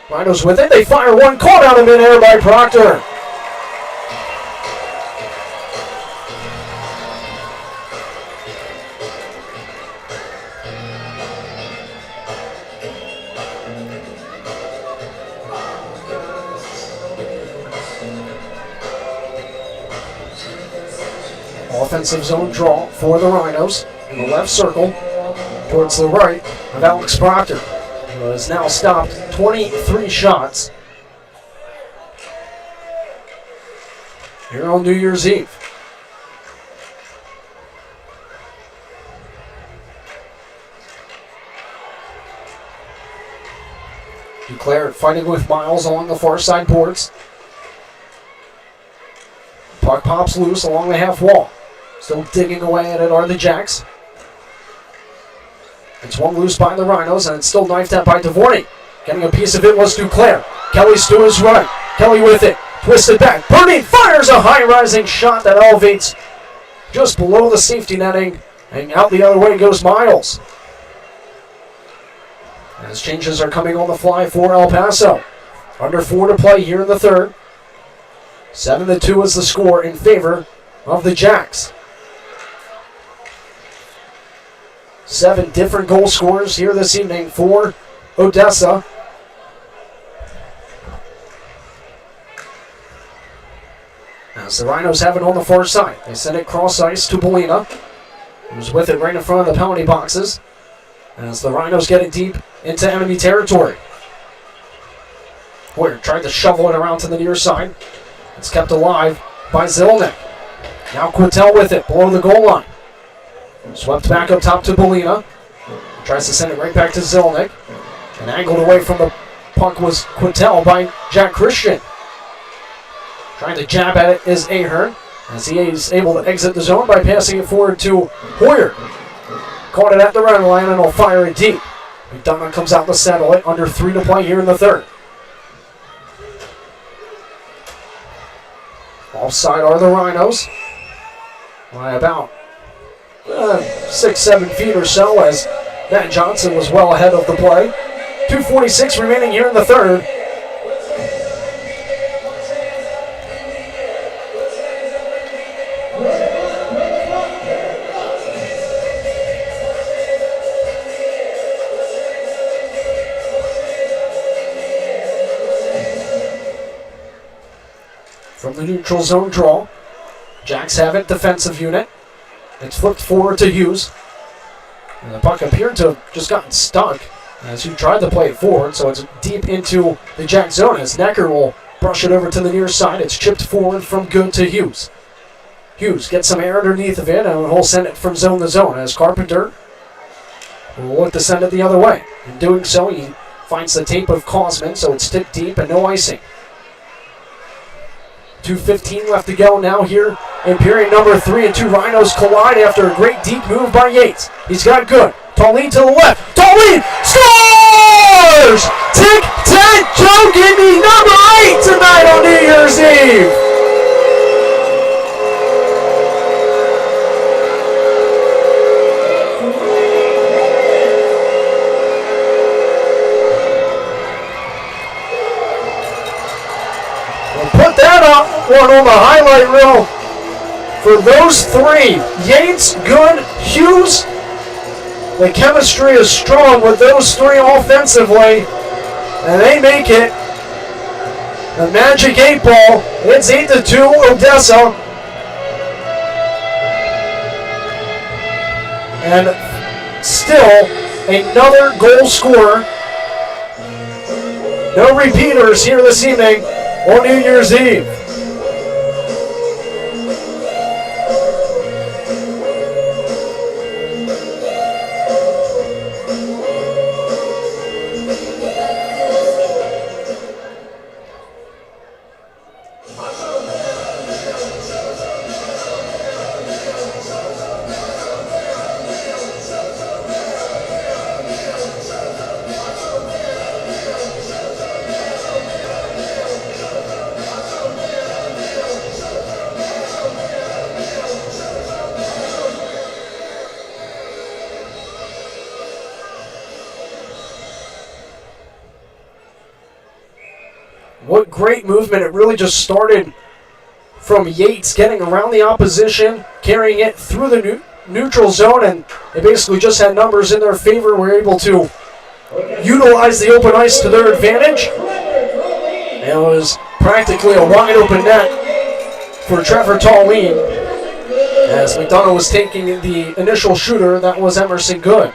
Rhinos with it. They fire one, caught out of midair by Proctor. Offensive zone draw for the Rhinos in the left circle towards the right of Alex Proctor, who has now stopped 23 shots here on New Year's Eve. Duclair fighting with Miles along the far side boards. Puck pops loose along the half wall. Still digging away at it are the Jacks. It's one loose by the Rhinos, and it's still knifed at by Dvorny. Getting a piece of it was Duclair. Kelly's to his right. Kelly with it. Twisted back. Bernie fires a high-rising shot that elevates just below the safety netting. And out the other way goes Miles. As changes are coming on the fly for El Paso. Under 4 to play here in the third. 7-2 is the score in favor of the Jacks. 7 different goal scorers here this evening for Odessa. As the Rhinos have it on the far side. They send it cross ice to Belina, who's with it right in front of the penalty boxes. As the Rhinos get it deep into enemy territory. Hoyer tried to shovel it around to the near side. It's kept alive by Zilnick. Now Quintel with it below the goal line. Swept back up top to Belina. Tries to send it right back to Zilnick. And angled away from the puck was Quintel by Jack Christian. Trying to jab at it is Ahern, as he is able to exit the zone by passing it forward to Hoyer. Caught it at the red line and will fire it deep. McDonough comes out to settle it. Under 3 to play here in the third. Offside are the Rhinos. By about 6-7 feet or so, as Matt Johnson was well ahead of the play. 2:46 remaining here in the third. From the neutral zone draw, Jacks have it, defensive unit. It's flipped forward to Hughes. And the puck appeared to have just gotten stuck as he tried to play it forward, so it's deep into the Jack zone as Necker will brush it over to the near side. It's chipped forward from Good to Hughes. Hughes gets some air underneath of it, and he'll send it from zone to zone as Carpenter will look to send it the other way. In doing so, he finds the tape of Kosman, so it's tipped deep and no icing. 2:15 left to go now here in period number 3, and 2 Rhinos collide after a great deep move by Yates. He's got Good. Tallene to the left. Tallene scores! Tic-tac-toe, give me number 8 tonight on New Year's Eve. Put that one on the highlight reel for those 3. Yates, Good, Hughes. The chemistry is strong with those 3 offensively, and they make it the magic 8 ball. It's 8-2 Odessa. And still another goal scorer. No repeaters here this evening on New Year's Eve. what great movement. It really just started from Yates getting around the opposition, carrying it through the neutral zone, and they basically just had numbers in their favor. Were able to utilize the open ice to their advantage. And it was practically a wide open net for Trevor Tallene, as McDonough was taking the initial shooter. That was Emerson Good.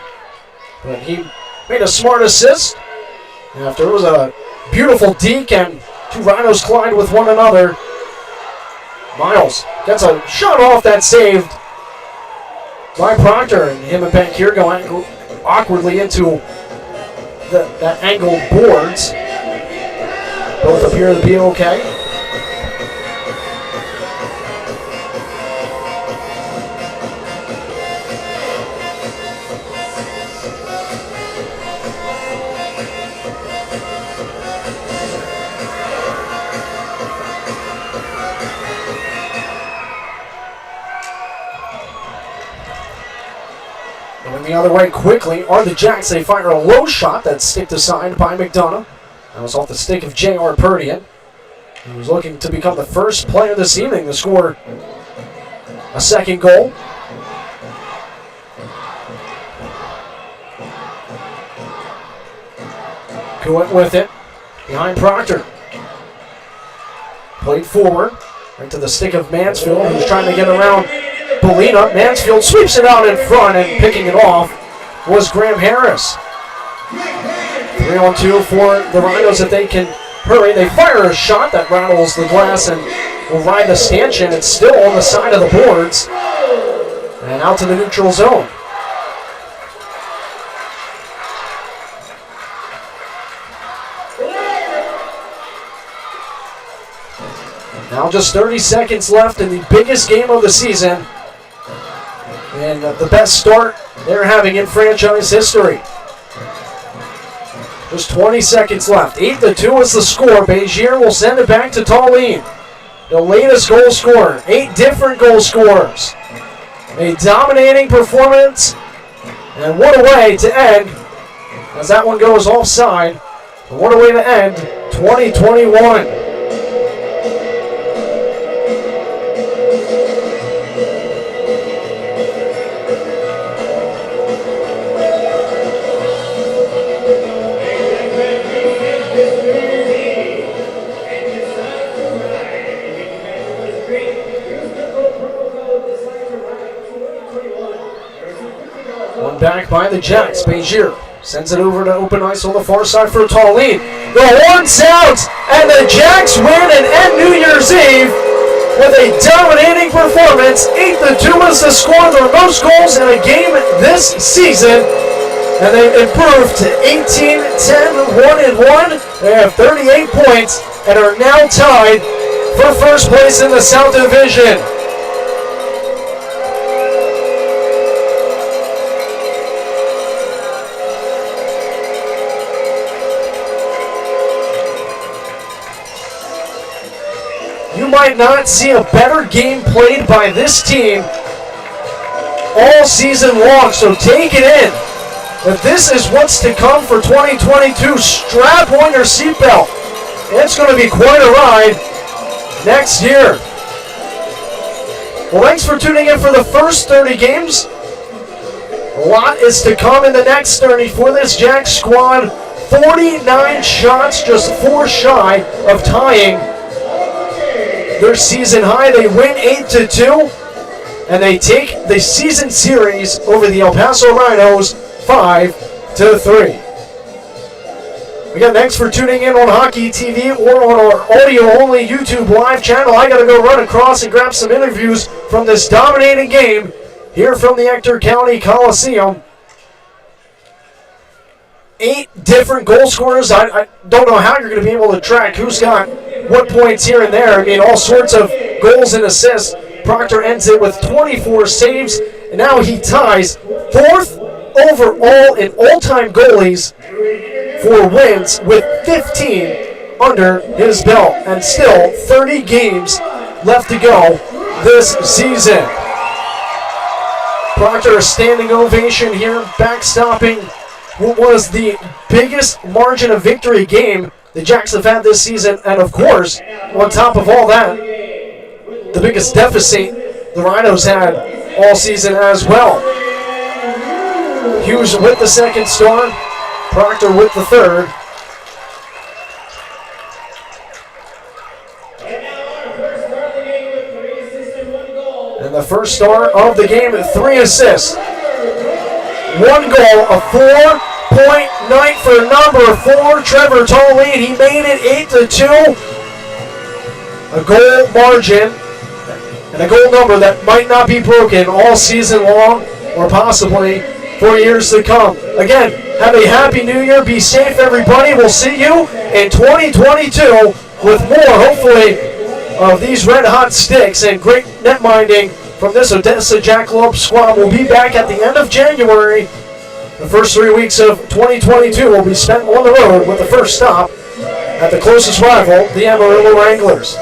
But he made a smart assist after it was a beautiful deke, and two Rhinos collide with one another. Miles gets a shot off that saved by Proctor, and him and Bankier go awkwardly into that angled boards. Both appear to be okay. Going the other way quickly are the Jacks. They fire a low shot that's sticked aside by McDonough. That was off the stick of J.R. Perdian. He was looking to become the first player this evening to score a second goal. Kuwait with it, behind Proctor. Played forward, right to the stick of Mansfield, who's trying to get around Belina. Mansfield sweeps it out in front, and picking it off was Graham Harris. 3-on-2 for the Rhinos if they can hurry. They fire a shot that rattles the glass and will ride the stanchion. It's still on the side of the boards and out to the neutral zone. Now just 30 seconds left in the biggest game of the season, and the best start they're having in franchise history. Just 20 seconds left. 8-2 is the score. Begier will send it back to Tallene, the latest goal scorer. 8 different goal scorers. A dominating performance, and what a way to end, as that one goes offside. But what a way to end 2021. Back by the Jacks. Begier sends it over to open ice on the far side for Tallene. The horn sounds, and the Jacks win and end New Year's Eve with a dominating performance. 8-2 is the score, their most goals in a game this season. And they improved to 18-10-1-1. They have 38 points and are now tied for first place in the South Division. You might not see a better game played by this team all season long, so take it in. If this is what's to come for 2022, strap on your seatbelt. It's going to be quite a ride next year. Well, thanks for tuning in for the first 30 games. A lot is to come in the next 30 for this Jacks squad. 49 shots, just 4 shy of tying their season high. They win 8-2, and they take the season series over the El Paso Rhinos 5-3. Again, thanks for tuning in on Hockey TV or on our audio-only YouTube live channel. I got to go run across and grab some interviews from this dominating game here from the Ector County Coliseum. 8 different goal scorers. I don't know how you're going to be able to track who's got what points here and there. I mean, all sorts of goals and assists. Proctor ends it with 24 saves, and now he ties 4th overall in all-time goalies for wins with 15 under his belt, and still 30 games left to go this season. Proctor, a standing ovation here, backstopping what was the biggest margin of victory game the Jacks have had this season, and of course, on top of all that, the biggest deficit the Rhinos had all season as well. Hughes with the second star, Proctor with the third. And the first star of the game, 3 assists. 1 goal, a 4-point night for number 4, Trevor Tolley. He made it 8-2. A goal margin and a goal number that might not be broken all season long or possibly for years to come. Again, have a happy new year. Be safe, everybody. We'll see you in 2022 with more, hopefully, of these red-hot sticks and great net minding from this Odessa Jackalope squad. We'll be back at the end of January. The first 3 weeks of 2022 will be spent on the road with the first stop at the closest rival, the Amarillo Wranglers.